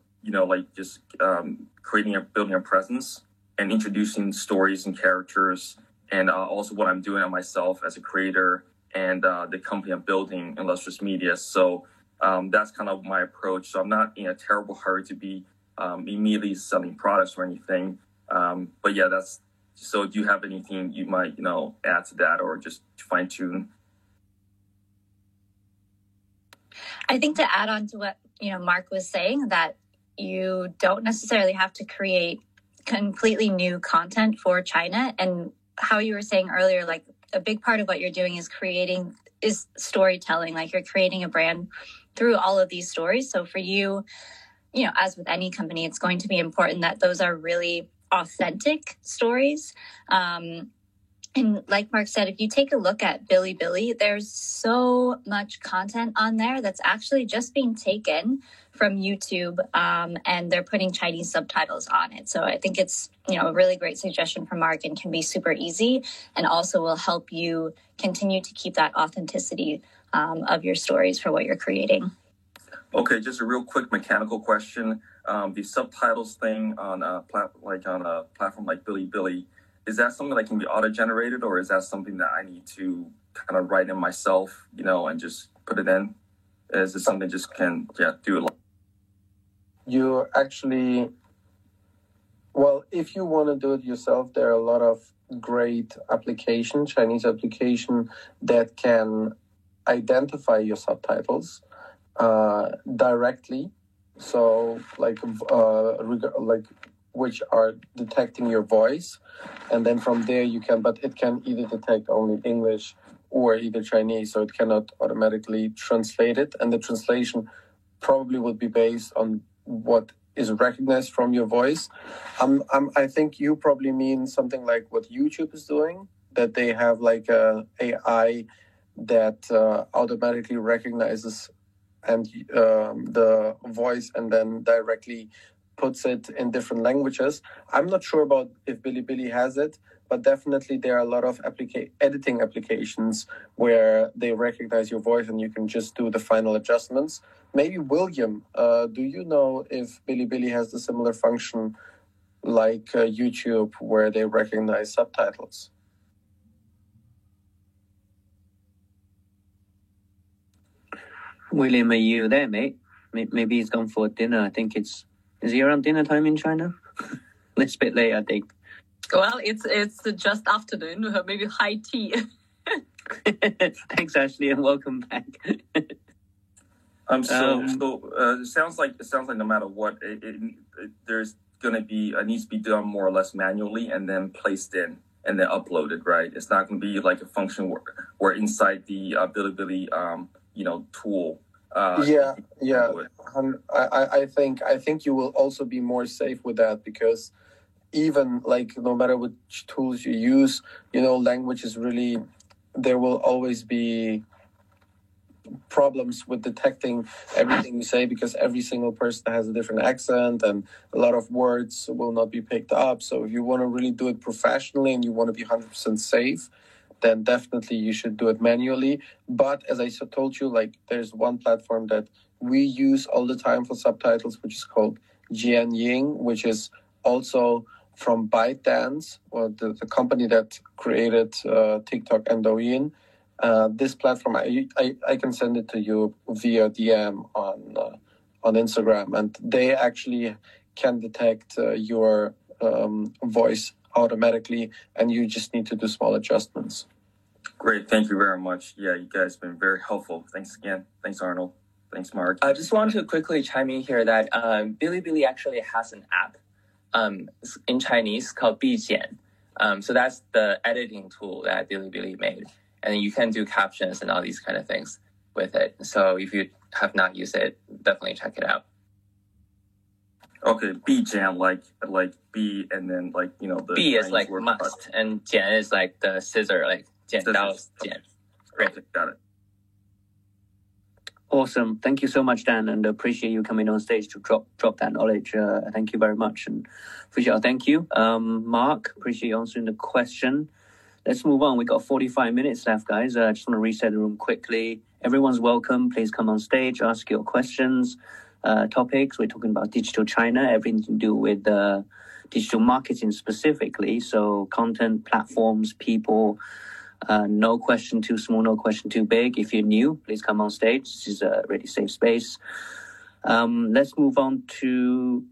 building a presence and introducing stories and characters, and also what I'm doing on myself as a creator and the company I'm building, Illustrious Media. So that's kind of my approach. So I'm not in a terrible hurry to be immediately selling products or anything. But yeah, that's. So do you have anything you might, add to that or just fine tune? I think to add on to what, Mark was saying, that you don't necessarily have to create completely new content for China. And how you were saying earlier, like a big part of what you're doing is storytelling. Like you're creating a brand through all of these stories. So for you, as with any company, it's going to be important that those are really authentic stories. And like Mark said, if you take a look at Bilibili, there's so much content on there that's actually just being taken from YouTube, and they're putting Chinese subtitles on it. So I think it's, a really great suggestion from Mark and can be super easy and also will help you continue to keep that authenticity of your stories for what you're creating. Okay, just a real quick mechanical question. The subtitles thing on a platform like Bilibili, is that something that can be auto-generated, or is that something that I need to kind of write in myself, and just put it in? Is it something just can do it? You actually, if you want to do it yourself, there are a lot of great Chinese application that can identify your subtitles directly. So which are detecting your voice, and then from there but it can either detect only English or either Chinese, so it cannot automatically translate it, and the translation probably would be based on what is recognized from your voice. I think you probably mean something like what YouTube is doing, that they have like a AI that automatically recognizes and the voice and then directly puts it in different languages. I'm not sure about if Bilibili has it, but definitely there are a lot of editing applications where they recognize your voice and you can just do the final adjustments. Maybe William, do you know if Bilibili has the similar function like YouTube where they recognize subtitles? William, are you there, mate? Maybe he's gone for dinner. I think is he around dinner time in China? A little bit late, I think. Well, it's just afternoon, maybe high tea. Thanks, Ashley, and welcome back. It sounds like no matter what, there's going to be needs to be done more or less manually and then placed in and then uploaded, right? It's not going to be like a function where inside the Bilibili tool. I think you will also be more safe with that, because even no matter which tools you use, language is really, there will always be problems with detecting everything you say, because every single person has a different accent and a lot of words will not be picked up. So if you want to really do it professionally and you want to be 100% safe, then definitely you should do it manually. But as I told you, there's one platform that we use all the time for subtitles, which is called Jian Ying, which is also from ByteDance, or the company that created TikTok and Douyin. This platform, I can send it to you via DM on Instagram, and they actually can detect your voice automatically, and you just need to do small adjustments. Great, thank you very much. Yeah, you guys have been very helpful. Thanks again. Thanks, Arnold. Thanks, Mark. I just want to quickly chime in here that Bilibili actually has an app in Chinese called Bijian. So that's the editing tool that Bilibili made. And you can do captions and all these kind of things with it. So if you have not used it, definitely check it out. Okay, Bijian, like B, and then like, you know, the B is like must, and Jian is like the scissor, like Jian Dao Jian. Great, got it. Awesome. Thank you so much, Dan, and appreciate you coming on stage to drop that knowledge. Thank you very much, and appreciate. Thank you, Mark. Appreciate you answering the question. Let's move on. We got 45 minutes left, guys. I just want to reset the room quickly. Everyone's welcome. Please come on stage, ask your questions. Topics. We're talking about digital China, everything to do with digital marketing specifically. So content, platforms, people. No question too small, no question too big. If you're new, please come on stage. This is a really safe space. Let's move on to,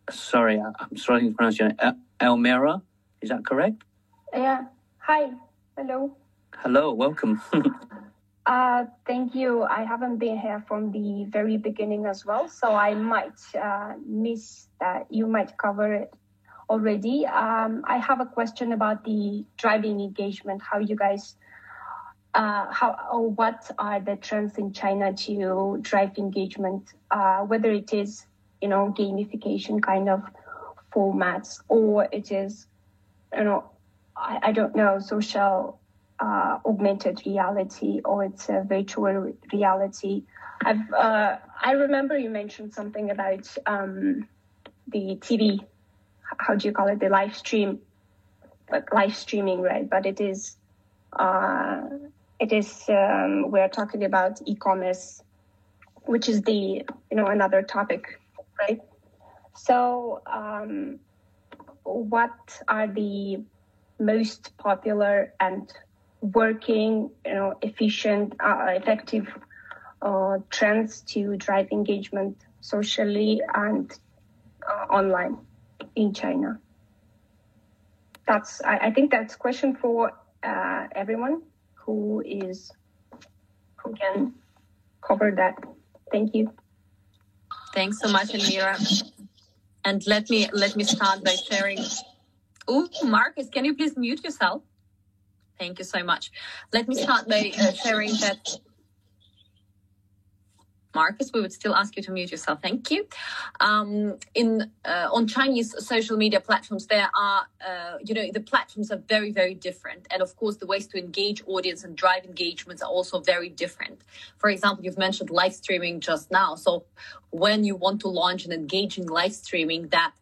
sorry, I'm struggling to pronounce your name. Elmira, is that correct? Yeah. Hi. Hello. Hello, welcome. Thank you. I haven't been here from the very beginning as well, so I might miss that. You might cover it already. I have a question about the driving engagement. How you guys, what are the trends in China to drive engagement? Whether it is, you know, gamification kind of formats, or it is, you know, I don't know, social augmented reality, or it's a virtual reality. I remember you mentioned something about the TV. How do you call it? The live stream, like live streaming, right? But it is we're talking about e-commerce, which is the, you know, another topic, right? So, what are the most popular and working, you know, efficient, effective trends to drive engagement socially and online in China? I think that's a question for everyone who can cover that. Thank you. Thanks so much, Elmira. And let me start by sharing. Oh, Marcus, can you please mute yourself? Thank you so much. Let me start by sharing that. Marcus, we would still ask you to mute yourself. Thank you. On Chinese social media platforms, there are, the platforms are very, very different. And of course, the ways to engage audience and drive engagements are also very different. For example, you've mentioned live streaming just now. So when you want to launch an engaging live streaming, that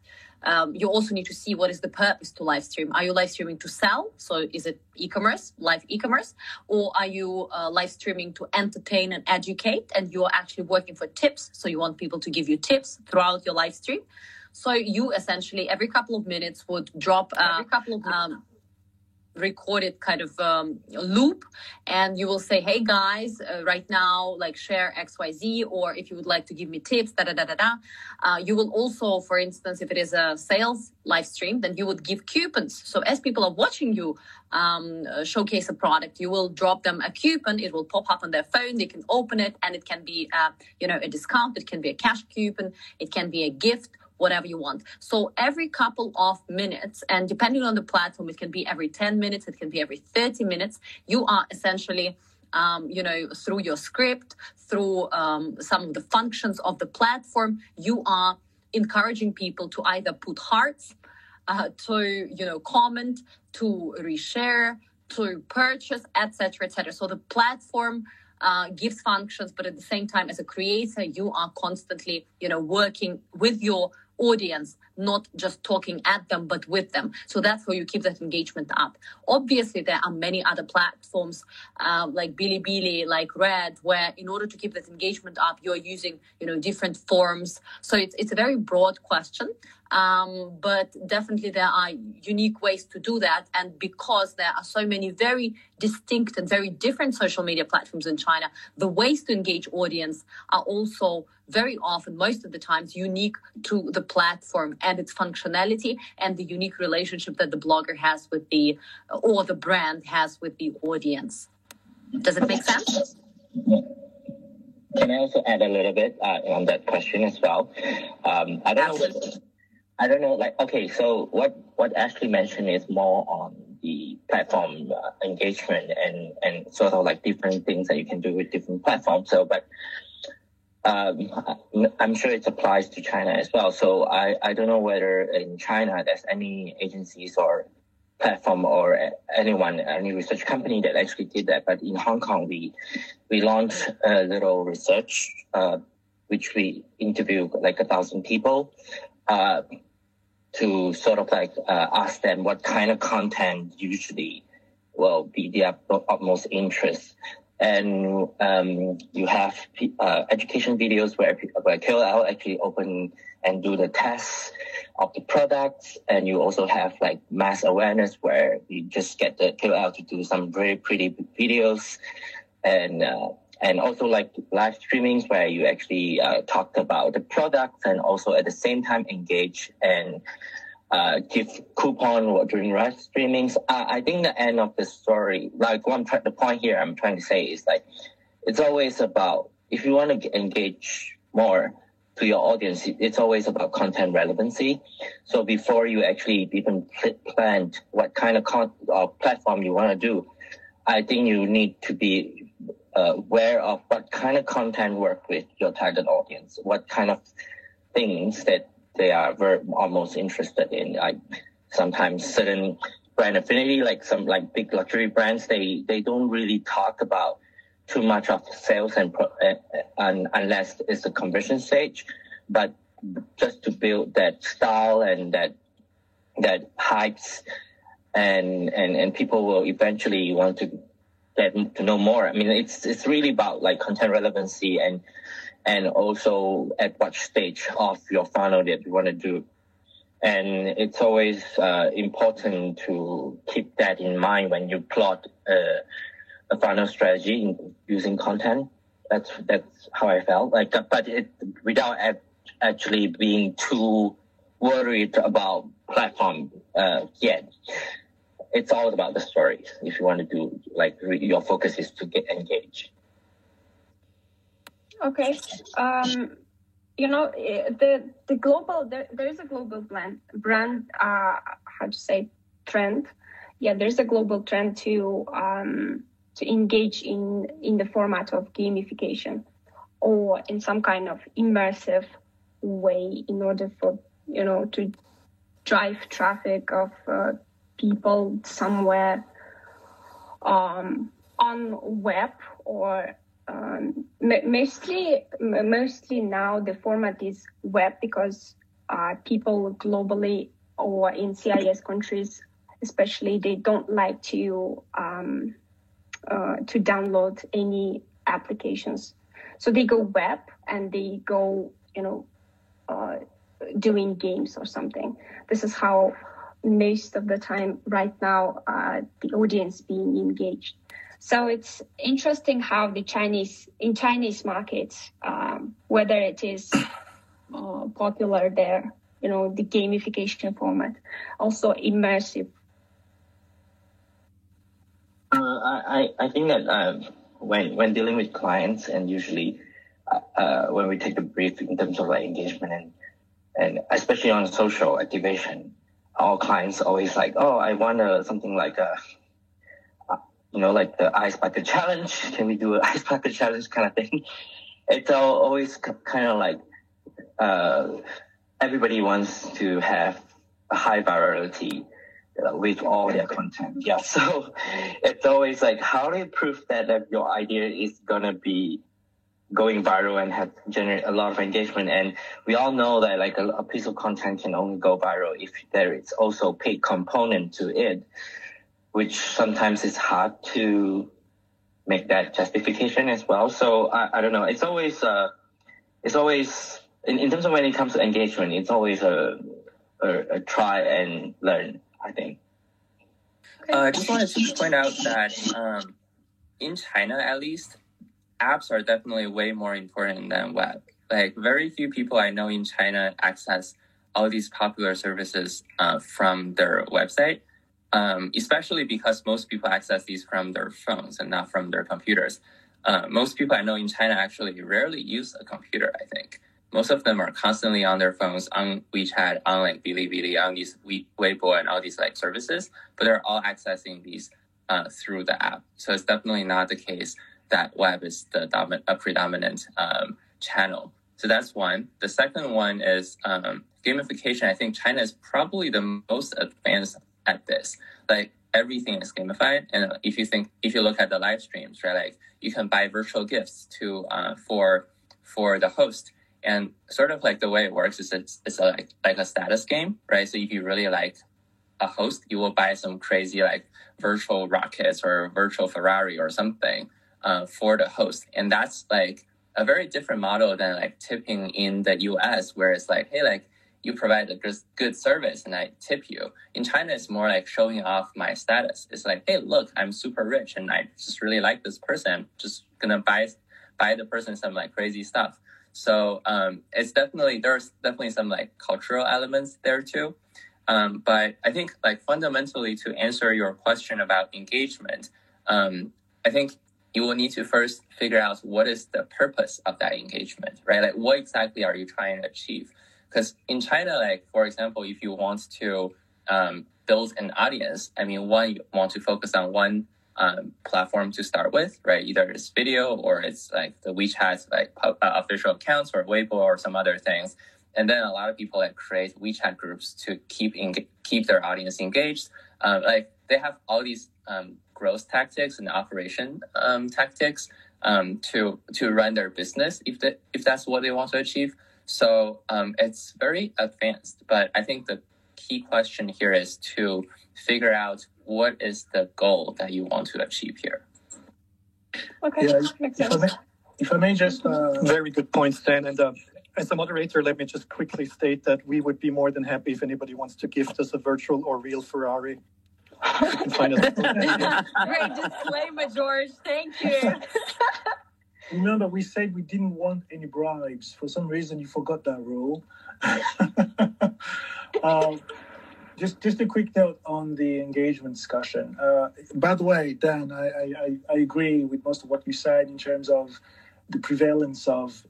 you also need to see what is the purpose to live stream. Are you live streaming to sell? So is it e-commerce, live e-commerce? Or are you live streaming to entertain and educate, and you're actually working for tips? So you want people to give you tips throughout your live stream. So you essentially every couple of minutes would drop recorded kind of loop, and you will say, hey guys, right now, like share XYZ, or if you would like to give me tips, you will also, for instance, if it is a sales live stream, then you would give coupons. So as people are watching you showcase a product, you will drop them a coupon. It will pop up on their phone. They can open it, and it can be a discount. It can be a cash coupon. It can be a gift, whatever you want. So every couple of minutes, and depending on the platform, it can be every 10 minutes, it can be every 30 minutes, you are essentially, through your script, through some of the functions of the platform, you are encouraging people to either put hearts, to, comment, to reshare, to purchase, etc., etc. So the platform gives functions, but at the same time, as a creator, you are constantly, working with your audience, not just talking at them, but with them. So that's how you keep that engagement up. Obviously, there are many other platforms like Bilibili, like Red, where in order to keep that engagement up, you're using, different forms. So it's a very broad question. But definitely there are unique ways to do that. And because there are so many very distinct and very different social media platforms in China, the ways to engage audience are also very often, most of the times, unique to the platform and its functionality and the unique relationship that the blogger has with or the brand has with the audience. Does it make sense? Can I also add a little bit on that question as well? I don't know. So what Ashley mentioned is more on the platform engagement and sort of like different things that you can do with different platforms. I'm sure it applies to China as well. So I don't know whether in China there's any agencies or platform or any research company that actually did that. But in Hong Kong, we launched a little research, which we interviewed like 1,000 people, to sort of like ask them what kind of content usually will be their utmost interest. And you have education videos where KOL actually open and do the tests of the products, and you also have like mass awareness where you just get the KOL to do some very pretty videos, and also like live streamings where you actually talk about the products and also at the same time engage and give coupon during live streamings. I think the end of the story, like the point here I'm trying to say is like, it's always about, if you want to engage more to your audience, it's always about content relevancy. So before you actually even plan what kind of platform you want to do, I think you need to be aware of what kind of content work with your target audience, what kind of things that they are almost interested in. Like sometimes certain brand affinity, like some like big luxury brands, they don't really talk about too much of sales and unless it's a conversion stage, but just to build that style and that hypes and people will eventually want to get to know more. I mean, it's really about like content relevancy and also at what stage of your funnel that you want to do. And it's always important to keep that in mind when you plot a funnel strategy using content. That's how I felt. But without actually being too worried about platform yet. It's all about the stories. If you want to do your focus is to get engaged. Okay. The global there is a global brand trend. Yeah, there's a global trend to engage in the format of gamification or in some kind of immersive way in order for to drive traffic of people somewhere on web or mostly now the format is web because people globally or in CIS countries especially, they don't like to download any applications, so they go web and they go doing games or something. This is how most of the time right now the audience being engaged. So it's interesting how the Chinese markets, whether it is popular there, the gamification format, also immersive. I think that when dealing with clients and usually when we take a brief in terms of engagement and especially on social activation, our clients always like, I want something like like the ice bucket challenge. Can we do an ice bucket challenge kind of thing? It's always kind of like everybody wants to have a high virality with all their content. Yeah, so it's always like, how do you prove that your idea is gonna be going viral and have generate a lot of engagement. And we all know that like a piece of content can only go viral if there is also paid component to it, which sometimes is hard to make that justification as well. So I don't know. It's always in terms of when it comes to engagement, it's always a try and learn, I think. I just wanted to point out that in China, at least, apps are definitely way more important than web. Like very few people I know in China access all these popular services from their website, especially because most people access these from their phones and not from their computers. Most people I know in China actually rarely use a computer, I think. Most of them are constantly on their phones, on WeChat, on like Bilibili, on these Weibo and all these like services, but they're all accessing these through the app. So it's definitely not the case that web is the predominant channel. So that's one. The second one is gamification. I think China is probably the most advanced at this. Like everything is gamified, and if you look at the live streams, right, like you can buy virtual gifts to for the host. And sort of like the way it works is it's like a status game, right? So if you really like a host, you will buy some crazy like virtual rockets or virtual Ferrari or something for the host. And that's like a very different model than like tipping in the US, where it's like, hey, like you provide a good service and I tip you. In China, it's more like showing off my status. It's like, hey, look, I'm super rich and I just really like this person. I'm just gonna buy the person some like crazy stuff. So there's definitely some like cultural elements there too. But I think like fundamentally to answer your question about engagement, I think you will need to first figure out what is the purpose of that engagement, right? Like what exactly are you trying to achieve? Because in China, like for example, if you want to build an audience, I mean, one, you want to focus on one platform to start with, right? Either it's video or it's like the WeChat like official accounts or Weibo or some other things. And then a lot of people like create WeChat groups to keep their audience engaged. Like they have all these growth tactics and operation tactics to run their business if that's what they want to achieve. So it's very advanced, but I think the key question here is to figure out what is the goal that you want to achieve here. Okay, yeah, makes sense. If I may just... Very good points, Dan. And as a moderator, let me just quickly state that we would be more than happy if anybody wants to gift us a virtual or real Ferrari. You can find us. Great disclaimer, George. Thank you. Remember, we said we didn't want any bribes. For some reason, you forgot that rule. Just a quick note on the engagement discussion. By the way, Dan, I agree with most of what you said in terms of the prevalence of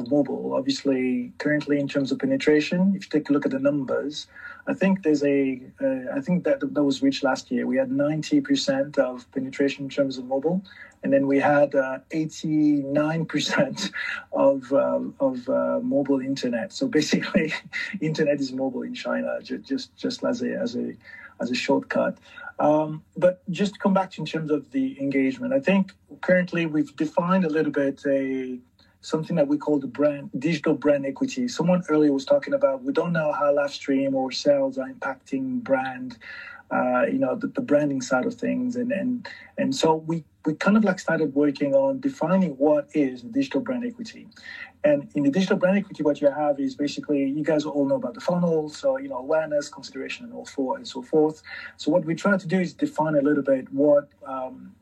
mobile. Obviously, currently in terms of penetration, if you take a look at the numbers, I think there's I think that was reached last year. We had 90% of penetration in terms of mobile, and then we had 89% of mobile internet. So basically, internet is mobile in China, just as a shortcut. But just to come back to in terms of the engagement, I think currently we've defined a little bit something that we call the digital brand equity. Someone earlier was talking about we don't know how live stream or sales are impacting brand, the branding side of things, and so we kind of like started working on defining what is digital brand equity. And in the digital brand equity, what you have is basically, you guys all know about the funnel, so awareness, consideration, and so forth. So what we try to do is define a little bit what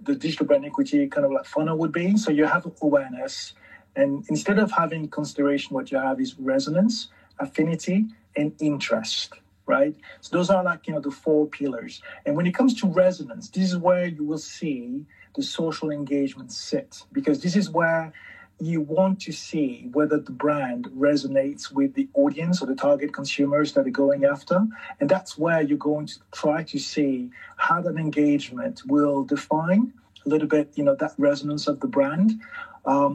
the digital brand equity kind of like funnel would be. So you have awareness, and instead of having consideration, what you have is resonance, affinity, and interest, right? So those are like, the 4 pillars. And when it comes to resonance, this is where you will see the social engagement sit, because this is where you want to see whether the brand resonates with the audience or the target consumers that are going after. And that's where you're going to try to see how that engagement will define a little bit, that resonance of the brand.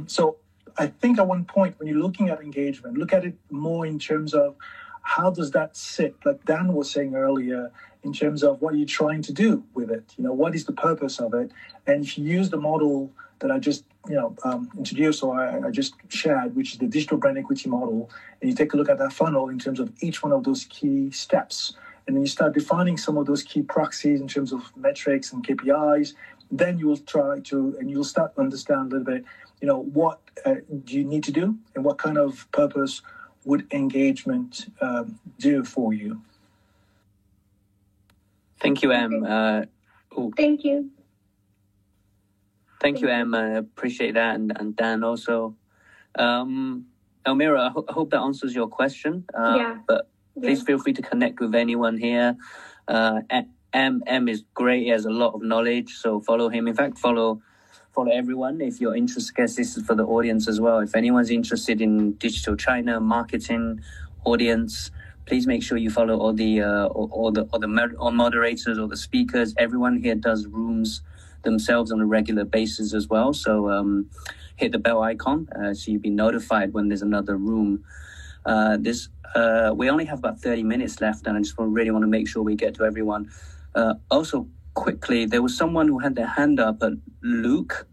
So I think at one point when you're looking at engagement, look at it more in terms of how does that sit, like Dan was saying earlier, in terms of what you're trying to do with it. What is the purpose of it? And if you use the model that I just introduced, or I just shared, which is the digital brand equity model. And you take a look at that funnel in terms of each one of those key steps. And then you start defining some of those key proxies in terms of metrics and KPIs. Then you will you'll start to understand a little bit, what do you need to do and what kind of purpose would engagement do for you. Thank you, Em. Thank you. Thank you, Em. I appreciate that. And Dan also. Elmira, I hope that answers your question. But please feel free to connect with anyone here. Em is great. He has a lot of knowledge, so follow him. In fact, follow everyone if you're interested. I guess this is for the audience as well. If anyone's interested in digital China marketing, audience, please make sure you follow all the moderators or the speakers. Everyone here does rooms themselves on a regular basis as well. So hit the bell icon so you'll be notified when there's another room. We only have about 30 minutes left, and I just really want to make sure we get to everyone. Also, quickly, there was someone who had their hand up, but Luke,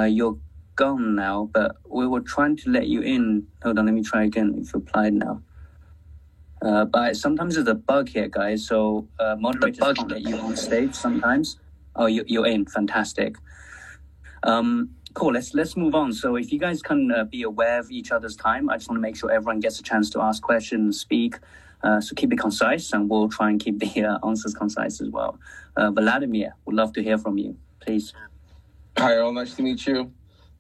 you're gone now, but we were trying to let you in. Hold on, let me try again. You've replied now. But sometimes there's a bug here, guys, so moderators can't let you on stage sometimes. Oh, you're in. Fantastic. Cool. Let's move on. So if you guys can be aware of each other's time, I just want to make sure everyone gets a chance to ask questions, speak. So keep it concise, and we'll try and keep the answers concise as well. Vladimir, would love to hear from you, please. Hi, all. Nice to meet you.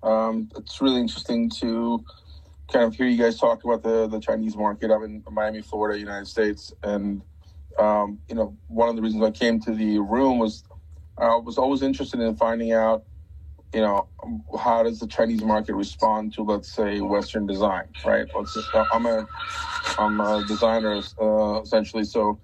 It's really interesting to kind of hear you guys talk about the Chinese market. I'm in Miami, Florida, United States, and one of the reasons I came to the room was I was always interested in finding out, how does the Chinese market respond to, let's say, Western design, right? I'm a designer, essentially, so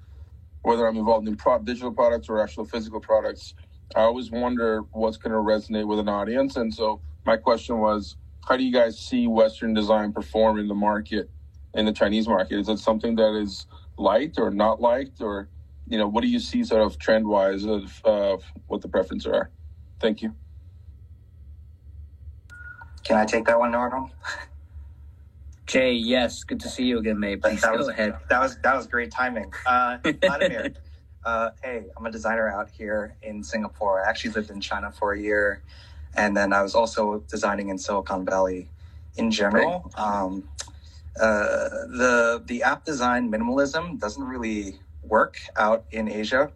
whether I'm involved in digital products or actual physical products, I always wonder what's going to resonate with an audience. And so my question was, how do you guys see Western design perform in the market, in the Chinese market? Is it something that is liked or not liked, or, what do you see sort of trend-wise of what the preferences are? Thank you. Can I take that one, Arnold? Jay, yes. Good to see you again, mate. Please go ahead. That was great timing. Vladimir, hey, I'm a designer out here in Singapore. I actually lived in China for a year, and then I was also designing in Silicon Valley in general. The app design minimalism doesn't really work out in Asia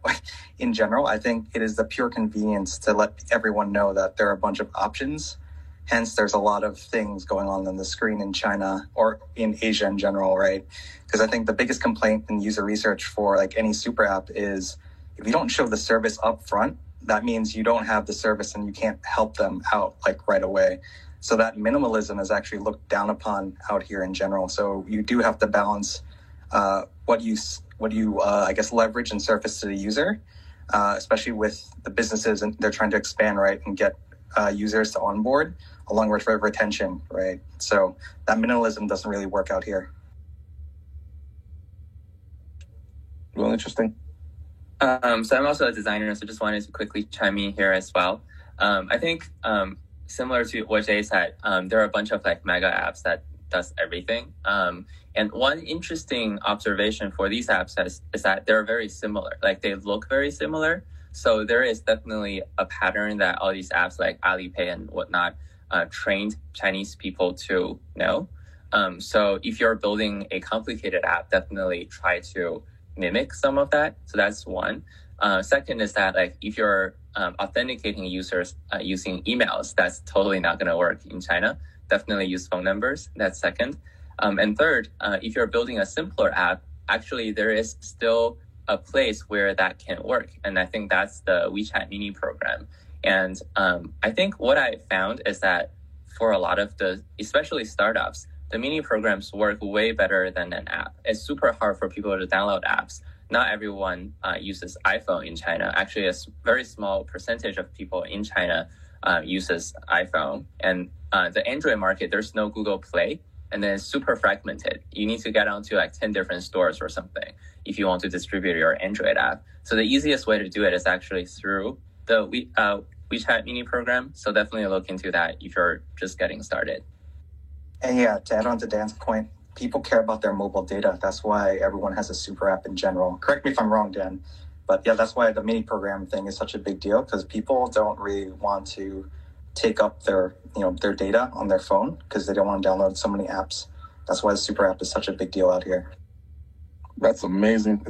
in general. I think it is the pure convenience to let everyone know that there are a bunch of options. Hence, there's a lot of things going on the screen in China or in Asia in general, right? Because I think the biggest complaint in user research for like any super app is if you don't show the service up front, that means you don't have the service and you can't help them out like right away. So that minimalism is actually looked down upon out here in general. So you do have to balance what you I guess leverage and surface to the user, especially with the businesses and they're trying to expand, right, and get users to onboard along with retention, right? So that minimalism doesn't really work out here. Well, interesting. So I'm also a designer, so just wanted to quickly chime in here as well. I think similar to what Jay said, there are a bunch of like mega apps that does everything. And one interesting observation for these apps is that they're very similar. Like they look very similar. So there is definitely a pattern that all these apps like Alipay and whatnot trained Chinese people to know. So if you're building a complicated app, definitely try to mimic some of that. So that's one. Second is that like if you're authenticating users using emails, that's totally not going to work in China. Definitely use phone numbers. That's second. And third, if you're building a simpler app, actually there is still a place where that can work. And I think that's the WeChat mini program. And I think what I found is that for a lot of especially startups, the mini programs work way better than an app. It's super hard for people to download apps. Not everyone uses iPhone in China. Actually, a very small percentage of people in China uses iPhone. And the Android market, there's no Google Play. And then it's super fragmented. You need to get onto like 10 different stores or something if you want to distribute your Android app. So the easiest way to do it is actually through the WeChat mini program. So definitely look into that if you're just getting started. And yeah, to add on to Dan's point, people care about their mobile data. That's why everyone has a super app in general. Correct me if I'm wrong, Dan. But yeah, that's why the mini program thing is such a big deal, because people don't really want to take up their data on their phone because they don't want to download so many apps. That's why the super app is such a big deal out here. That's amazing.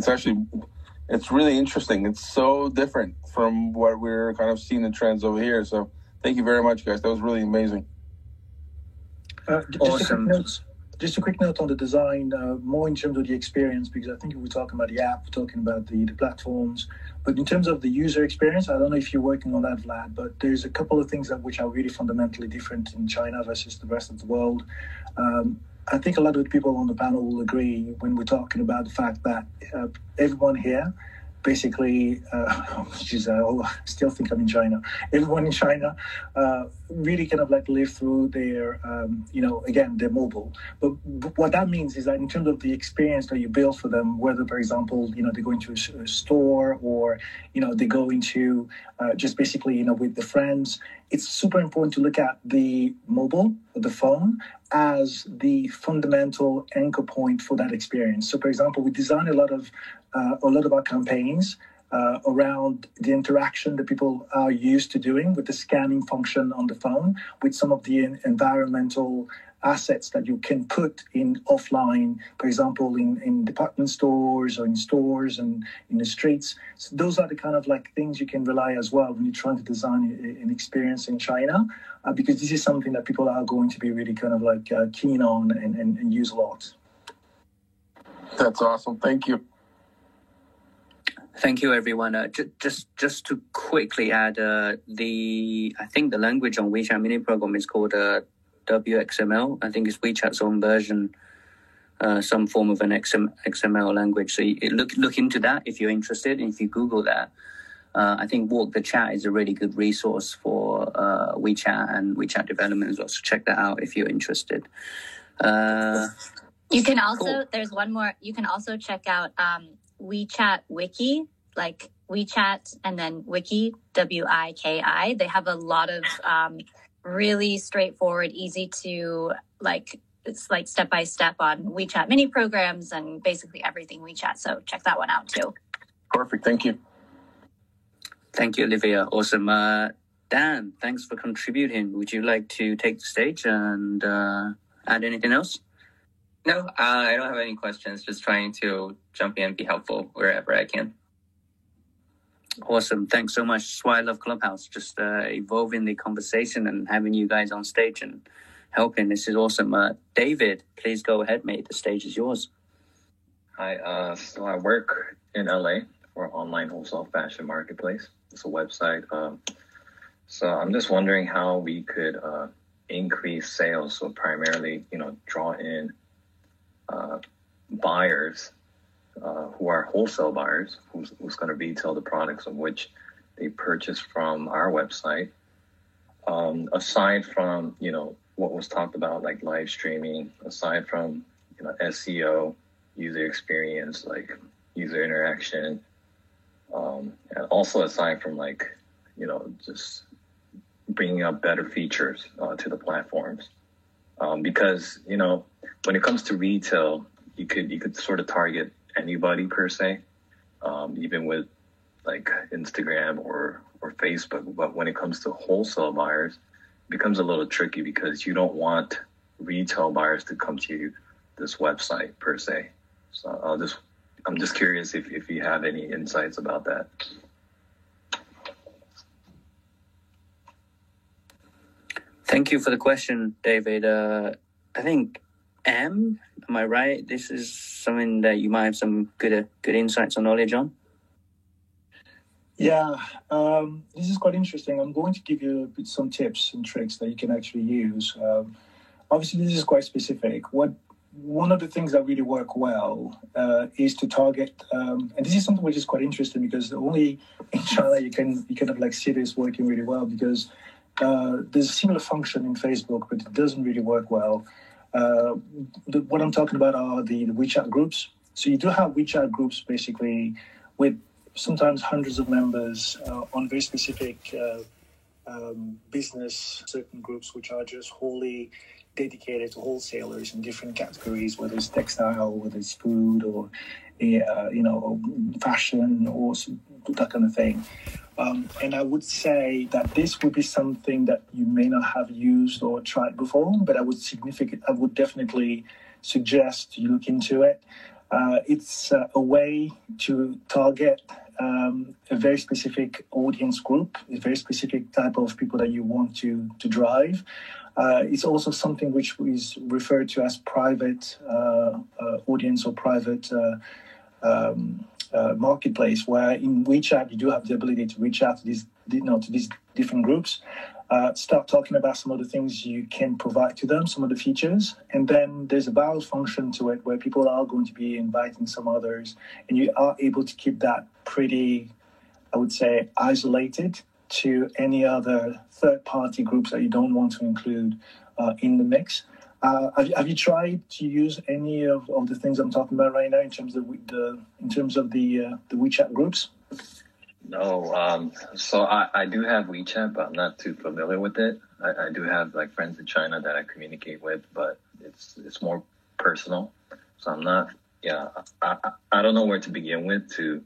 It's really interesting. It's so different from what we're kind of seeing the trends over here. So thank you very much, guys. That was really amazing. Awesome. Just a quick note on the design, more in terms of the experience, because I think we're talking about the app, we're talking about the platforms. But in terms of the user experience, I don't know if you're working on that, Vlad, but there's a couple of things which are really fundamentally different in China versus the rest of the world. I think a lot of the people on the panel will agree when we're talking about the fact that everyone here, basically, I still think I'm in China. Everyone in China really kind of like live through their, again, they're mobile. But what that means is that in terms of the experience that you build for them, whether, for example, they go into a store or, they go into just basically, with the friends, it's super important to look at the mobile, the phone, as the fundamental anchor point for that experience. So, for example, we design a lot of our campaigns around the interaction that people are used to doing with the scanning function on the phone, with some of the environmental assets that you can put in offline, for example, in department stores or in stores and in the streets. So those are the kind of like things you can rely as well when you're trying to design an experience in China, because this is something that people are going to be really kind of like keen on and use a lot. That's awesome. Thank you. Thank you, everyone. Just to quickly add, I think the language on WeChat mini program is called WXML. I think it's WeChat's own version, some form of an XML language. So you look into that if you're interested. And if you Google that, I think Walk the Chat is a really good resource for WeChat and WeChat development as well. So check that out if you're interested. You can also, cool. There's one more, you can also check out WeChat Wiki, like WeChat and then Wiki, WIKI. They have a lot of really straightforward, easy to it's like step by step on WeChat mini programs and basically everything WeChat. So check that one out too. Perfect. Thank you. Thank you, Olivia. Awesome. Dan, thanks for contributing. Would you like to take the stage and add anything else? No, I don't have any questions. Just trying to jump in and be helpful wherever I can. Awesome. Thanks so much. That's why I love Clubhouse. Just evolving the conversation and having you guys on stage and helping. This is awesome. David, please go ahead, mate. The stage is yours. Hi. So I work in LA for online wholesale fashion marketplace. It's a website. So I'm just wondering how we could increase sales. So primarily, draw in buyers who are wholesale buyers, who's going to retail the products of which they purchase from our website. Aside from, what was talked about, like live streaming, aside from, SEO, user experience, like user interaction, and also aside from just bringing up better features to the platforms. Because, when it comes to retail, you could sort of target anybody per se, even with like Instagram or Facebook. But when it comes to wholesale buyers, it becomes a little tricky because you don't want retail buyers to come to this website per se. So I'm just curious if you have any insights about that. Thank you for the question, David. I think am I right? This is something that you might have some good insights or knowledge on. Yeah, this is quite interesting. I'm going to give you some tips and tricks that you can actually use. Obviously, this is quite specific. One of the things that really work well is to target, and this is something which is quite interesting because only in China you can kind of see this working really well, because there's a similar function in Facebook, but it doesn't really work well. What I'm talking about are the WeChat groups. So you do have WeChat groups basically with sometimes hundreds of members on very specific business, certain groups which are just wholly dedicated to wholesalers in different categories, whether it's textile, whether it's food, or fashion, or that kind of thing. And I would say that this would be something that you may not have used or tried before, but I would definitely suggest you look into it. It's a way to target a very specific audience group, a very specific type of people that you want to drive. It's also something which is referred to as private audience or private marketplace, where in WeChat you do have the ability to reach out to these different groups, start talking about some of the things you can provide to them, some of the features, and then there's a browse function to it where people are going to be inviting some others, and you are able to keep that pretty, I would say, isolated to any other third-party groups that you don't want to include in the mix. Have you tried to use any of the things I'm talking about right now in terms of the WeChat groups? No. So I do have WeChat, but I'm not too familiar with it. I do have like friends in China that I communicate with, but it's more personal. So I'm not. Yeah, I don't know where to begin with to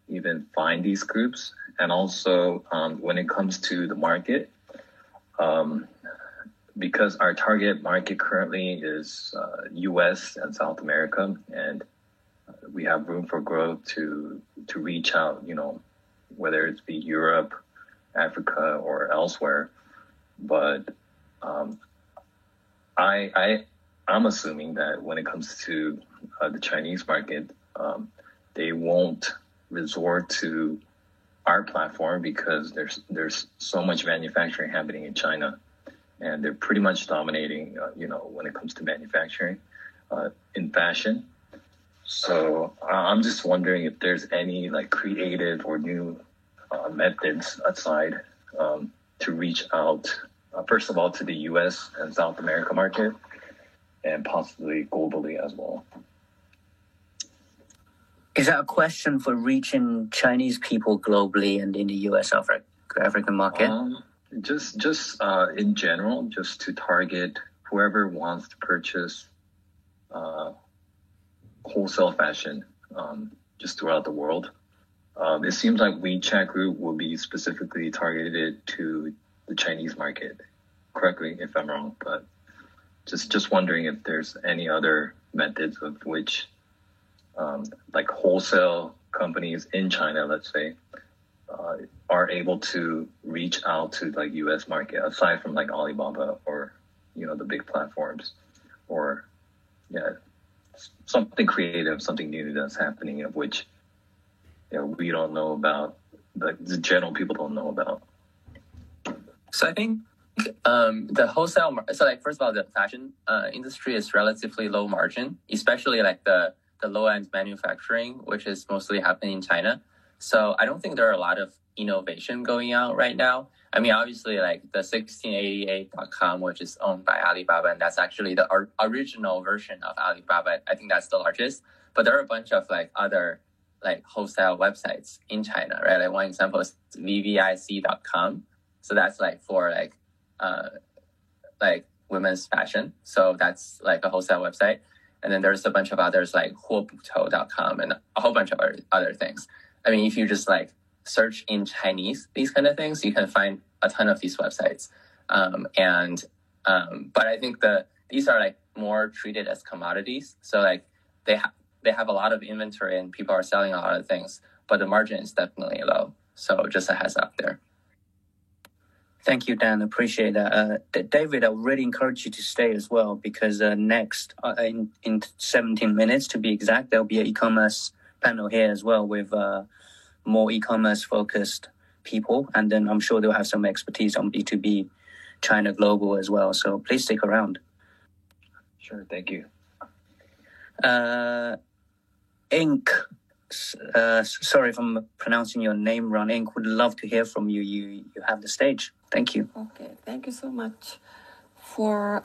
even find these groups. And also when it comes to the market, because our target market currently is U.S. and South America, and we have room for growth to reach out, whether it's be Europe, Africa, or elsewhere. But I'm assuming that when it comes to the Chinese market, they won't resort to our platform because there's so much manufacturing happening in China, and they're pretty much dominating, when it comes to manufacturing in fashion. So I'm just wondering if there's any like creative or new methods aside to reach out, first of all, to the U.S. and South America market, and possibly globally as well. Is that a question for reaching Chinese people globally and in the U.S. African market? Just in general, just to target whoever wants to purchase wholesale fashion just throughout the world. It seems like WeChat group will be specifically targeted to the Chinese market. Correct me if I'm wrong, but just wondering if there's any other methods of which like wholesale companies in China, let's say, are able to reach out to like U.S. market aside from like Alibaba or the big platforms, or something creative, something new that's happening of which we don't know about, the general people don't know about. So I think the wholesale, so like first of all, the fashion industry is relatively low margin, especially like the low-end manufacturing, which is mostly happening in China. So I don't think there are a lot of innovation going out right now. I mean, obviously, like the 1688.com, which is owned by Alibaba, and that's actually the original version of Alibaba. I think that's the largest. But there are a bunch of like other like wholesale websites in China, right? Like one example is vvic.com. So that's like for like women's fashion. So that's like a wholesale website. And then there's a bunch of others like huobutou.com and a whole bunch of other things. I mean, if you just like search in Chinese, these kind of things, you can find a ton of these websites. But I think these are like more treated as commodities. So like they have a lot of inventory and people are selling a lot of things, but the margin is definitely low. So just a heads up there. Thank you, Dan. Appreciate that. David, I would really encourage you to stay as well, because next, in 17 minutes to be exact, there'll be an e-commerce panel here as well with more e-commerce focused people. And then I'm sure they'll have some expertise on B2B China Global as well. So please stick around. Sure. Thank you. Ink. Sorry if I'm pronouncing your name wrong. Ink, would love to hear from you. You have the stage. Thank you. Okay, thank you so much for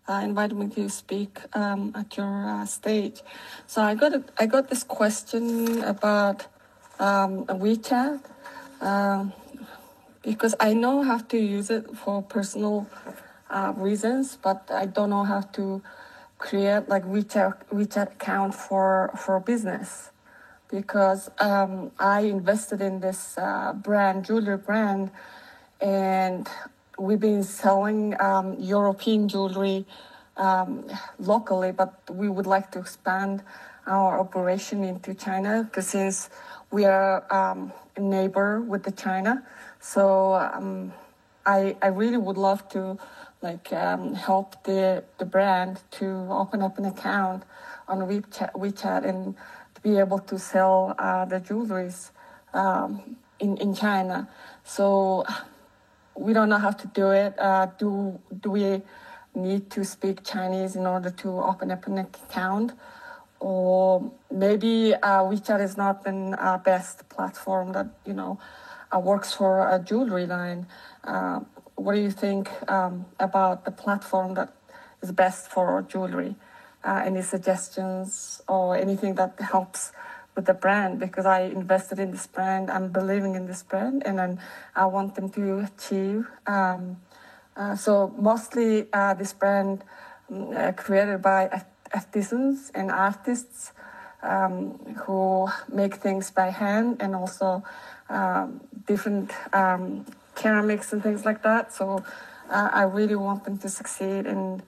inviting me to speak at your stage. So I got this question about WeChat. because I know how to use it for personal reasons, but I don't know how to create like WeChat account for business, because I invested in this jewelry brand, and we've been selling European jewelry locally, but we would like to expand our operation into China, because since we are a neighbor with the China, so I really would love to help the brand to open up an account on WeChat and to be able to sell the jewelries in China. So we don't know how to do it. Do we need to speak Chinese in order to open up an account? Or maybe WeChat is not the best platform that, works for a jewelry line. What do you think about the platform that is best for jewelry? Any suggestions or anything that helps with the brand? Because I invested in this brand, I'm believing in this brand, and then I want them to achieve. So mostly this brand created by artisans and artists who make things by hand, and also different ceramics and things like that. So I really want them to succeed, and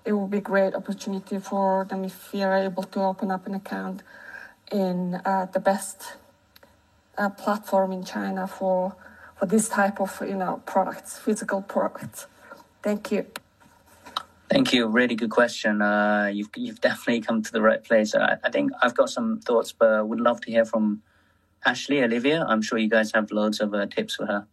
it will be a great opportunity for them if we are able to open up an account in the best platform in China for this type of products, physical products. Thank you. Thank you. Really good question. You've definitely come to the right place. I think I've got some thoughts, but would love to hear from Ashley, Olivia. I'm sure you guys have loads of tips for her.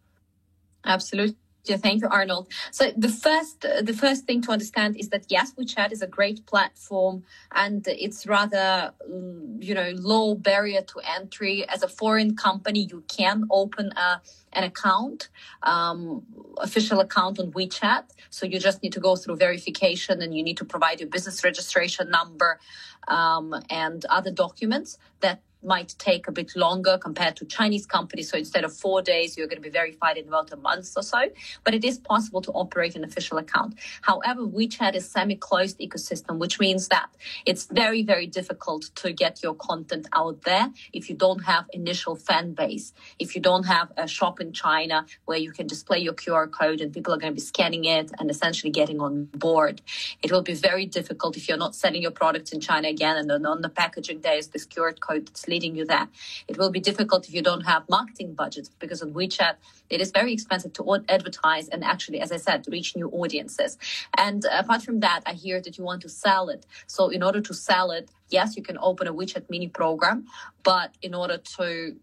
Absolutely. Thank you, Arnold. So the first thing to understand is that yes, WeChat is a great platform, and it's rather low barrier to entry. As a foreign company, you can open an account, official account on WeChat. So you just need to go through verification, and you need to provide your business registration number and other documents that might take a bit longer compared to Chinese companies. So instead of 4 days, you're going to be verified in about a month or so. But it is possible to operate an official account. However, WeChat is semi-closed ecosystem, which means that it's very, very difficult to get your content out there if you don't have initial fan base, if you don't have a shop in China where you can display your QR code and people are going to be scanning it and essentially getting on board. It will be very difficult if you're not selling your products in China again, and then on the packaging there is this QR code that's leading you there. It will be difficult if you don't have marketing budgets, because on WeChat it is very expensive to advertise and actually, as I said, reach new audiences. And apart from that, I hear that you want to sell it. So in order to sell it, yes, you can open a WeChat mini program, but in order to,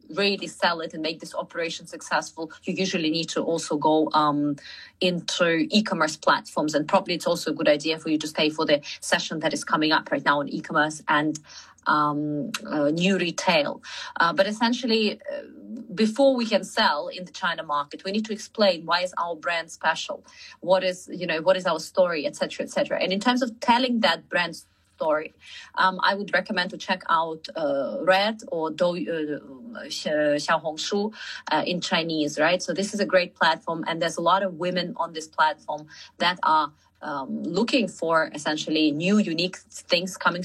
really sell it and make this operation successful, you usually need to also go into e-commerce platforms. And probably it's also a good idea for you to stay for the session that is coming up right now on e-commerce and new retail. But essentially, before we can sell in the China market, we need to explain why is our brand special, what is our story, etc., etc. And in terms of telling that brand story, I would recommend to check out Red or Xiaohongshu in Chinese, right? So this is a great platform, and there's a lot of women on this platform that are looking for essentially new, unique things coming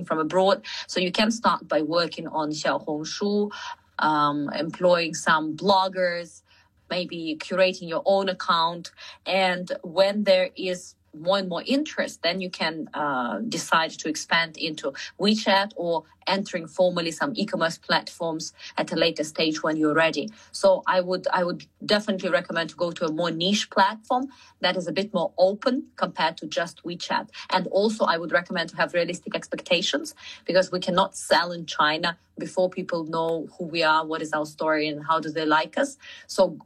from abroad. So you can start by working on Xiaohongshu, employing some bloggers, maybe curating your own account. And when there is more and more interest, then you can decide to expand into WeChat or entering formally some e-commerce platforms at a later stage when you're ready. So I would definitely recommend to go to a more niche platform that is a bit more open compared to just WeChat. And also I would recommend to have realistic expectations, because we cannot sell in China before people know who we are, what is our story, and how do they like us. So,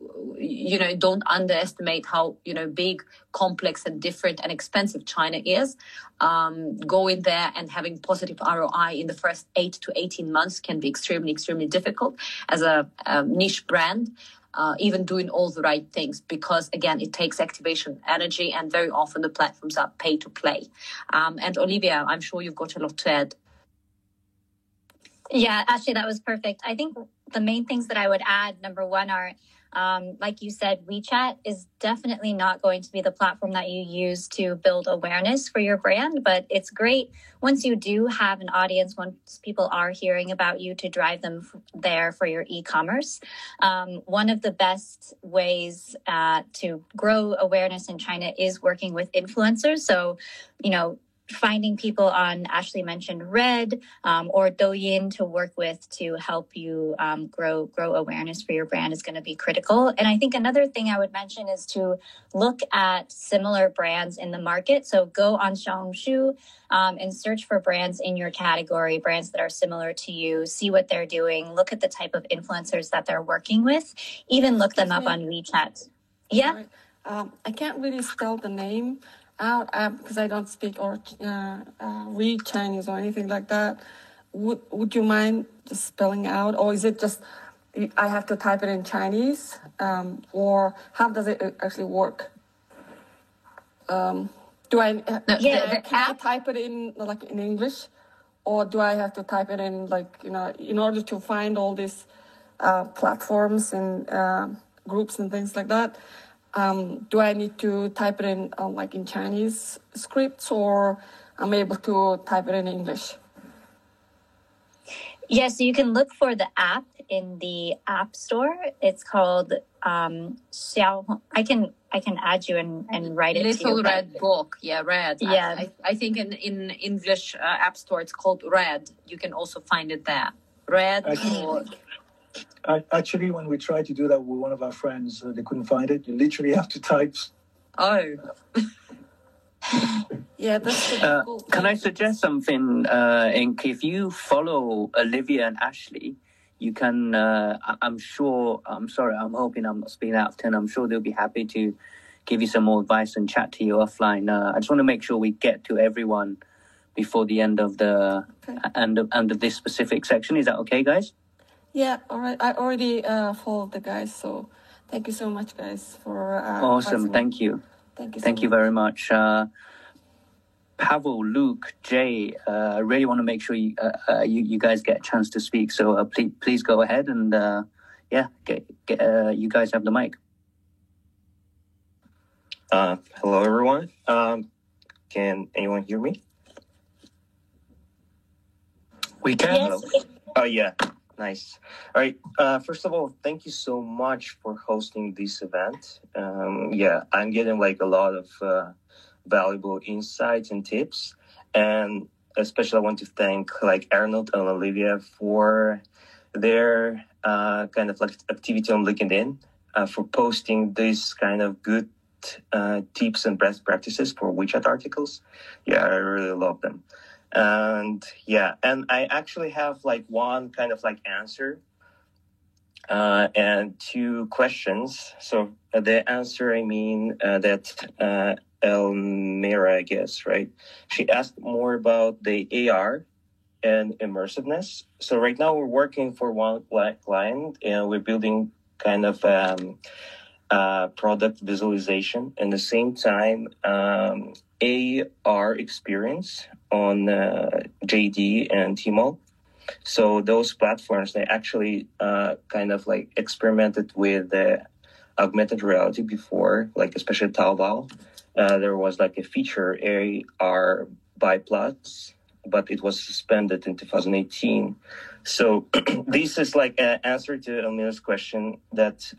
don't underestimate how, big, complex, and different and expensive China is. Go in there and having positive ROI in the first 8 to 18 months can be extremely, extremely difficult as a niche brand. Even doing all the right things, because again, it takes activation energy, and very often the platforms are pay to play. And Olivia, I'm sure you've got a lot to add. Yeah, actually, that was perfect. I think the main things that I would add, number one, are like you said, WeChat is definitely not going to be the platform that you use to build awareness for your brand, but it's great once you do have an audience, once people are hearing about you, to drive them there for your e-commerce. One of the best ways to grow awareness in China is working with influencers. So, finding people on, Ashley mentioned Red or Douyin to work with to help you grow awareness for your brand is going to be critical. And I think another thing I would mention is to look at similar brands in the market. So go on Xiaohongshu and search for brands in your category, brands that are similar to you, see what they're doing, look at the type of influencers that they're working with, even look them up on WeChat. Yeah? I can't really spell the name out because I don't speak or read Chinese or anything like that. Would you mind just spelling out, or is it just I have to type it in Chinese, or how does it actually work? Do I can I type it in like in English, or do I have to type it in in order to find all these platforms and groups and things like that? Do I need to type it in in Chinese scripts, or I'm able to type it in English? Yes, you can look for the app in the App Store. It's called Xiao. I can add you and write it to you. Little Red Book. Yeah, Red. Yeah. I think in English App Store it's called Red. You can also find it there. Red. Actually, when we tried to do that with one of our friends, they couldn't find it. You literally have to type. Oh. Yeah, that's Can I suggest something, Ink? If you follow Olivia and Ashley, you can, I'm hoping I'm not speaking out of turn. I'm sure they'll be happy to give you some more advice and chat to you offline. I just want to make sure we get to everyone before the end of the end of this specific section. Is that okay, guys? Yeah, all right. I already followed the guys, so thank you so much, guys, for awesome. Thank you. Thank you very much. Pavel, Luke, Jay, I really want to make sure you guys get a chance to speak. So please go ahead and you guys have the mic. Hello, everyone. Can anyone hear me? We can. Yes. Oh, yeah. Nice. All right. First of all, thank you so much for hosting this event. I'm getting a lot of valuable insights and tips, and especially I want to thank Arnold and Olivia for their kind of activity on LinkedIn, for posting this kind of good tips and best practices for WeChat articles. Yeah, I really love them. And I actually have one kind of answer and two questions. So the answer, that Elmira, I guess, right? She asked more about the AR and immersiveness. So right now we're working for one client and we're building kind of product visualization and the same time AR experience on JD and Tmall. So those platforms, they actually kind of experimented with augmented reality before, especially Taobao. There was a feature AR Buy Plus, but it was suspended in 2018. So this is an answer to Elmira's question that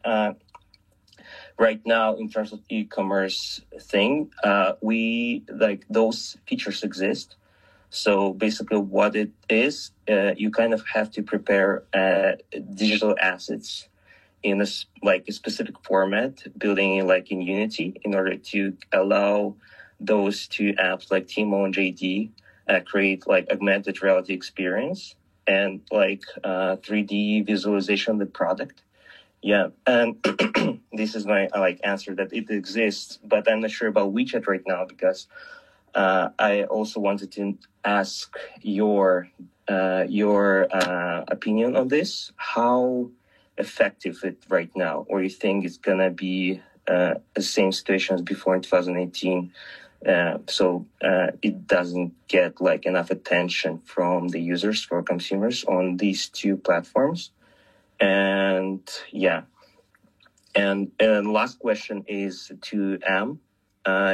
right now, in terms of e-commerce thing, we those features exist. So basically what it is, you kind of have to prepare digital assets in a specific format, building it in Unity in order to allow those two apps like Tmall and JD create augmented reality experience and 3D visualization of the product. Yeah, and this is my answer that it exists, but I'm not sure about WeChat right now because I also wanted to ask your opinion on this. How effective it right now, or you think it's gonna be the same situation as before in 2018? So it doesn't get enough attention from the users, for consumers on these two platforms. And yeah. And last question is to Am.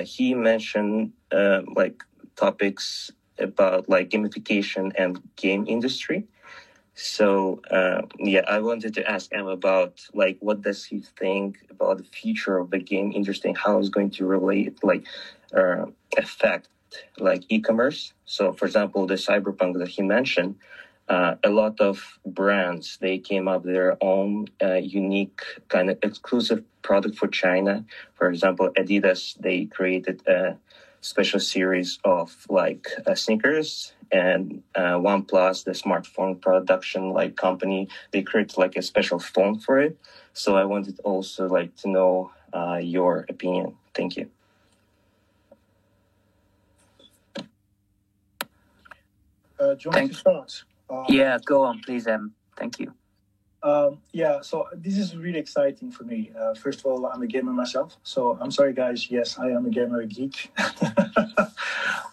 He mentioned like topics about like gamification and game industry. So yeah, I wanted to ask Am about like what does he think about the future of the game industry and how it's going to relate like affect like e-commerce. So for example, the Cyberpunk that he mentioned, a lot of brands, they came up with their own unique kind of exclusive product for China. For example, Adidas, they created a special series of like sneakers, and OnePlus, the smartphone production like company, they created like a special phone for it. So I wanted also like to know your opinion. Thank you. Do you want me to start? Yeah, go on, please, thank you. Yeah, so this is really exciting for me. First of all, I'm a gamer myself, so I'm sorry, guys. Yes, I am a gamer geek.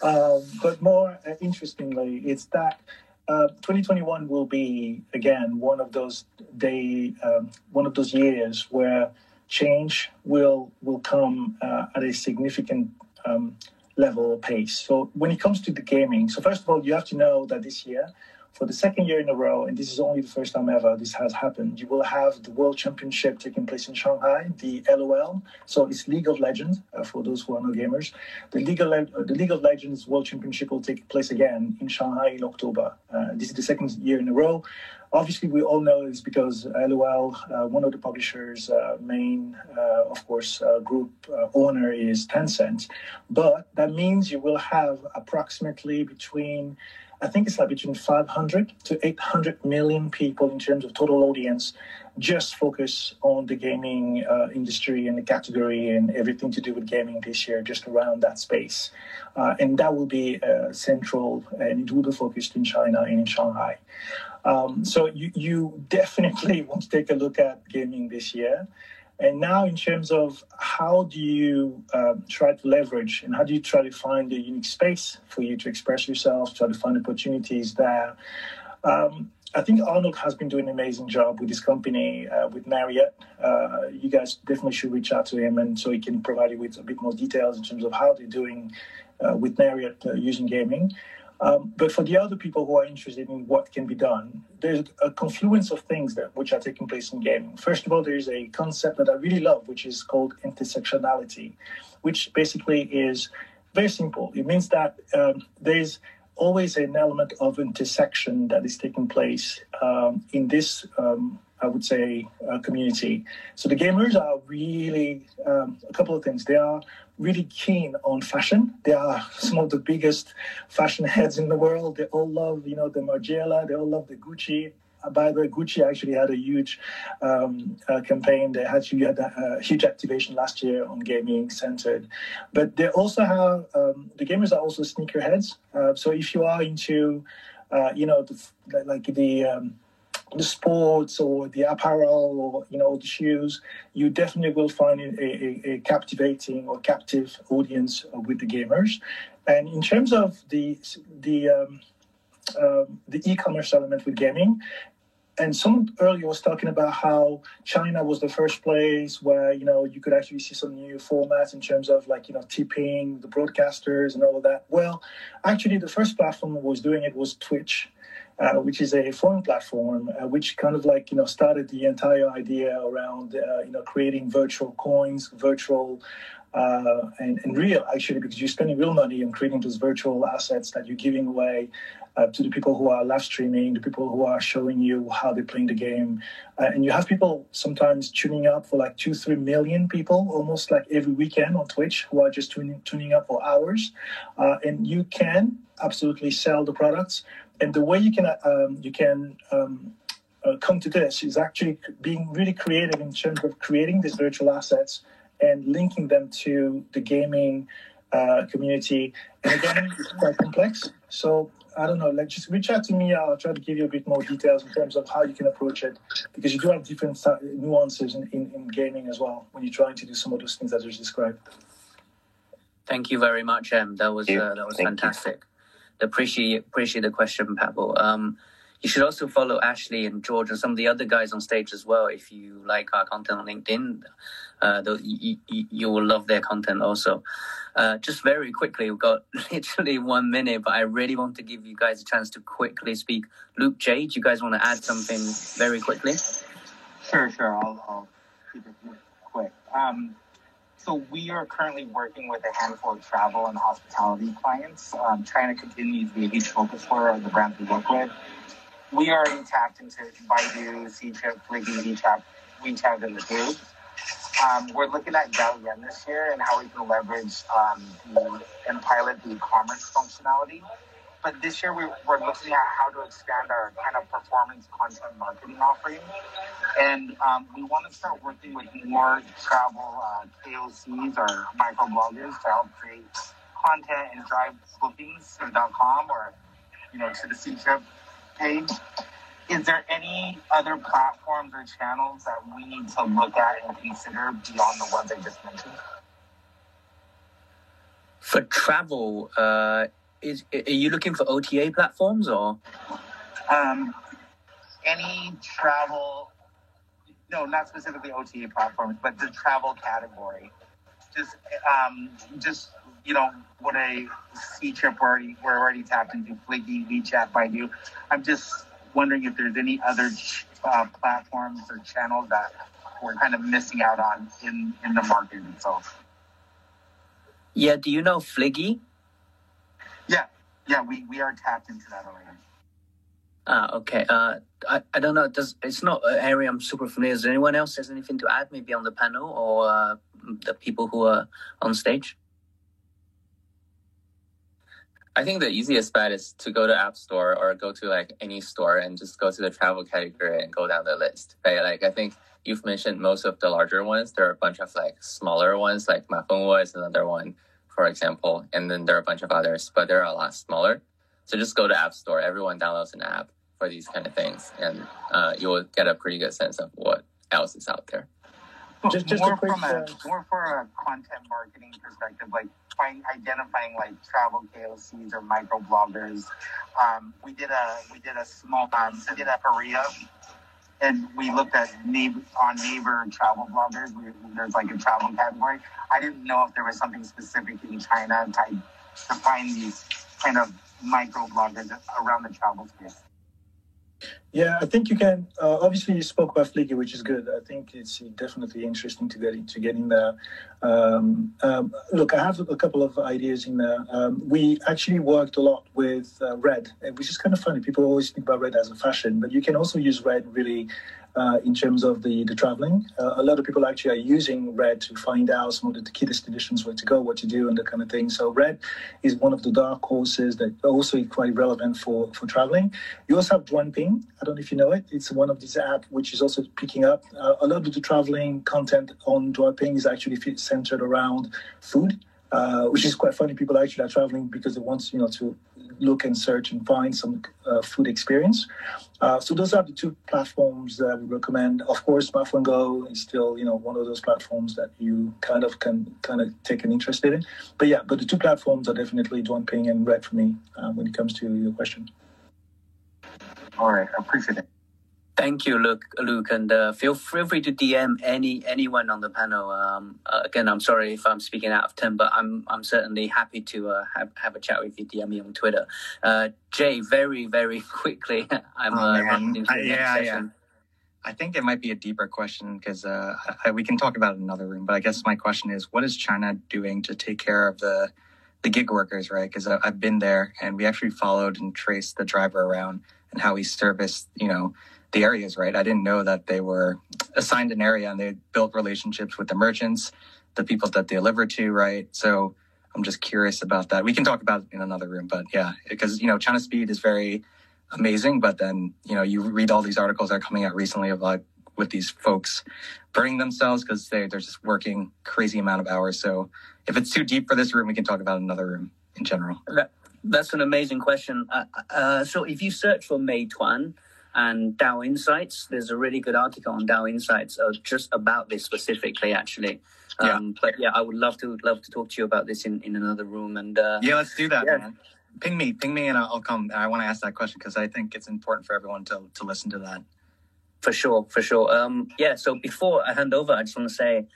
But more interestingly, it's that 2021 will be again one of those years where change will come at a significant level or pace. So when it comes to the gaming, so first of all, you have to know that this year, for the second year in a row, and this is only the first time ever this has happened, you will have the World Championship taking place in Shanghai, the LOL. So it's League of Legends, for those who are no gamers. The League of Legends World Championship will take place again in Shanghai in October. This is the second year in a row. Obviously, we all know it's because LOL, one of the publishers' main, of course, group owner is Tencent. But that means you will have approximately between 500 to 800 million people in terms of total audience just focus on the gaming industry and the category and everything to do with gaming this year, just around that space. And that will be central and it will be focused in China and in Shanghai. So you definitely want to take a look at gaming this year. And now in terms of how do you try to leverage and how do you try to find a unique space for you to express yourself, try to find opportunities there. I think Arnold has been doing an amazing job with his company, with Marriott. You guys definitely should reach out to him and so he can provide you with a bit more details in terms of how they're doing with Marriott using gaming. But for the other people who are interested in what can be done, there's a confluence of things that which are taking place in gaming. First of all, there's a concept that I really love, which is called intersectionality, which basically is very simple. It means that there's always an element of intersection that is taking place in this, I would say, community. So the gamers are really, a couple of things. They are really keen on fashion. They are some of the biggest fashion heads in the world. They all love, the Margiela. They all love the Gucci. By the way, Gucci actually had a huge campaign. They actually had a huge activation last year on gaming centered. But they also have, the gamers are also sneakerheads. So if you are into, the sports or the apparel or the shoes, you definitely will find a captivating or captive audience with the gamers. And in terms of the e-commerce element with gaming, and someone earlier was talking about how China was the first place where, you could actually see some new formats in terms of tipping, the broadcasters and all of that. Well, actually the first platform that was doing it was Twitch. Which is a foreign platform, which kind of started the entire idea around, creating virtual coins, virtual and real, actually, because you're spending real money on creating those virtual assets that you're giving away to the people who are live streaming, the people who are showing you how they're playing the game. And you have people sometimes tuning up for 2-3 million people, almost like every weekend on Twitch, who are just tuning up for hours. And you can absolutely sell the products. And the way you can come to this is actually being really creative in terms of creating these virtual assets and linking them to the gaming community. And again, it's quite complex. So I don't know, just reach out to me. I'll try to give you a bit more details in terms of how you can approach it, because you do have different nuances in gaming as well when you're trying to do some of those things that I just described. Thank you very much, That was fantastic. Appreciate the question, Pavel. You should also follow Ashley and George and some of the other guys on stage as well. If you like our content on LinkedIn, you will love their content also. Just very quickly, we've got literally 1 minute, but I really want to give you guys a chance to quickly speak. Luke, Jay, do you guys want to add something very quickly? Sure. I'll keep it quick. So we are currently working with a handful of travel and hospitality clients, trying to continue to be a huge focus for the brands we work with. We already tapped into Baidu, Ctrip, Fliggy, WeChat, and the group. We're looking at Douyin this year and how we can leverage and pilot the e-commerce functionality. But this year we're looking at how to expand our kind of performance content marketing offering. And we want to start working with more travel KOCs or microbloggers to help create content and drive bookings to .com or, to the Ctrip page. Is there any other platforms or channels that we need to look at and consider beyond the ones I just mentioned? For travel, are you looking for OTA platforms or? Any travel, no, not specifically OTA platforms, but the travel category. Just what a Ctrip we're already tapped into, Fliggy, WeChat, Baidu. I'm just wondering if there's any other platforms or channels that we're kind of missing out on in the market itself. Yeah, do you know Fliggy? Yeah, we are tapped into that already. Okay. I don't know. It's not an area I'm super familiar with. Does anyone else has anything to add, maybe on the panel or the people who are on stage? I think the easiest bet is to go to App Store or go to like any store and just go to the travel category and go down the list, right? Like I think you've mentioned most of the larger ones. There are a bunch of like smaller ones, like Mafengwo is another one, for example. And then there are a bunch of others, but they're a lot smaller. So just go to App Store. Everyone downloads an app for these kind of things, and you will get a pretty good sense of what else is out there. Just more for a content marketing perspective, like identifying like travel KOCs or micro bloggers. We did a small Korea, and we looked at Naver travel bloggers. There's like a travel category. I didn't know if there was something specific in China to find these kind of micro bloggers around the travel space. Yeah, I think you can. Obviously, you spoke about Fliggy, which is good. I think it's definitely interesting to get in there. Look, I have a couple of ideas in there. We actually worked a lot with Red, which is kind of funny. People always think about Red as a fashion, but you can also use Red really in terms of the traveling. A lot of people actually are using Red to find out some of the key destinations, where to go, what to do, and that kind of thing. So Red is one of the dark horses that also is quite relevant for traveling. You also have Duanping. I don't know if you know it. It's one of these apps which is also picking up. A lot of the traveling content on Duanping is actually centered around food, which is quite funny. People actually are traveling because they want to look and search and find some food experience. So those are the two platforms that we recommend. Of course, Mafengwo is still one of those platforms that you kind of take an interest in. But the two platforms are definitely Duanping and Red for me when it comes to your question. All right, I appreciate it. Thank you, Luke, and feel free to DM anyone on the panel. Again, I'm sorry if I'm speaking out of turn, but I'm certainly happy to have a chat with you. DM me on Twitter. Jay, very very quickly. I'm running into the next session. I think it might be a deeper question because we can talk about it in another room. But I guess my question is, what is China doing to take care of the gig workers, right? Because I've been there, and we actually followed and traced the driver around and how he serviced, the areas, right? I didn't know that they were assigned an area and they built relationships with the merchants, the people that they deliver to, right? So I'm just curious about that. We can talk about it in another room, but yeah, because, China Speed is very amazing, but then, you read all these articles that are coming out recently of like with these folks burning themselves because they're just working crazy amount of hours. So if it's too deep for this room, we can talk about another room in general. That's an amazing question. So if you search for Meituan and DAO Insights, there's a really good article on DAO Insights just about this specifically, actually. But yeah, I would love to talk to you about this in another room. And let's do that, man. ping me, and I'll come. I want to ask that question because I think it's important for everyone to listen to that. For sure. Yeah, so before I hand over, I just want to say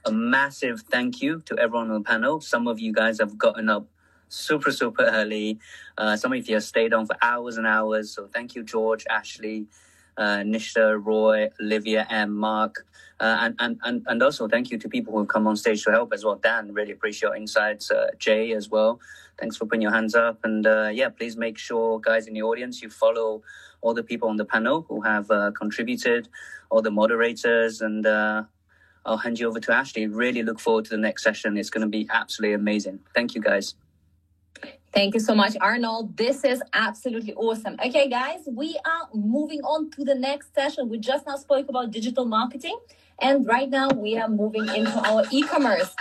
a massive thank you to everyone on the panel. Some of you guys have gotten up super early. Some of you have stayed on for hours and hours. So thank you, George, Ashley, Nishta, Roy, Olivia, and Mark. And also thank you to people who have come on stage to help as well. Dan, really appreciate your insights. Jay as well. Thanks for putting your hands up. And yeah, please make sure, guys in the audience, you follow all the people on the panel who have contributed, all the moderators, and I'll hand you over to Ashley. Really look forward to the next session. It's going to be absolutely amazing. Thank you, guys. Thank you so much, Arnold. This is absolutely awesome. Okay, guys, we are moving on to the next session. We just now spoke about digital marketing, and right now we are moving into our e-commerce.